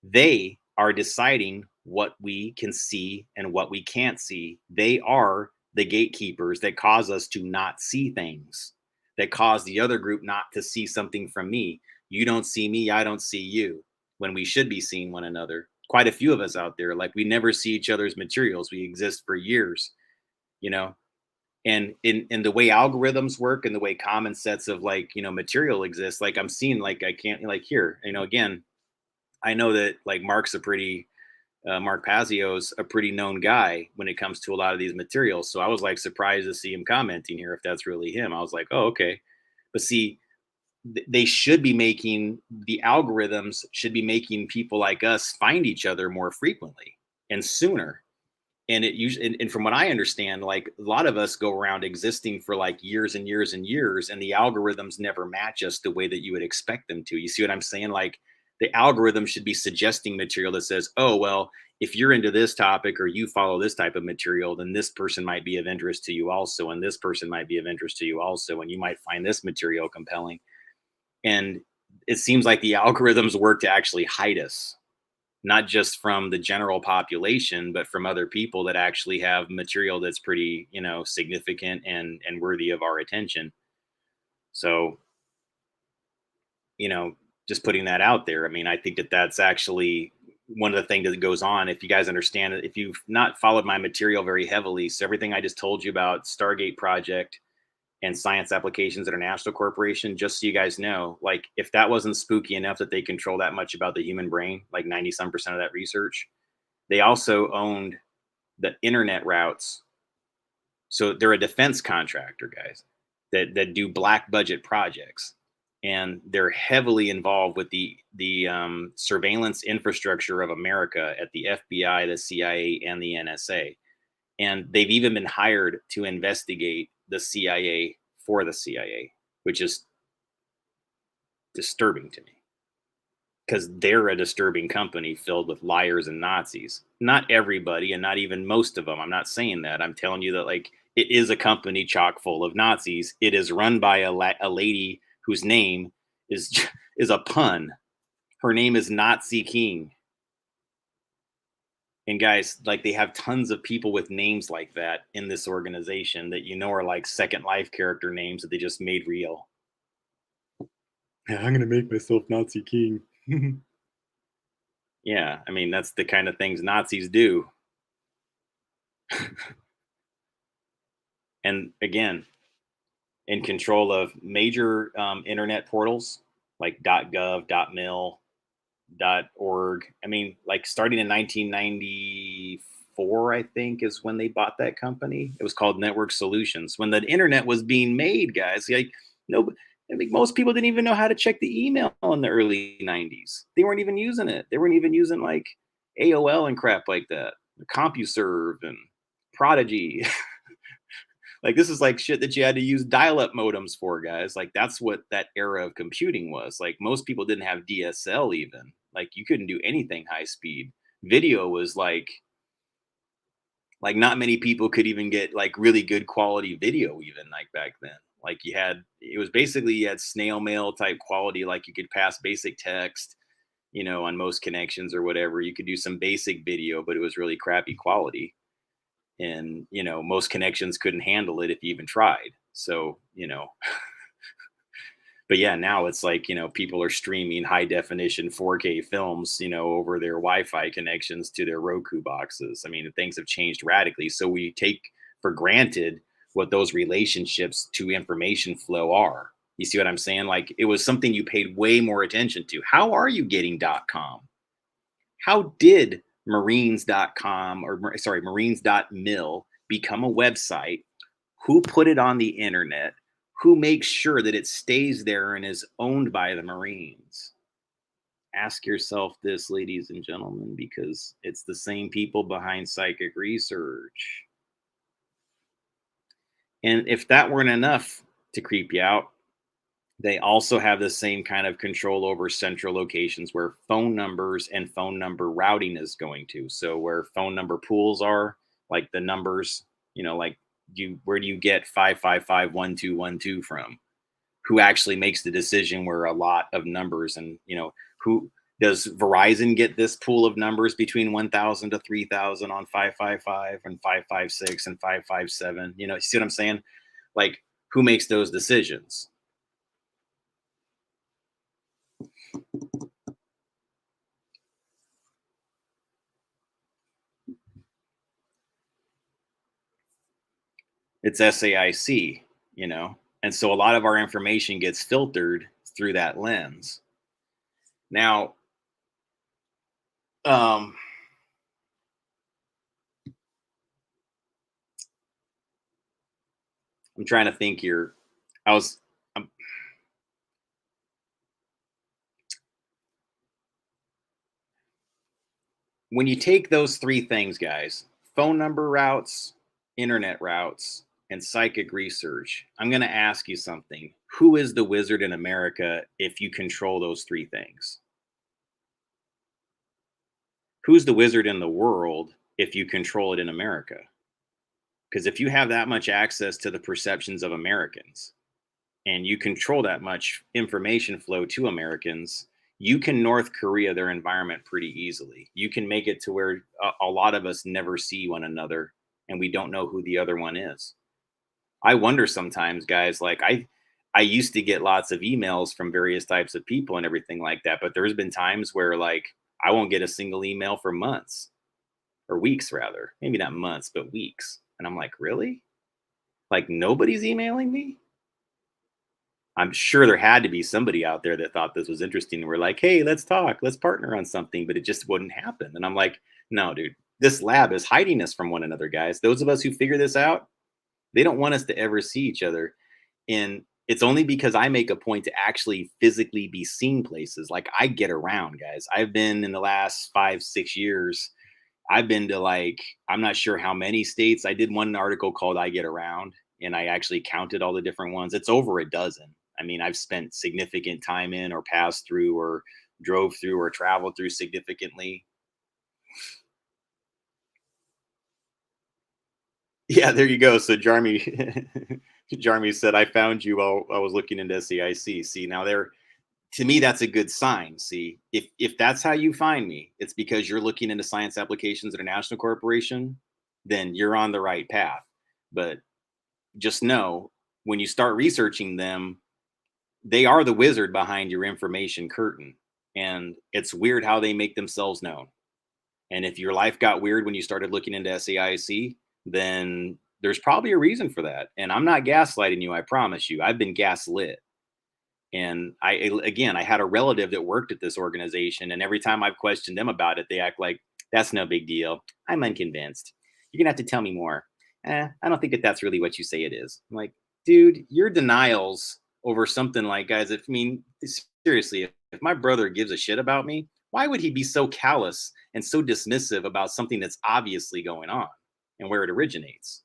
Speaker 1: They are deciding what we can see and what we can't see. They are the gatekeepers that cause us to not see things, that cause the other group not to see something from me. You don't see me, I don't see you, when we should be seeing one another. Quite a few of us out there, like, we never see each other's materials. We exist for years, you know. And in the way algorithms work and the way common sets of, like, material exists, like, I'm seeing, like, I can't, like, here, again, I know that, like, Mark Pazio's a pretty known guy when it comes to a lot of these materials. So I was like surprised to see him commenting here, if that's really him. I was like, oh, okay. But see, they should be making, the algorithms should be making people like us find each other more frequently and sooner. And it usually, and from what I understand, like, a lot of us go around existing for like years and years and years, and the algorithms never match us the way that you would expect them to. You see what I'm saying? Like, the algorithm should be suggesting material that says, oh, well, if you're into this topic or you follow this type of material, then this person might be of interest to you also, and this person might be of interest to you also, and you might find this material compelling. And it seems like the algorithms work to actually hide us, not just from the general population, but from other people that actually have material that's pretty, significant and worthy of our attention. So, you know, just putting that out there. I mean, I think that that's actually one of the things that goes on. If you guys understand it, if you've not followed my material very heavily, so everything I just told you about STARGATE Project and Science Applications International Corporation, just so you guys know, like, if that wasn't spooky enough that they control that much about the human brain, like 90 some percent of that research, they also owned the internet routes. So they're a defense contractor, guys, that do black budget projects, and they're heavily involved with the surveillance infrastructure of America at the FBI, the CIA, and the NSA. And they've even been hired to investigate the CIA for the CIA, which is disturbing to me, because they're a disturbing company filled with liars and Nazis. Not everybody, and not even most of them. I'm not saying that. I'm telling you that, like, it is a company chock full of Nazis. It is run by a lady whose name is is a pun. Her name is Nazi King. And guys, like, they have tons of people with names like that in this organization that are like Second Life character names that they just made real. Yeah, I'm gonna make myself Nazi King. Yeah, I mean, that's the kind of things Nazis do. And again, in control of major internet portals like .gov, .mil, .org. I mean, like, starting in 1994 2004, I think, is when they bought that company. It was called Network Solutions. When the internet was being made, guys, like nobody, I think most people didn't even know how to check the email in the early 90s. They weren't even using it. They weren't even using like AOL and crap like that, CompuServe and Prodigy. Like this is like shit that you had to use dial-up modems for, guys. Like that's what that era of computing was. Like most people didn't have DSL even. Like you couldn't do anything high speed. Video was like not many people could even get like really good quality video even like back then. Like it was basically you had snail mail type quality, like you could pass basic text, on most connections or whatever. You could do some basic video, but it was really crappy quality. And most connections couldn't handle it if you even tried. So but yeah, now it's like people are streaming high definition 4K films over their Wi-Fi connections to their Roku boxes. I mean, things have changed radically, so we take for granted what those relationships to information flow are. You see what I'm saying? Like it was something you paid way more attention to. How are you getting .com? How did marines.com or sorry, marines.mil become a website? Who put it on the internet? Who makes sure that it stays there and is owned by the Marines? Ask yourself this, ladies and gentlemen, because it's the same people behind psychic research. And if that weren't enough to creep you out, they also have the same kind of control over central locations where phone numbers and phone number routing is going to. So where phone number pools are, like the numbers, like where do you get 5551212 from? Who actually makes the decision where a lot of numbers and who does Verizon get this pool of numbers between 1,000 to 3,000 on 555 and 556 and 557? You see what I'm saying? Like who makes those decisions? It's SAIC, and so a lot of our information gets filtered through that lens. Now, I'm trying to think here. When you take those three things, guys, phone number routes, internet routes, and psychic research, I'm going to ask you something. Who is the wizard in America if you control those three things? Who's the wizard in the world if you control it in America? Because if you have that much access to the perceptions of Americans and you control that much information flow to Americans, you can North Korea their environment pretty easily. You can make it to where a lot of us never see one another and we don't know who the other one is. I wonder sometimes, guys, like I used to get lots of emails from various types of people and everything like that, but there's been times where like I won't get a single email for months or weeks rather. Maybe not months, but weeks. And I'm like, really? Like nobody's emailing me? I'm sure there had to be somebody out there that thought this was interesting. We're like, hey, let's talk, let's partner on something, but it just wouldn't happen. And I'm like, no, dude, this lab is hiding us from one another, guys. Those of us who figure this out, they don't want us to ever see each other. And it's only because I make a point to actually physically be seen places. Like I get around, guys. I've been in the last 5-6 years. I've been to like, I'm not sure how many states. I did one article called I Get Around, and I actually counted all the different ones. It's over a dozen. I mean, I've spent significant time in or passed through or drove through or traveled through significantly. Yeah, there you go. So Jarmy, Jarmy said, I found you while I was looking into SAIC. See, now there, to me, that's a good sign. See, if that's how you find me, it's because you're looking into Science Applications International Corporation, then you're on the right path. But just know when you start researching them, they are the wizard behind your information curtain. And it's weird how they make themselves known. And if your life got weird when you started looking into SAIC, then there's probably a reason for that. And I'm not gaslighting you, I promise you. I've been gaslit. And I had a relative that worked at this organization, and every time I've questioned them about it, they act like
Speaker 3: That's no big deal. I'm unconvinced. You're gonna have to tell me more. I don't think that that's really what you say it is. I'm like, dude, your denials over something like, guys, if, I mean, seriously, if my brother gives a shit about me, why would he be so callous and so dismissive about something that's obviously going on and where it originates?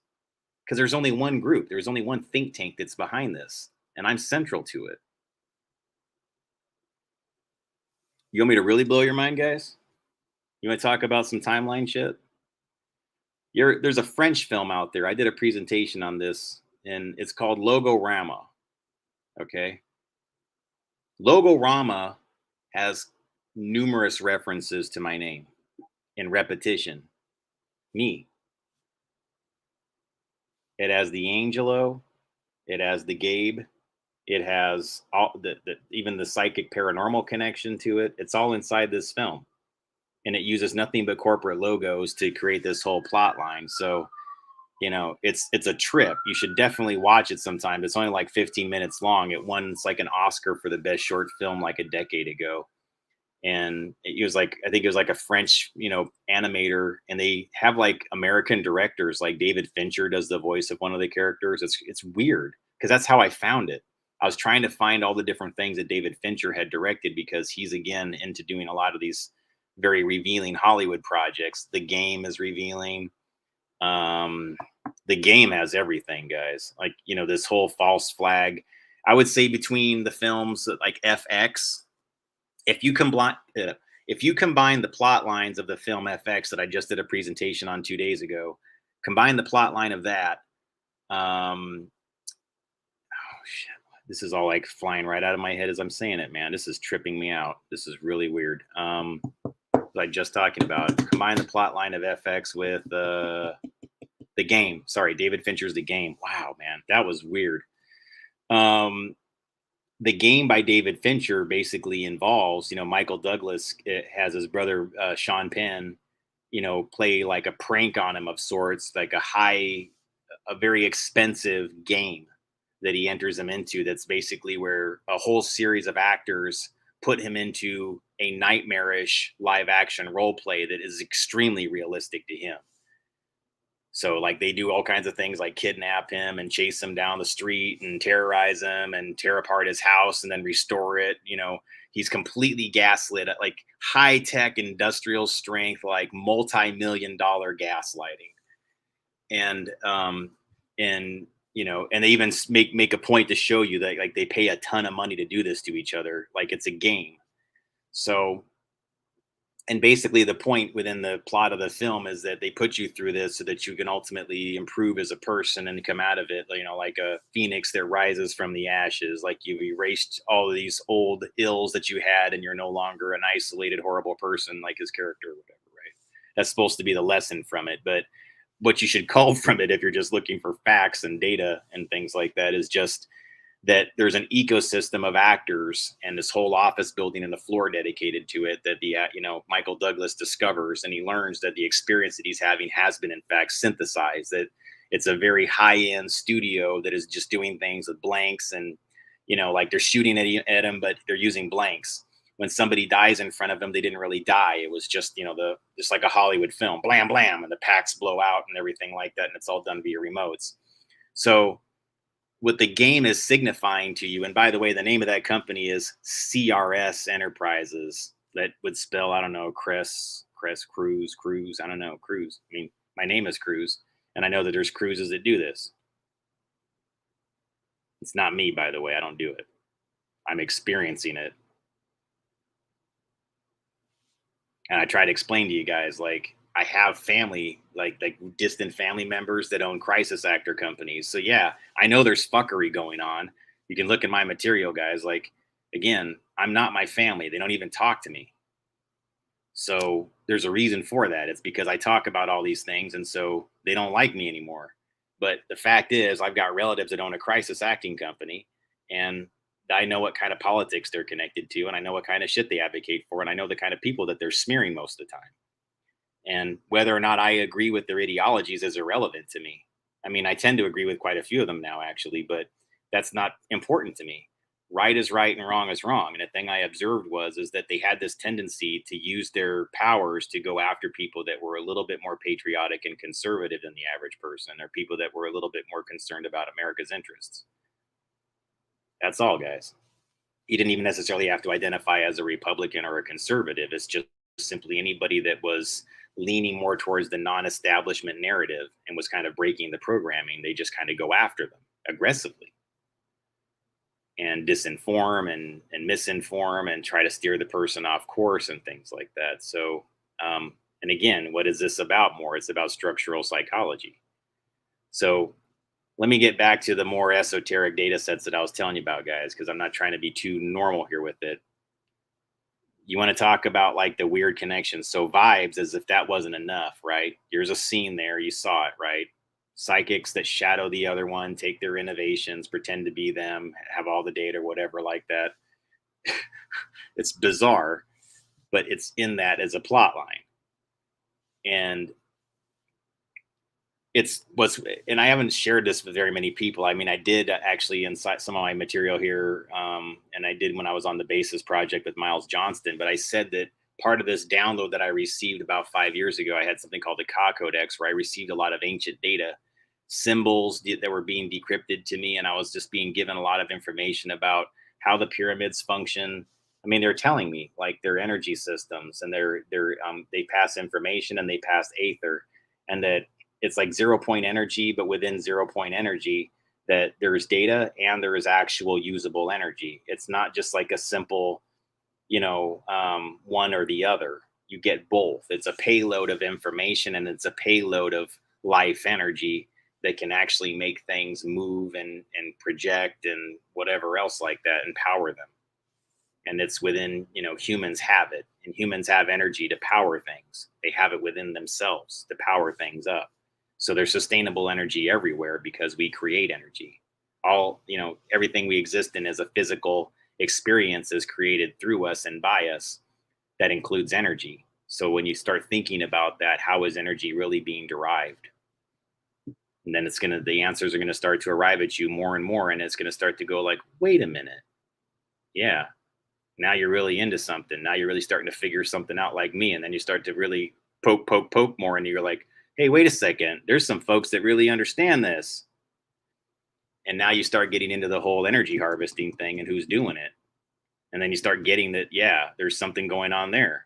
Speaker 3: Because there's only one group, there's only one think tank that's behind this, and I'm central to it. You want me to really blow your mind, guys? You want to talk about some timeline shit? There's a French film out there. I did a presentation on this, and it's called Logorama. Okay. Logorama has numerous references to my name in repetition. Me. It has the Angelo, it has the Gabe, it has all even the psychic paranormal connection to it. It's all inside this film. And it uses nothing but corporate logos to create this whole plot line. So, it's a trip. You should definitely watch it sometime. It's only like 15 minutes long. It won like an Oscar for the best short film like a decade ago. And it was like, I think it was like a French, animator, and they have like American directors, like David Fincher does the voice of one of the characters. It's weird because that's how I found it. I was trying to find all the different things that David Fincher had directed because he's again into doing a lot of these very revealing Hollywood projects. The Game is revealing. The Game has everything, guys. Like, this whole false flag. I would say between the films like FX, if you combine the plot lines of the film FX that I just did a presentation on 2 days ago, combine the plot line of that. Oh shit. This is all like flying right out of my head as I'm saying it, man. This is tripping me out. This is really weird. Like just talking about combine the plot line of FX with the Game. Sorry, David Fincher's The Game. Wow, man, that was weird. The Game by David Fincher basically involves, Michael Douglas has his brother Sean Penn, play like a prank on him of sorts, like a very expensive game that he enters him into. That's basically where a whole series of actors put him into a nightmarish live action role play that is extremely realistic to him. So like they do all kinds of things like kidnap him and chase him down the street and terrorize him and tear apart his house and then restore it. He's completely gaslit at like high tech industrial strength, like multi-million-dollar gaslighting. And and they even make a point to show you that like they pay a ton of money to do this to each other, like it's a game. So, and basically the point within the plot of the film is that they put you through this so that you can ultimately improve as a person and come out of it, like a phoenix that rises from the ashes. Like you've erased all of these old ills that you had and you're no longer an isolated horrible person like his character or whatever, right? That's supposed to be the lesson from it. But what you should call from it, if you're just looking for facts and data and things like that, is just that there's an ecosystem of actors and this whole office building and the floor dedicated to it that the Michael Douglas discovers, and he learns that the experience that he's having has been in fact synthesized, that it's a very high-end studio that is just doing things with blanks, and like they're shooting at him but they're using blanks. When somebody dies in front of them, they didn't really die. It was just just like a Hollywood film, blam blam, and the packs blow out and everything like that, and it's all done via remotes. So what the Game is signifying to you, and by the way, the name of that company is CRS Enterprises. That would spell, I don't know, Cruz, I don't know, Cruz. I mean, my name is Cruz, and I know that there's cruises that do this. It's not me, by the way. I don't do it. I'm experiencing it. And I try to explain to you guys, like, I have family, like distant family members that own crisis actor companies. So yeah, I know there's fuckery going on. You can look at my material, guys. Like, again, I'm not my family. They don't even talk to me. So there's a reason for that. It's because I talk about all these things, and so they don't like me anymore. But the fact is, I've got relatives that own a crisis acting company, and I know what kind of politics they're connected to, and I know what kind of shit they advocate for, and I know the kind of people that they're smearing most of the time. And whether or not I agree with their ideologies is irrelevant to me. I mean, I tend to agree with quite a few of them now, actually, but that's not important to me. right is right and wrong is wrong. And the thing I observed is that they had this tendency to use their powers to go after people that were a little bit more patriotic and conservative than the average person, or people that were a little bit more concerned about America's interests. That's all, guys. You didn't even necessarily have to identify as a Republican or a conservative. It's just simply anybody that was leaning more towards the non-establishment narrative and was kind of breaking the programming. They just kind of go after them aggressively and disinform and misinform and try to steer the person off course and things like that. So, and again, what is this about more? It's about structural psychology. So let me get back to the more esoteric data sets that I was telling you about, guys, because I'm not trying to be too normal here with it. You want to talk about like the weird connections. So vibes, as if that wasn't enough, right? There's a scene there. You saw it, right? Psychics that shadow the other one, take their innovations, pretend to be them, have all the data, whatever like that. It's bizarre, but it's in that as a plot line. And it's what's, and I haven't shared this with very many people. I mean, I did actually inside some of my material here, and I did when I was on the Basis Project with Miles Johnston. But I said that part of this download that I received about 5 years ago, I had something called the Ka Codex, where I received a lot of ancient data, symbols that were being decrypted to me, and I was just being given a lot of information about how the pyramids function. I mean, they're telling me like their energy systems, and they pass information and they pass aether, and that it's like 0 point energy, but within 0 point energy, that there's data and there is actual usable energy. It's not just like a simple, one or the other. You get both. It's a payload of information and it's a payload of life energy that can actually make things move and project and whatever else like that and power them. And it's within, humans have it, and humans have energy to power things. They have it within themselves to power things up. So there's sustainable energy everywhere because we create energy. Everything we exist in as a physical experience is created through us and by us. That includes energy. So when you start thinking about that, how is energy really being derived? And then the answers are going to start to arrive at you more and more. And it's going to start to go like, wait a minute. Yeah. Now you're really into something. Now you're really starting to figure something out like me. And then you start to really poke more. And you're like, hey, wait a second, there's some folks that really understand this. And now you start getting into the whole energy harvesting thing and who's doing it. And then you start getting that, yeah, there's something going on there.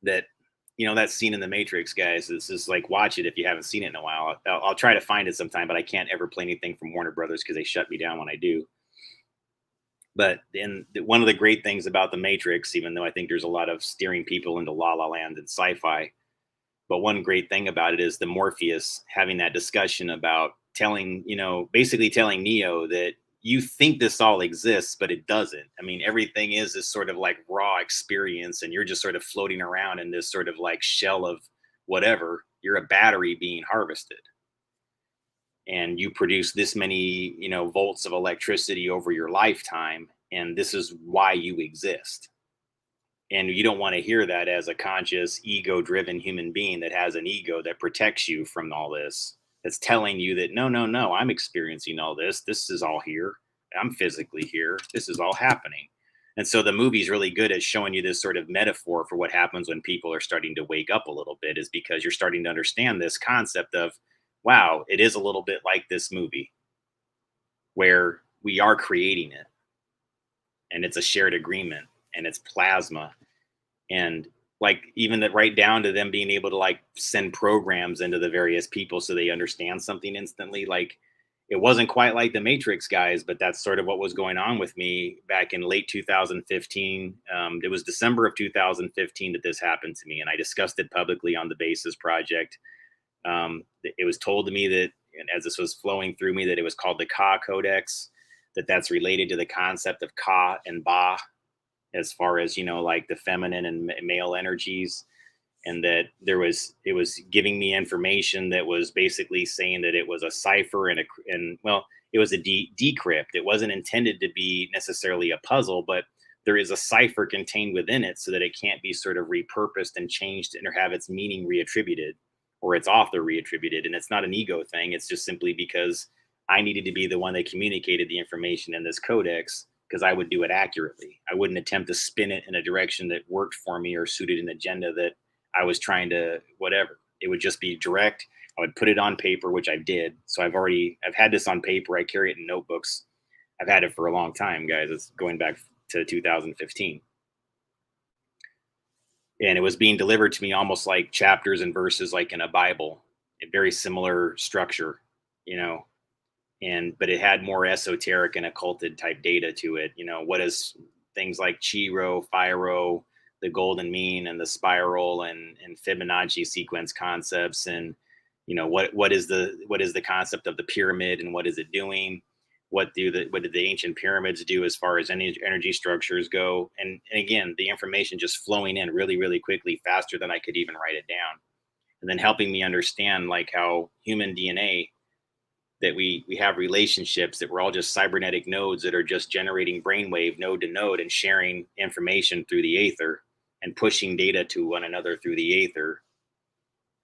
Speaker 3: That, that scene in The Matrix, guys, it's just like, watch it if you haven't seen it in a while. I'll try to find it sometime, but I can't ever play anything from Warner Brothers because they shut me down when I do. But then one of the great things about The Matrix, even though I think there's a lot of steering people into La La Land and sci-fi, but one great thing about it is the Morpheus having that discussion about basically telling Neo that you think this all exists, but it doesn't. I mean, everything is this sort of like raw experience, and you're just sort of floating around in this sort of like shell of whatever. You're a battery being harvested. And you produce this many, volts of electricity over your lifetime, and this is why you exist. And you don't want to hear that as a conscious, ego-driven human being that has an ego that protects you from all this. That's telling you that, no, I'm experiencing all this. This is all here. I'm physically here. This is all happening. And so the movie's really good at showing you this sort of metaphor for what happens when people are starting to wake up a little bit, is because you're starting to understand this concept of, wow, it is a little bit like this movie where we are creating it. And it's a shared agreement, and it's plasma. And like even that, right down to them being able to like send programs into the various people so they understand something instantly. Like it wasn't quite like The Matrix, guys, but that's sort of what was going on with me back in late 2015. It was December of 2015 that this happened to me, and I discussed it publicly on the Basis Project. It was told to me that, and as this was flowing through me, that it was called the Ka Codex, that's related to the concept of Ka and Ba, as far as, like the feminine and male energies. And that it was giving me information that was basically saying that it was a cipher and it was a decrypt. It wasn't intended to be necessarily a puzzle, but there is a cipher contained within it so that it can't be sort of repurposed and changed or have its meaning reattributed or its author reattributed. And it's not an ego thing. It's just simply because I needed to be the one that communicated the information in this codex because I would do it accurately. I wouldn't attempt to spin it in a direction that worked for me or suited an agenda that I was trying to whatever. It would just be direct. I would put it on paper, which I did. So I've had this on paper. I carry it in notebooks. I've had it for a long time, guys. It's going back to 2015. And it was being delivered to me almost like chapters and verses like in a Bible, a very similar structure, you know, and but it had more esoteric and occulted type data to it. You know, what is things like Chiro, Phiro, the golden mean and the spiral and Fibonacci sequence concepts, and you know what is the concept of the pyramid and what is it doing? What did the ancient pyramids do as far as any energy structures go? And again, the information just flowing in really, really quickly, faster than I could even write it down, and then helping me understand like how human DNA, that we have relationships, that we're all just cybernetic nodes that are just generating brainwave node to node and sharing information through the aether and pushing data to one another through the aether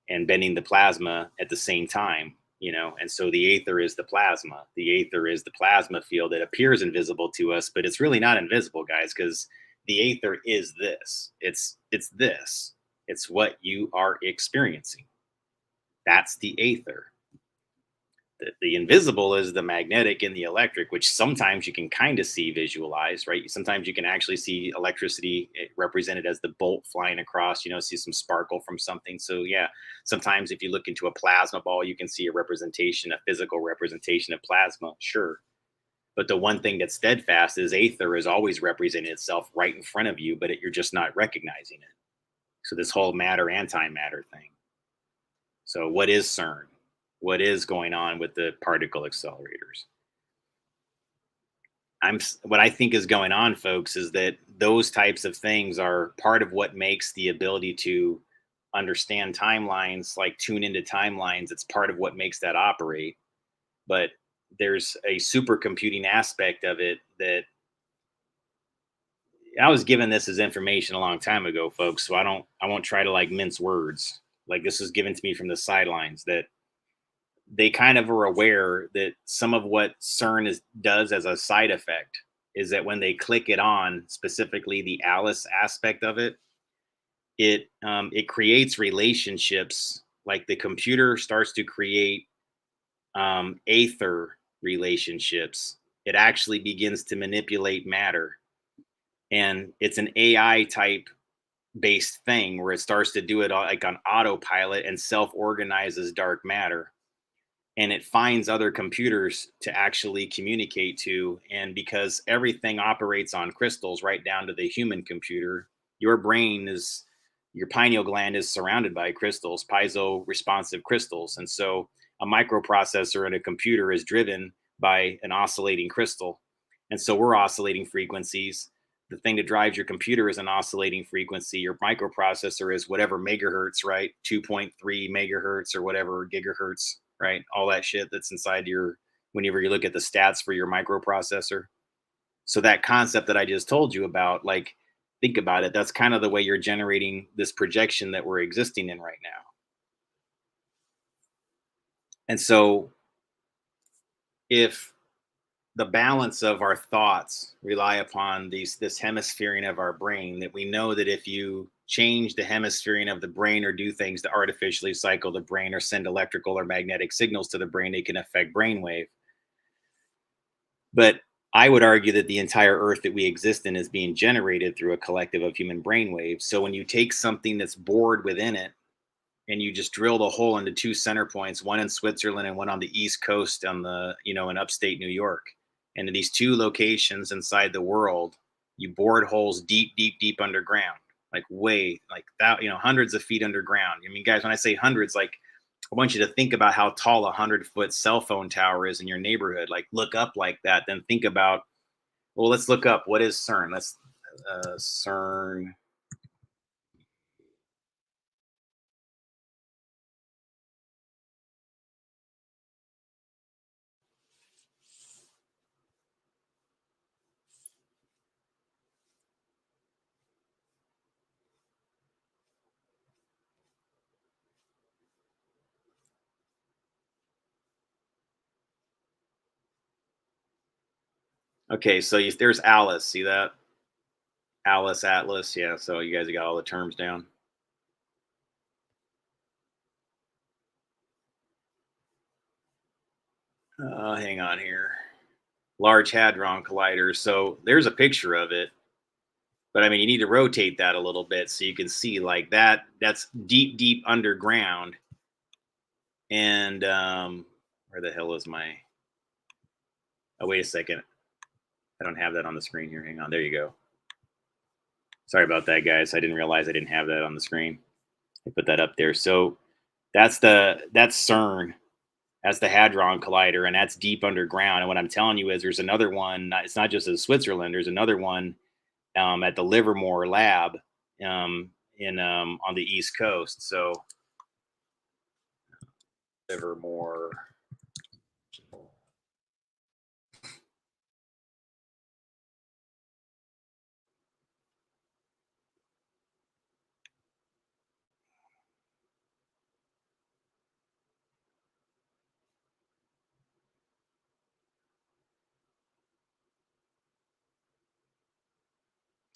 Speaker 3: and bending the plasma at the same time, you know. And so the aether is the plasma. The aether is the plasma field that appears invisible to us, but it's really not invisible, guys, because the aether is this. It's this. It's what you are experiencing. That's the aether. The invisible is the magnetic and the electric, which sometimes you can kind of see visualized, right? Sometimes you can actually see electricity represented as the bolt flying across, you know, see some sparkle from something. So yeah, sometimes if you look into a plasma ball, you can see a representation, a physical representation of plasma, sure. But the one thing that's steadfast is aether is always representing itself right in front of you, but you're just not recognizing it. So this whole matter antimatter thing. So what is CERN? What is going on with the particle accelerators? What I think is going on, folks, is that those types of things are part of what makes the ability to understand timelines, like tune into timelines. It's part of what makes that operate. But there's a supercomputing aspect of it that I was given this as information a long time ago, folks. So I won't try to like mince words. Like this was given to me from the sidelines, that they kind of are aware that some of what does as a side effect is that when they click it on, specifically the Alice aspect of it, it creates relationships. Like the computer starts to create aether relationships. It actually begins to manipulate matter, and it's an AI type based thing where it starts to do it like on autopilot and self organizes dark matter, and it finds other computers to actually communicate to. And because everything operates on crystals right down to the human computer, your pineal gland is surrounded by crystals, piezo responsive crystals. And so a microprocessor in a computer is driven by an oscillating crystal. And so we're oscillating frequencies. The thing that drives your computer is an oscillating frequency. Your microprocessor is whatever megahertz, right? 2.3 megahertz or whatever gigahertz, right? All that shit that's inside whenever you look at the stats for your microprocessor. So that concept that I just told you about, like, think about it. That's kind of the way you're generating this projection that we're existing in right now. And so if the balance of our thoughts rely upon this hemisphering of our brain, that we know that if you change the hemisphering of the brain or do things to artificially cycle the brain or send electrical or magnetic signals to the brain, it can affect brainwave. But I would argue that the entire earth that we exist in is being generated through a collective of human brainwaves. So when you take something that's bored within it and you just drill the hole into two center points, one in Switzerland and one on the East Coast in upstate New York, and in these two locations inside the world, you bored holes deep, deep, deep underground, like way like that, hundreds of feet underground. I mean, guys, when I say hundreds, like I want you to think about how tall a 100-foot cell phone tower is in your neighborhood. Like look up like that, then think about, well, let's look up what is CERN. Let's CERN. Okay, so there's Alice. See that? Alice, Atlas. Yeah. So you guys got all the terms down. Hang on here. Large Hadron Collider. So there's a picture of it. But I mean, you need to rotate that a little bit so you can see like that. That's deep, deep underground. And where the hell is my? Oh, wait a second. I don't have that on the screen here. Hang on. There you go. Sorry about that, guys. I didn't realize I didn't have that on the screen. I put that up there. So that's CERN. That's the Hadron Collider, and that's deep underground. And what I'm telling you is, there's another one. It's not just in Switzerland. There's another one at the Livermore lab in on the East Coast. So Livermore.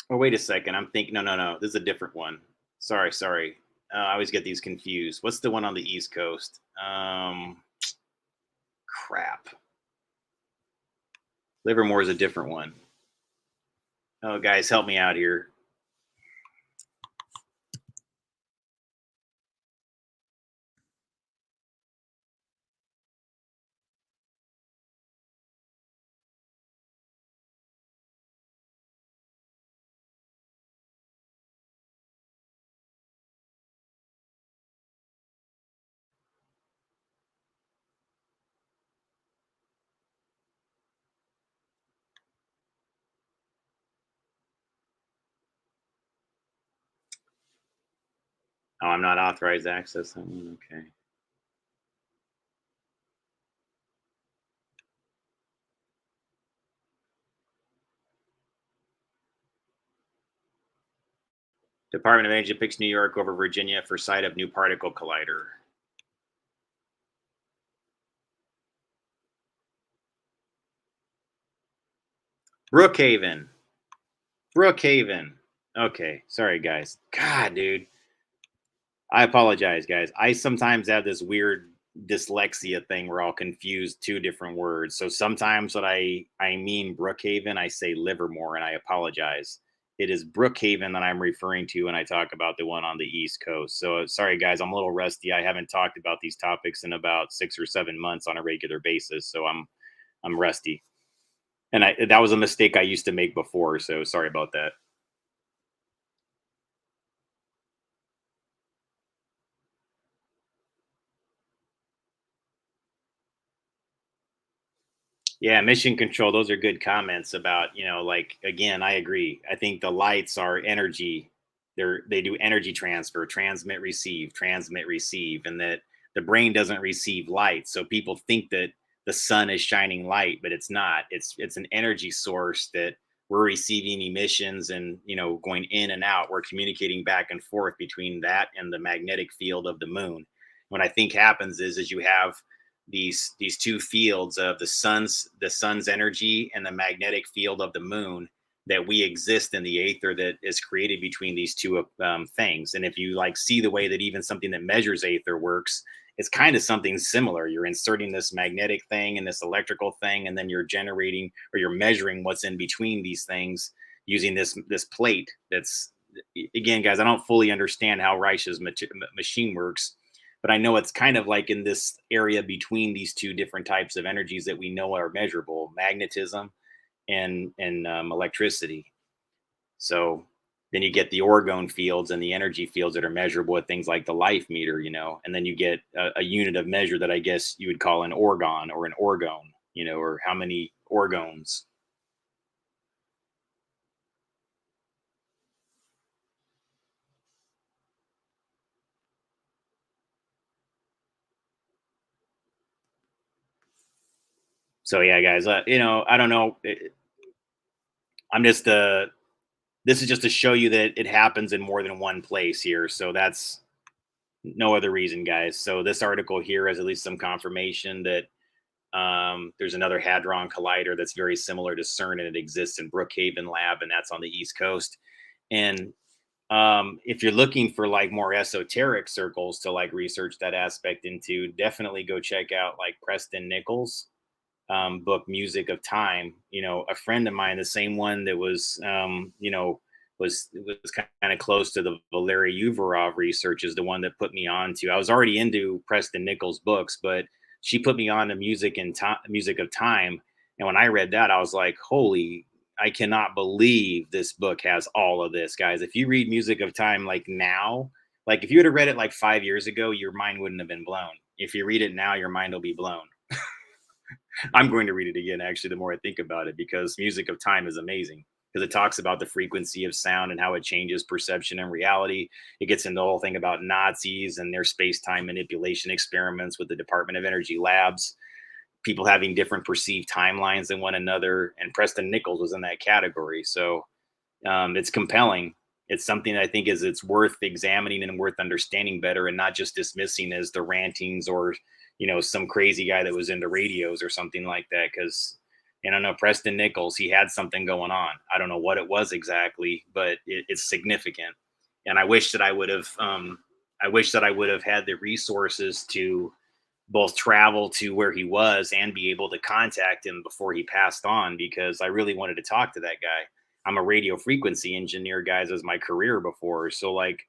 Speaker 3: Oh, wait a second. I'm thinking. No. This is a different one. Sorry. I always get these confused. What's the one on the East Coast? Crap. Livermore is a different one. Oh, guys, help me out here. Oh, I'm not authorized access. Okay. Department of Energy picks New York over Virginia for site of new particle collider. Brookhaven. Okay. Sorry, guys. God, dude. I apologize, guys. I sometimes have this weird dyslexia thing where I'll confuse two different words. So sometimes when I mean Brookhaven, I say Livermore, and I apologize. It is Brookhaven that I'm referring to when I talk about the one on the East Coast. So sorry, guys. I'm a little rusty. I haven't talked about these topics in about 6 or 7 months on a regular basis. So I'm rusty. And that was a mistake I used to make before. So sorry about that. Yeah, mission control. Those are good comments about, like, again, I agree. I think the lights are energy. They do energy transfer, transmit, receive, and that the brain doesn't receive light. So people think that the sun is shining light, but it's not. It's an energy source that we're receiving emissions and, going in and out. We're communicating back and forth between that and the magnetic field of the moon. What I think happens is you have these two fields of the sun's energy and the magnetic field of the moon, that we exist in the aether that is created between these two things. And if you like see the way that even something that measures aether works, it's kind of something similar. You're inserting this magnetic thing and this electrical thing, and then you're generating or you're measuring what's in between these things using this plate. That's, again, guys, I don't fully understand how Reich's machine works, but I know it's kind of like in this area between these two different types of energies that we know are measurable: magnetism and electricity. So then you get the orgone fields and the energy fields that are measurable with things like the life meter, and then you get a unit of measure that I guess you would call an orgon or an orgone, or how many orgones. So yeah, guys, I don't know. I'm just this is just to show you that it happens in more than one place here. So that's no other reason, guys. So this article here has at least some confirmation that There's another Hadron Collider that's very similar to CERN, and it exists in Brookhaven Lab, and that's on the East Coast. And if you're looking for like more esoteric circles to like research that aspect into, definitely go check out like Preston Nichols' book Music of Time. A friend of mine, the same one that was was kind of close to the Valery Uvarov research, is the one that put me on to. I was already into Preston Nichols' books, but she put me on to Music of Time. And when I read that, I was like, holy, I cannot believe this book has all of this, guys. If you read Music of Time like now, like if you would have read it like 5 years ago, your mind wouldn't have been blown. If you read it now, your mind will be blown. I'm going to read it again, actually, the more I think about it, because Music of Time is amazing, because it talks about the frequency of sound and how it changes perception and reality. It gets into the whole thing about Nazis and their space-time manipulation experiments with the Department of Energy labs, people having different perceived timelines than one another. And Preston Nichols was in that category. So it's compelling. It's something that I think it's worth examining and worth understanding better, and not just dismissing as the rantings or, some crazy guy that was into radios or something like that. Because, I don't know, Preston Nichols, he had something going on. I don't know what it was exactly, but it's significant. And I wish that I would have had the resources to both travel to where he was and be able to contact him before he passed on, because I really wanted to talk to that guy. I'm a radio frequency engineer, guys, as my career before. So like,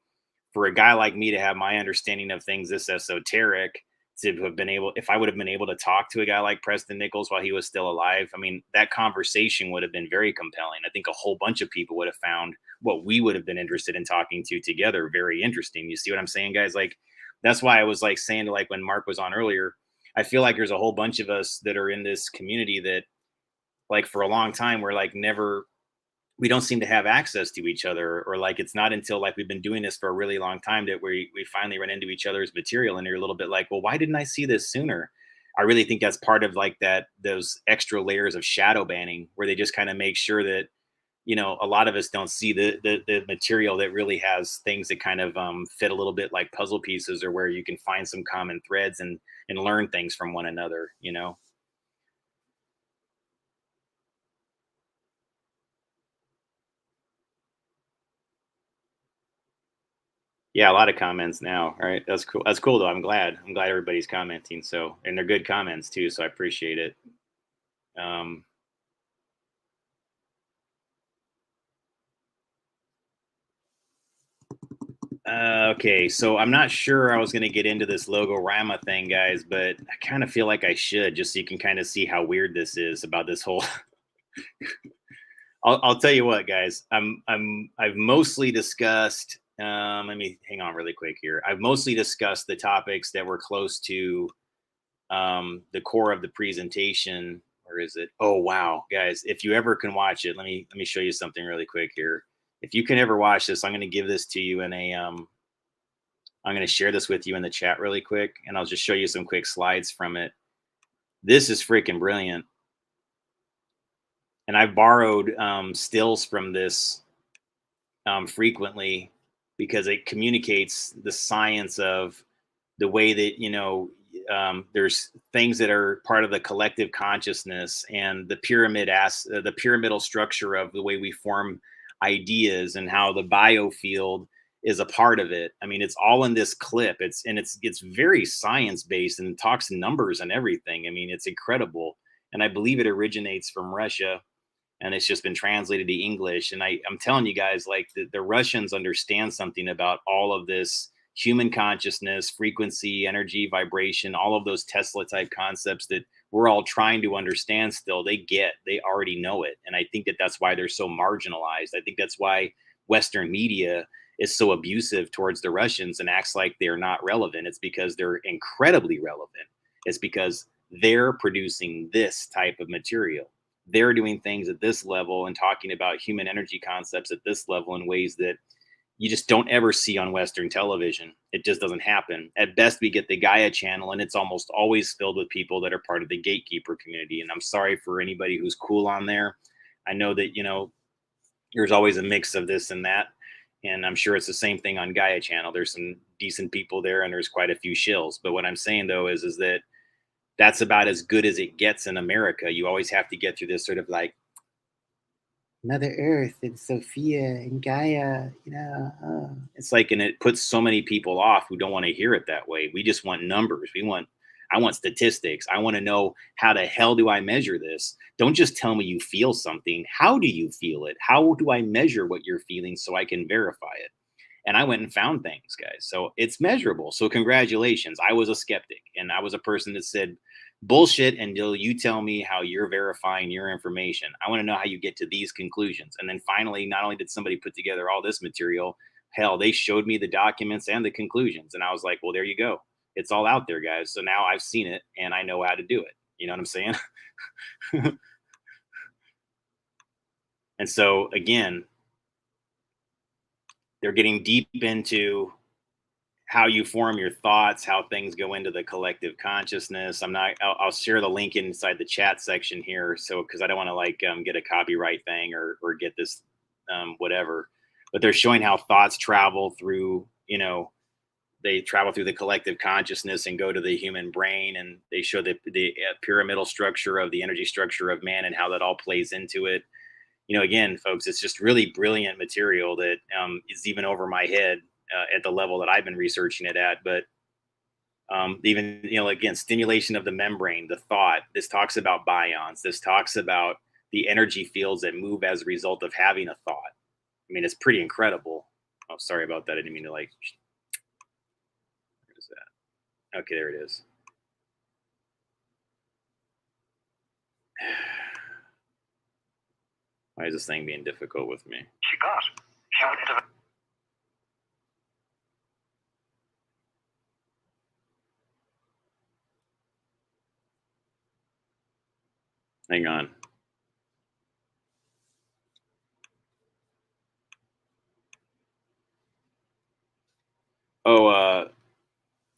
Speaker 3: for a guy like me to have my understanding of things this esoteric, to have been able, if I would have been able to talk to a guy like Preston Nichols while he was still alive, I mean, that conversation would have been very compelling. I think a whole bunch of people would have found what we would have been interested in talking to together very interesting. You see what I'm saying, guys? Like, that's why I was like saying, like when Mark was on earlier, I feel like there's a whole bunch of us that are in this community that, like, for a long time, we're like we don't seem to have access to each other, or like it's not until like we've been doing this for a really long time that we finally run into each other's material, and you're a little bit like, well, why didn't I see this sooner? I really think that's part of like those extra layers of shadow banning, where they just kind of make sure that, a lot of us don't see the material that really has things that kind of fit a little bit like puzzle pieces, or where you can find some common threads and learn things from one another. Yeah, a lot of comments now. All right, that's cool. That's cool though. I'm glad everybody's commenting. So, and they're good comments too. So I appreciate it. Um, okay, so I'm not sure I was going to get into this logo rama thing, guys, but I kind of feel like I should, just so you can kind of see how weird this is about this whole. I'll tell you what, guys. I've mostly discussed. Let me hang on really quick here. I've mostly discussed the topics that were close to the core of the presentation. Where is it? Oh wow, guys! If you ever can watch it, let me show you something really quick here. If you can ever watch this, I'm going to give this to you in a I'm going to share this with you in the chat really quick, and I'll just show you some quick slides from it. This is freaking brilliant. And I've borrowed stills from this frequently, because it communicates the science of the way that, there's things that are part of the collective consciousness, and the the pyramidal structure of the way we form ideas, and how the biofield is a part of it. I mean, it's all in this clip. It's very science based, and it talks numbers and everything. I mean, it's incredible. And I believe it originates from Russia, and it's just been translated to English. And I'm telling you guys, like the Russians understand something about all of this human consciousness, frequency, energy, vibration, all of those Tesla type concepts that we're all trying to understand still. They already know it. And I think that that's why they're so marginalized. I think that's why Western media is so abusive towards the Russians and acts like they're not relevant. It's because they're incredibly relevant. It's because they're producing this type of material. They're doing things at this level and talking about human energy concepts at this level in ways that you just don't ever see on Western television. It just doesn't happen. At best, we get the Gaia channel, and it's almost always filled with people that are part of the gatekeeper community. And I'm sorry for anybody who's cool on there. I know that, there's always a mix of this and that. And I'm sure it's the same thing on Gaia channel. There's some decent people there, and there's quite a few shills. But what I'm saying though is that that's about as good as it gets in America. You always have to get through this sort of like Mother Earth and Sophia and Gaia, it's like, and it puts so many people off who don't want to hear it that way. We just want numbers. I want statistics. I want to know, how the hell do I measure this? Don't just tell me you feel something. How do you feel it? How do I measure what you're feeling so I can verify it? And I went and found things, guys. So it's measurable. So congratulations. I was a skeptic, and I was a person that said bullshit until you tell me how you're verifying your information. I want to know how you get to these conclusions. And then finally, not only did somebody put together all this material, hell, they showed me the documents and the conclusions. And I was like, well, there you go. It's all out there, guys. So now I've seen it and I know how to do it. You know what I'm saying? And so again, they're getting deep into how you form your thoughts, how things go into the collective consciousness. I'll share the link inside the chat section here. So, cause I don't want to like get a copyright thing or get this whatever, but they're showing how thoughts travel through, they travel through the collective consciousness and go to the human brain. And they show the pyramidal structure of the energy structure of man and how that all plays into it. Again, folks, it's just really brilliant material that is even over my head at the level that I've been researching it at. But even, again, stimulation of the membrane, the thought, this talks about bions. This talks about the energy fields that move as a result of having a thought. I mean, it's pretty incredible. Oh, sorry about that. I didn't mean to where is that? Okay, there it is. Why is this thing being difficult with me?
Speaker 2: She wouldn't have.
Speaker 3: Hang on.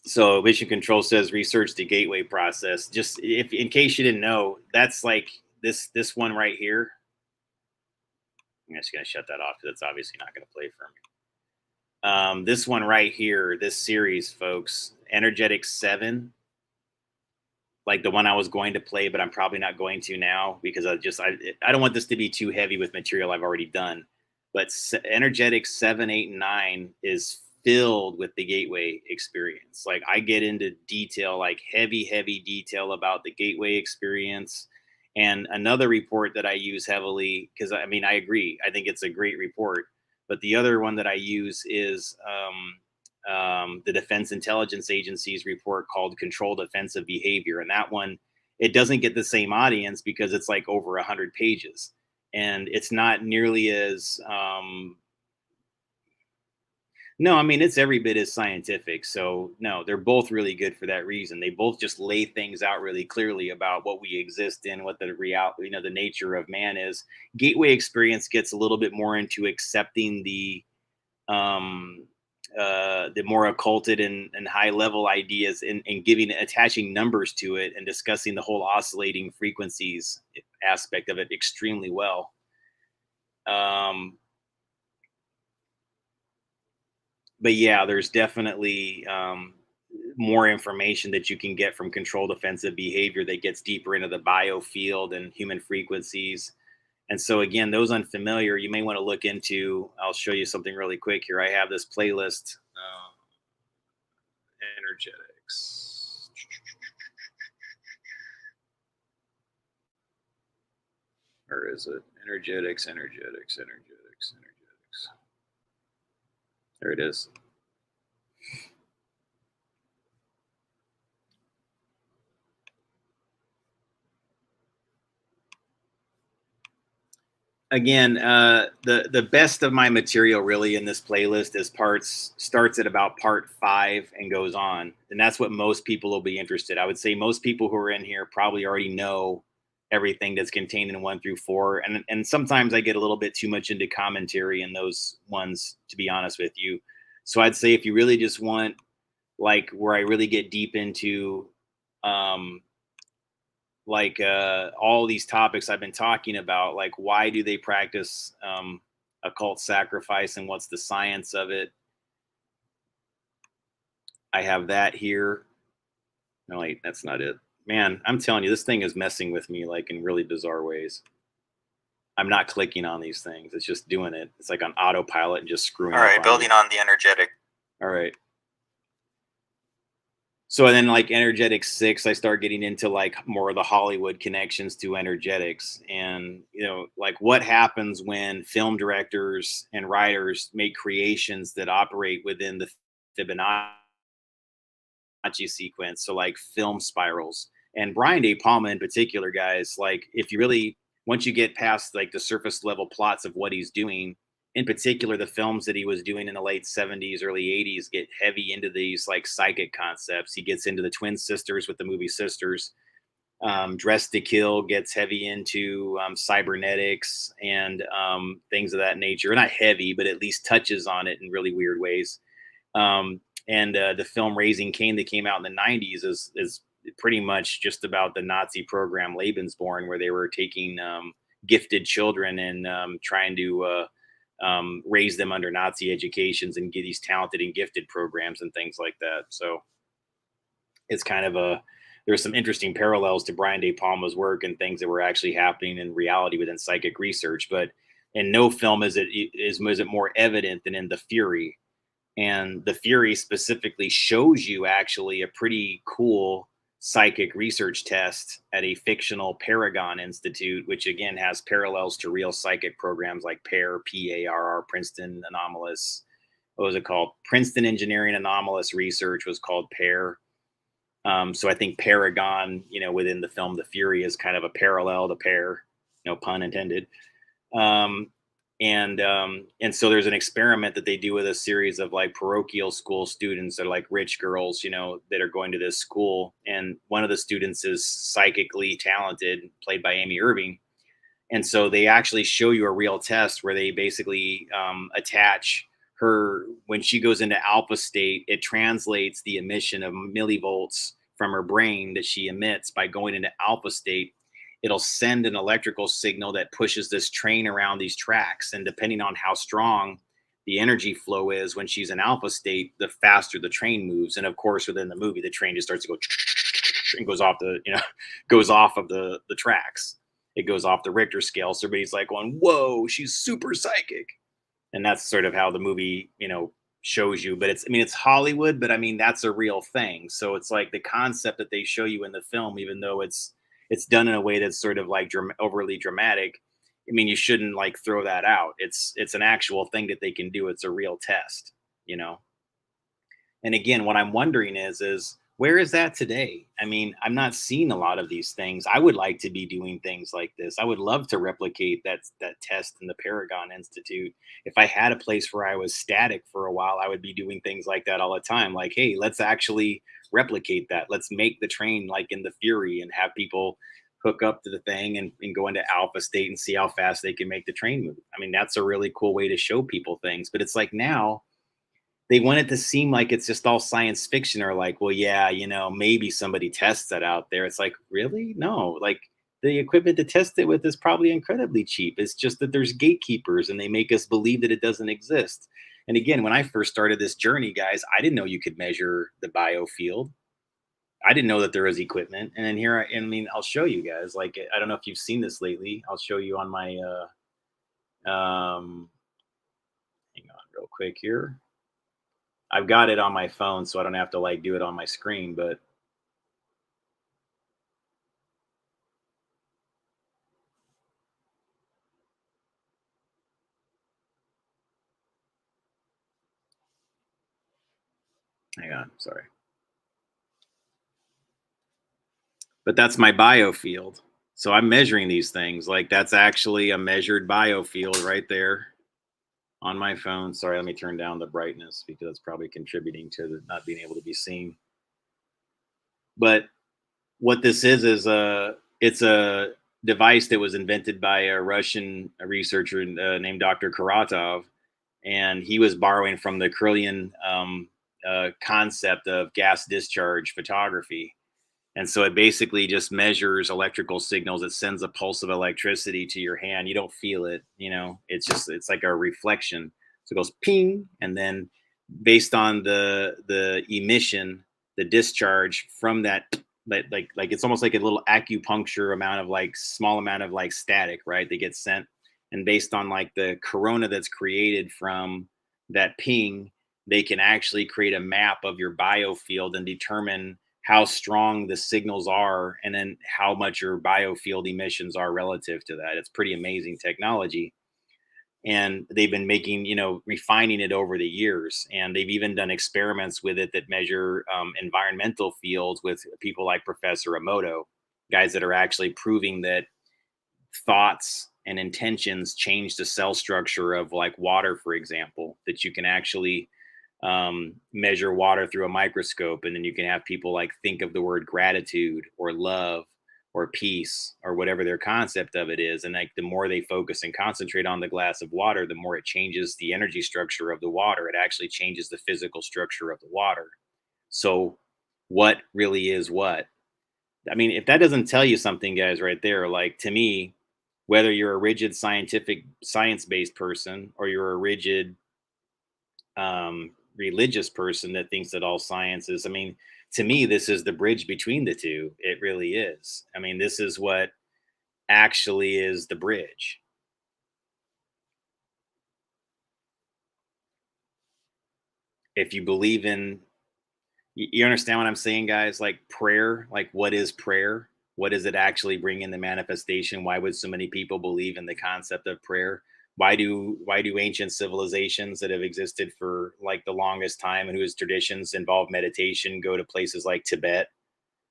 Speaker 3: So Mission Control says research the gateway process. Just if in case you didn't know, that's like this one right here. I'm just gonna shut that off because it's obviously not gonna play for me. This one right here, this series, folks, Energetic 7, like the one I was going to play, but I'm probably not going to now because I don't want this to be too heavy with material I've already done. But Energetic 7, 8, and 9 is filled with the gateway experience. Like I get into detail, like heavy detail about the gateway experience. And another report that I use heavily, because I mean, I agree, I think it's a great report. But the other one that I use is the Defense Intelligence Agency's report called Controlled Offensive Behavior. And that one, it doesn't get the same audience because it's like over 100 pages. And it's not nearly as no, I mean, it's every bit as scientific. So no, they're both really good for that reason. They both just lay things out really clearly about what we exist in, what the reality, the nature of man is. Gateway experience gets a little bit more into accepting the more occulted and high level ideas and attaching numbers to it and discussing the whole oscillating frequencies aspect of it extremely well. But yeah, there's definitely more information that you can get from controlled offensive behavior that gets deeper into the biofield and human frequencies. And so again, those unfamiliar, you may want to look into. I'll show you something really quick here. I have this playlist, energetics. Where is it? Energetics. There it is. Again, the best of my material really in this playlist is starts at about part 5 and goes on, and that's what most people will be interested. I would say most people who are in here probably already know everything that's contained in 1 through 4, and sometimes I get a little bit too much into commentary in those ones, to be honest with you. So I'd say if you really just want like where I really get deep into all these topics I've been talking about, like why do they practice occult sacrifice and what's the science of it? I have that here. No, wait, that's not it. man, I'm telling you, this thing is messing with me like in really bizarre ways. I'm not clicking on these things. It's just doing it. It's like on autopilot and just screwing
Speaker 2: All
Speaker 3: up
Speaker 2: right,
Speaker 3: on
Speaker 2: building
Speaker 3: me.
Speaker 2: on the energetic.
Speaker 3: All right. So then like energetic 6, I start getting into like more of the Hollywood connections to energetics, and like what happens when film directors and writers make creations that operate within the Fibonacci sequence. So like film spirals, and Brian De Palma in particular, guys, like if you really, once you get past like the surface level plots of what he's doing, in particular the films that he was doing in the late 70s, early 80s, get heavy into these like psychic concepts. He gets into the twin sisters with the movie Sisters. Dress to Kill gets heavy into cybernetics and things of that nature. Not heavy, but at least touches on it in really weird ways. And the film Raising Cain that came out in the 90s is pretty much just about the Nazi program Lebensborn, where they were taking gifted children and trying to raise them under Nazi educations and get these talented and gifted programs and things like that. So it's kind of there's some interesting parallels to Brian De Palma's work and things that were actually happening in reality within psychic research. But in no film is it more evident than in The Fury. And The Fury specifically shows you actually a pretty cool psychic research test at a fictional Paragon Institute, which again has parallels to real psychic programs like PARR, Princeton Anomalous. What was it called? Princeton Engineering Anomalous Research was called PAIR. So I think Paragon, within the film The Fury, is kind of a parallel to PAIR, no pun intended. And so there's an experiment that they do with a series of like parochial school students that are like rich girls, that are going to this school. And one of the students is psychically talented, played by Amy Irving. And so they actually show you a real test where they basically attach her, when she goes into alpha state, it translates the emission of millivolts from her brain that she emits by going into alpha state. It'll send an electrical signal that pushes this train around these tracks. And depending on how strong the energy flow is when she's in alpha state, the faster the train moves. And of course, within the movie, the train just starts to go and goes off goes off of the tracks. It goes off the Richter scale. So everybody's like going, whoa, she's super psychic. And that's sort of how the movie, shows you. But it's Hollywood, but that's a real thing. So it's like the concept that they show you in the film, even though it's done in a way that's sort of like overly dramatic. You shouldn't like throw that out. It's an actual thing that they can do. It's a real test, And again, what I'm wondering is where is that today? I'm not seeing a lot of these things. I would like to be doing things like this. I would love to replicate that test in the Paragon Institute. If I had a place where I was static for a while, I would be doing things like that all the time. Like, hey, let's actually replicate that. Let's make the train like in The Fury and have people hook up to the thing and go into alpha state and see how fast they can make the train move. That's a really cool way to show people things. But it's like now they want it to seem like it's just all science fiction, or like, well, yeah, maybe somebody tests that out there. It's like, really? No, like the equipment to test it with is probably incredibly cheap. It's just that there's gatekeepers and they make us believe that it doesn't exist. And again, when I first started this journey, guys, I didn't know you could measure the biofield. I didn't know that there was equipment. And then here, I'll show you guys, like, I don't know if you've seen this lately. I'll show you on my, hang on real quick here. I've got it on my phone, so I don't have to like do it on my screen, but hang on, sorry. But that's my biofield. So I'm measuring these things. Like that's actually a measured biofield right there on my phone. Sorry, let me turn down the brightness because it's probably contributing to not being able to be seen. But what this is it's a device that was invented by a Russian researcher named Dr. Karatov, and he was borrowing from the Kirlian concept of gas discharge photography. And so it basically just measures electrical signals. It sends a pulse of electricity to your hand. You don't feel it, it's like a reflection. So it goes ping, and then based on the emission, the discharge from that like it's almost like a little acupuncture amount of like small amount of like static, right? They get sent, and based on like the corona that's created from that ping, they can actually create a map of your biofield and determine how strong the signals are, and then how much your biofield emissions are relative to that. It's pretty amazing technology, and they've been making, refining it over the years, and they've even done experiments with it that measure environmental fields with people like Professor Emoto, guys that are actually proving that thoughts and intentions change the cell structure of like water, for example, that you can actually measure water through a microscope, and then you can have people like think of the word gratitude or love or peace or whatever their concept of it is, and like the more they focus and concentrate on the glass of water, the more it changes the energy structure of the water. It actually changes the physical structure of the water. So what really is what? I mean, if that doesn't tell you something, guys, right there, like to me, whether you're a rigid scientific science-based person or you're a rigid religious person that thinks that all science is, I mean, to me, this is the bridge between the two. It really is. I mean, this is what actually is the bridge. If you believe in, you understand what I'm saying, guys? Like prayer, like what is prayer? What does it actually bring in the manifestation? Why would so many people believe in the concept of prayer? Why do ancient civilizations that have existed for like the longest time and whose traditions involve meditation go to places like Tibet?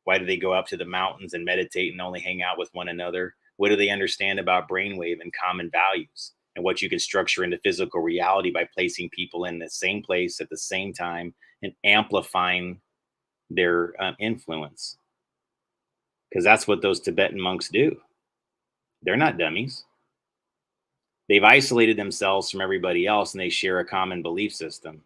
Speaker 3: Why do they go up to the mountains and meditate and only hang out with one another? What do they understand about brainwave and common values and what you can structure into physical reality by placing people in the same place at the same time and amplifying their influence? Because that's what those Tibetan monks do. They're not dummies. They've isolated themselves from everybody else, and they share a common belief system.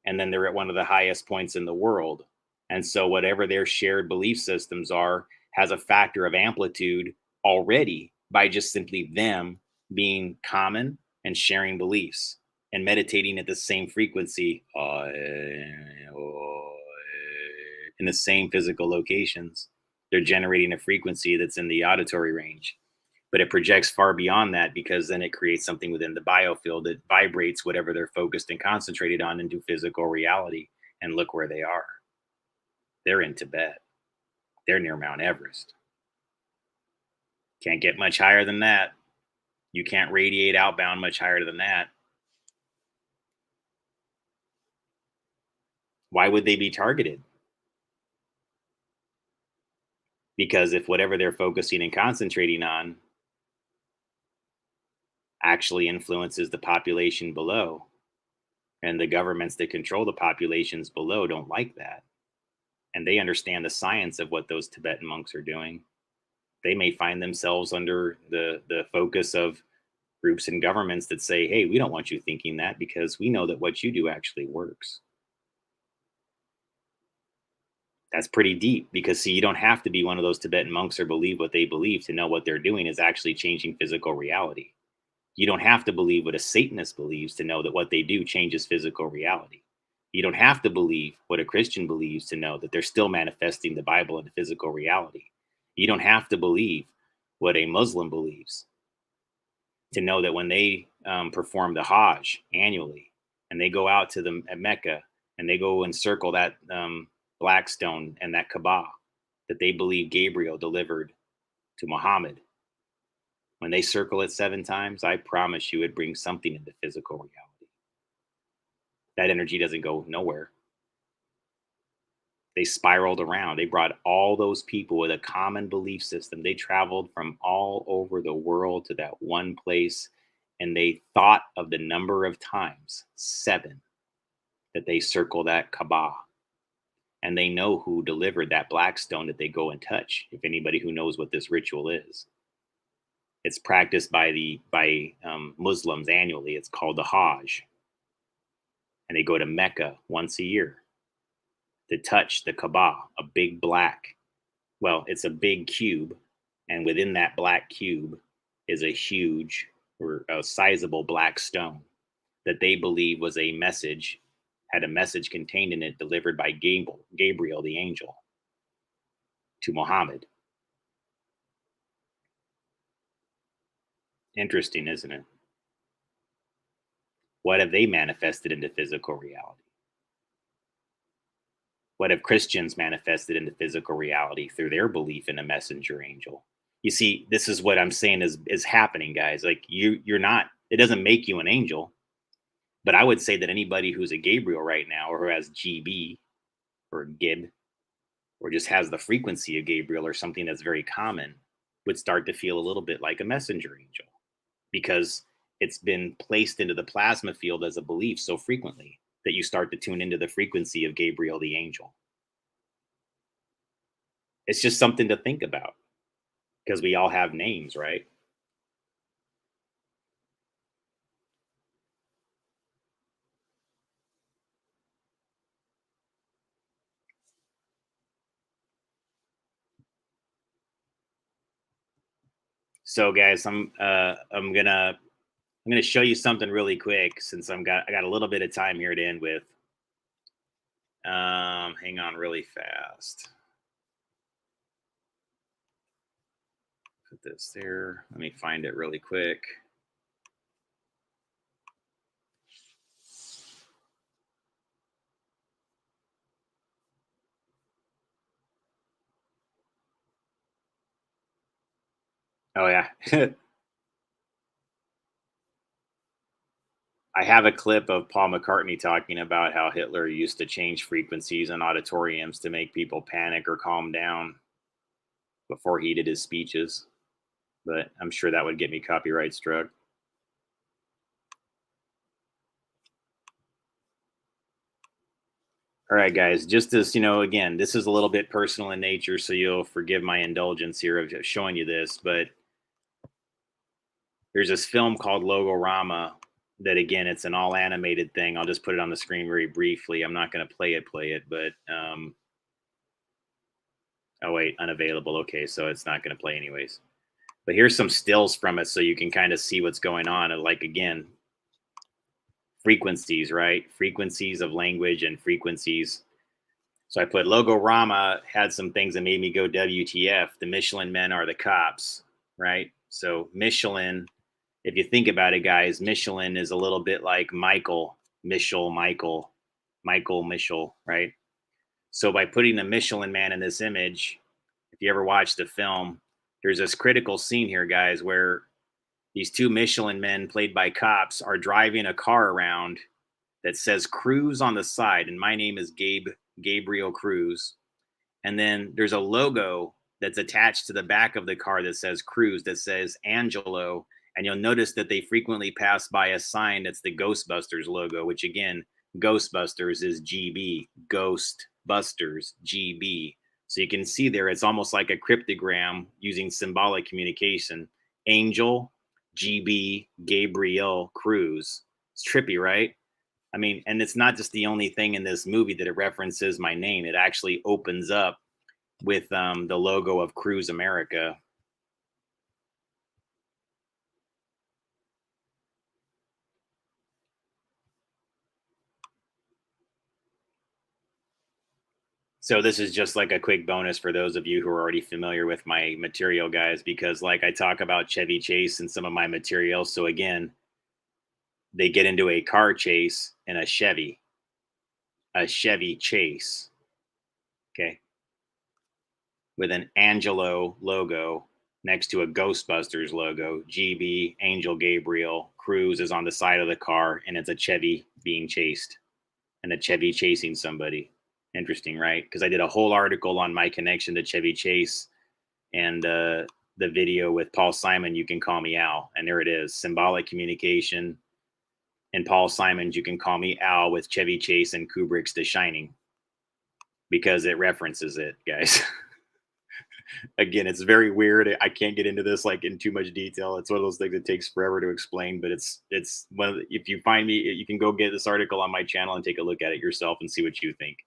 Speaker 3: And then they're at one of the highest points in the world. And so whatever their shared belief systems are has a factor of amplitude already by just simply them being common and sharing beliefs and meditating at the same frequency in the same physical locations. They're generating a frequency that's in the auditory range, but it projects far beyond that, because then it creates something within the biofield that vibrates whatever they're focused and concentrated on into physical reality. And look where they are. They're in Tibet. They're near Mount Everest. Can't get much higher than that. You can't radiate outbound much higher than that. Why would they be targeted? Because if whatever they're focusing and concentrating on actually influences the population below, and the governments that control the populations below don't like that, and they understand the science of what those Tibetan monks are doing, they may find themselves under the focus of groups and governments that say, hey, we don't want you thinking that because we know that what you do actually works. That's pretty deep, because see, you don't have to be one of those Tibetan monks or believe what they believe to know what they're doing is actually changing physical reality. You don't have to believe what a Satanist believes to know that what they do changes physical reality. You don't have to believe what a Christian believes to know that they're still manifesting the Bible into physical reality. You don't have to believe what a Muslim believes to know that when they perform the Hajj annually, and they go out to the at Mecca and they go and circle that black stone and that Kaaba that they believe Gabriel delivered to Muhammad. When they circle it 7 times, I promise you it brings something into physical reality. That energy doesn't go nowhere. They spiraled around. They brought all those people with a common belief system. They traveled from all over the world to that one place, and they thought of the number of times, 7, that they circle that Kaaba. And they know who delivered that black stone that they go and touch, if anybody who knows what this ritual is. It's practiced by Muslims annually. It's called the Hajj. And they go to Mecca once a year to touch the Kaaba, a big black, well, it's a big cube. And within that black cube is a huge or a sizable black stone that they believe was a message, had a message contained in it delivered by Gabriel, the angel. to Muhammad. Interesting, isn't it? What have they manifested into physical reality? What have Christians manifested into physical reality through their belief in a messenger angel? You see, this is what I'm saying is happening, guys. Like you're not. It doesn't make you an angel, but I would say that anybody who's a Gabriel right now, or who has GB or Gib, or just has the frequency of Gabriel or something that's very common, would start to feel a little bit like a messenger angel, because it's been placed into the plasma field as a belief so frequently that you start to tune into the frequency of Gabriel the angel. It's just something to think about, because we all have names, right? So guys, I'm gonna show you something really quick, since I got a little bit of time here to end with. Hang on really fast. Put this there. Let me find it really quick. Oh yeah. I have a clip of Paul McCartney talking about how Hitler used to change frequencies in auditoriums to make people panic or calm down before he did his speeches. But I'm sure that would get me copyright struck. All right, guys, just as you know, again, this is a little bit personal in nature, so you'll forgive my indulgence here of showing you this. But there's this film called Logorama that, again, it's an all animated thing. I'll just put it on the screen very briefly. I'm not going to play it, but oh wait, unavailable. Okay, so it's not going to play anyways. But here's some stills from it so you can kind of see what's going on. And like, again, frequencies, right? Frequencies of language and frequencies. So I put Logorama had some things that made me go WTF. The Michelin men are the cops, right? So Michelin, if you think about it, guys, Michelin is a little bit like Michael, Michel, right? So by putting the Michelin man in this image, if you ever watch the film, there's this critical scene here, guys, where these two Michelin men played by cops are driving a car around that says Cruz on the side. And my name is Gabriel Cruz. And then there's a logo that's attached to the back of the car that says Cruz, that says Angelo. And you'll notice that they frequently pass by a sign that's the Ghostbusters logo, which again, Ghostbusters is GB, Ghostbusters, GB. So you can see there, it's almost like a cryptogram using symbolic communication. Angel, GB, Gabriel, Cruz. It's trippy, right? I mean, and it's not just the only thing in this movie that it references my name. It actually opens up with the logo of Cruise America. So this is just like a quick bonus for those of you who are already familiar with my material, guys, because like I talk about Chevy Chase in some of my material. So again, they get into a car chase in a Chevy Chase, okay, with an Angelo logo next to a Ghostbusters logo. GB, Angel Gabriel, Cruz is on the side of the car, and it's a Chevy being chased, and a Chevy chasing somebody. Interesting, right? Because I did a whole article on my connection to Chevy Chase and the video with Paul Simon, You Can Call Me Al. And there it is, symbolic communication. And Paul Simon's You Can Call Me Al with Chevy Chase and Kubrick's The Shining, because it references it, guys. Again, it's very weird. I can't get into this like in too much detail. It's one of those things that takes forever to explain, but it's one of the, if you find me, you can go get this article on my channel and take a look at it yourself and see what you think.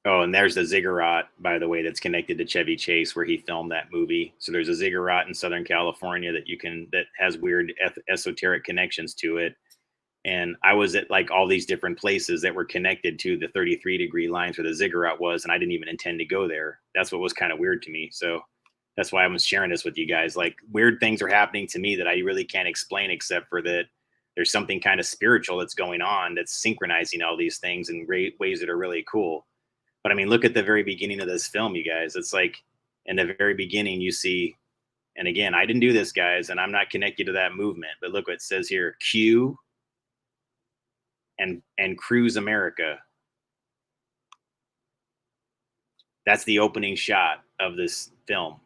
Speaker 3: Oh, and there's the ziggurat, by the way, that's connected to Chevy Chase where he filmed that movie. So there's a ziggurat in Southern California that has weird esoteric connections to it. And I was at like all these different places that were connected to the 33-degree lines where the ziggurat was, and I didn't even intend to go there. That's what was kind of weird to me. So that's why I was sharing this with you guys. Like, weird things are happening to me that I really can't explain, except for that there's something kind of spiritual that's going on that's synchronizing all these things in ways that are really cool. But I mean, look at the very beginning of this film, you guys. It's like in the very beginning, you see, and again, I didn't do this, guys, and I'm not connected to that movement, but look what it says here: Q and Cruise America. That's the opening shot of this film.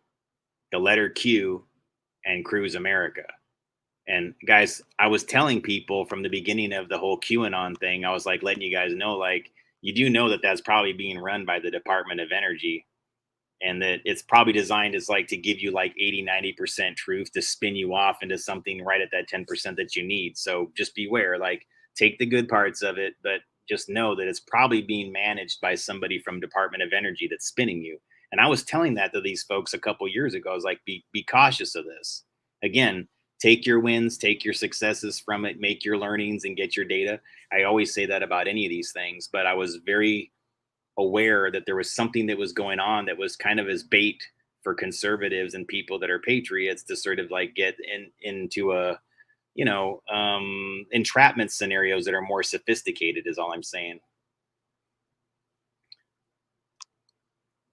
Speaker 3: The letter Q and Cruise America. And guys, I was telling people from the beginning of the whole QAnon thing, I was like letting you guys know, like, you do know that that's probably being run by the Department of Energy, and that it's probably designed as like to give you like 80-90% truth to spin you off into something right at that 10% that you need. So just beware, like, take the good parts of it, but just know that it's probably being managed by somebody from Department of Energy that's spinning you. And I was telling that to these folks a couple years ago. I was like, be cautious of this. Again, take your wins, take your successes from it, make your learnings, and get your data. I always say that about any of these things, but I was very aware that there was something that was going on that was kind of as bait for conservatives and people that are patriots to sort of like get into a, entrapment scenarios that are more sophisticated, is all I'm saying.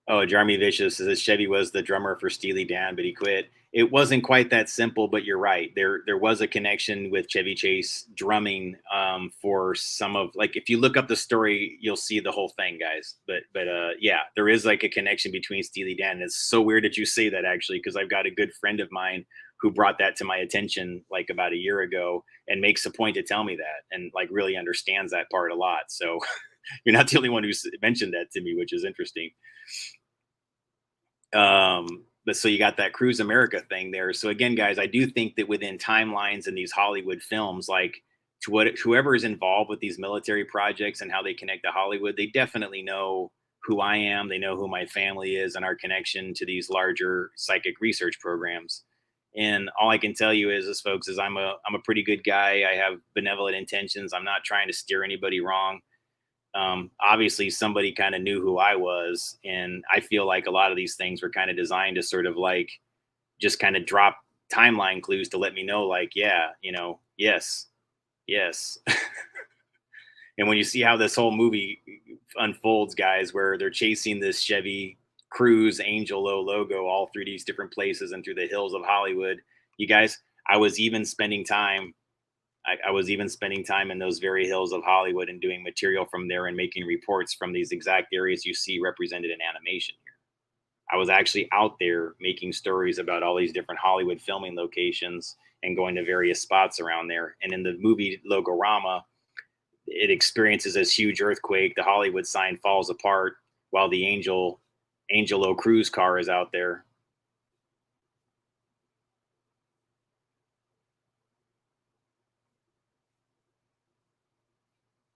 Speaker 3: Oh, Jeremy Vicious says Chevy was the drummer for Steely Dan, but he quit. It wasn't quite that simple, but you're right. There was a connection with Chevy Chase drumming for some of, like, if you look up the story, you'll see the whole thing, guys. But yeah, there is like a connection between Steely Dan. And it's so weird that you say that, actually, because I've got a good friend of mine who brought that to my attention like about a year ago and makes a point to tell me that, and like really understands that part a lot. So you're not the only one who's mentioned that to me, which is interesting. But so you got that Cruise America thing there. So again, guys, I do think that within timelines in these Hollywood films, like, to whoever is involved with these military projects and how they connect to Hollywood, they definitely know who I am. They know who my family is and our connection to these larger psychic research programs. And all I can tell you is, folks, is I'm a pretty good guy. I have benevolent intentions. I'm not trying to steer anybody wrong. Obviously somebody kind of knew who I was, and I feel like a lot of these things were kind of designed to sort of like just kind of drop timeline clues to let me know, like, yeah, yes. And when you see how this whole movie unfolds, guys, where they're chasing this Chevy Cruise Angel O logo all through these different places and through the hills of Hollywood, you guys, I was even spending time in those very hills of Hollywood and doing material from there and making reports from these exact areas you see represented in animation here. I was actually out there making stories about all these different Hollywood filming locations and going to various spots around there. And in the movie Logorama, it experiences this huge earthquake. The Hollywood sign falls apart while the Angel O cruise car is out there.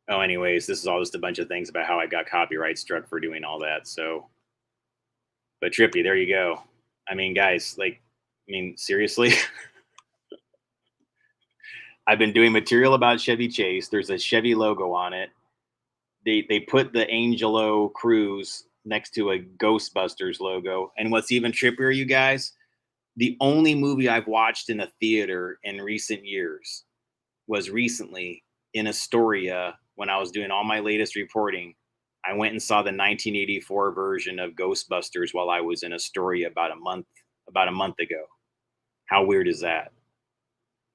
Speaker 3: Oh, anyways, this is all just a bunch of things about how I got copyright struck for doing all that. So, but Trippy, there you go. I mean, guys, like, seriously, I've been doing material about Chevy Chase. There's a Chevy logo on it. They put the Angelo Cruise next to a Ghostbusters logo. And what's even trippier, you guys, the only movie I've watched in a theater in recent years was recently in Astoria. When I was doing all my latest reporting, I went and saw the 1984 version of Ghostbusters while I was in Astoria about a month ago. How weird is that?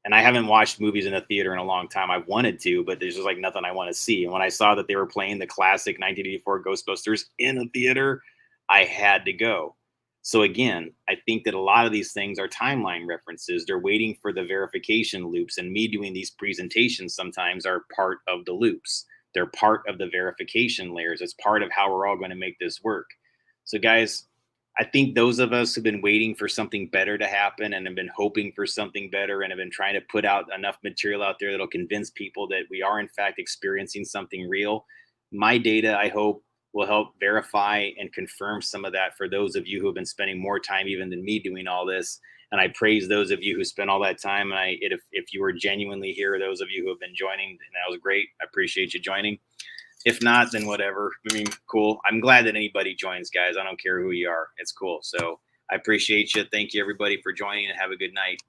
Speaker 3: And I haven't watched movies in a theater in a long time. I've wanted to, but there's just like nothing I want to see. And when I saw that they were playing the classic 1984 Ghostbusters in a theater, I had to go. So again, I think that a lot of these things are timeline references. They're waiting for the verification loops, and me doing these presentations sometimes are part of the loops. They're part of the verification layers. It's part of how we're all going to make this work. So guys, I think those of us who've been waiting for something better to happen and have been hoping for something better and have been trying to put out enough material out there that'll convince people that we are in fact experiencing something real, my data, I hope, will help verify and confirm some of that for those of you who have been spending more time even than me doing all this. And I praise those of you who spent all that time. And if you were genuinely here, those of you who have been joining, and that was great. I appreciate you joining. If not, then whatever. I mean, cool. I'm glad that anybody joins, guys. I don't care who you are. It's cool. So I appreciate you. Thank you, everybody, for joining, and have a good night.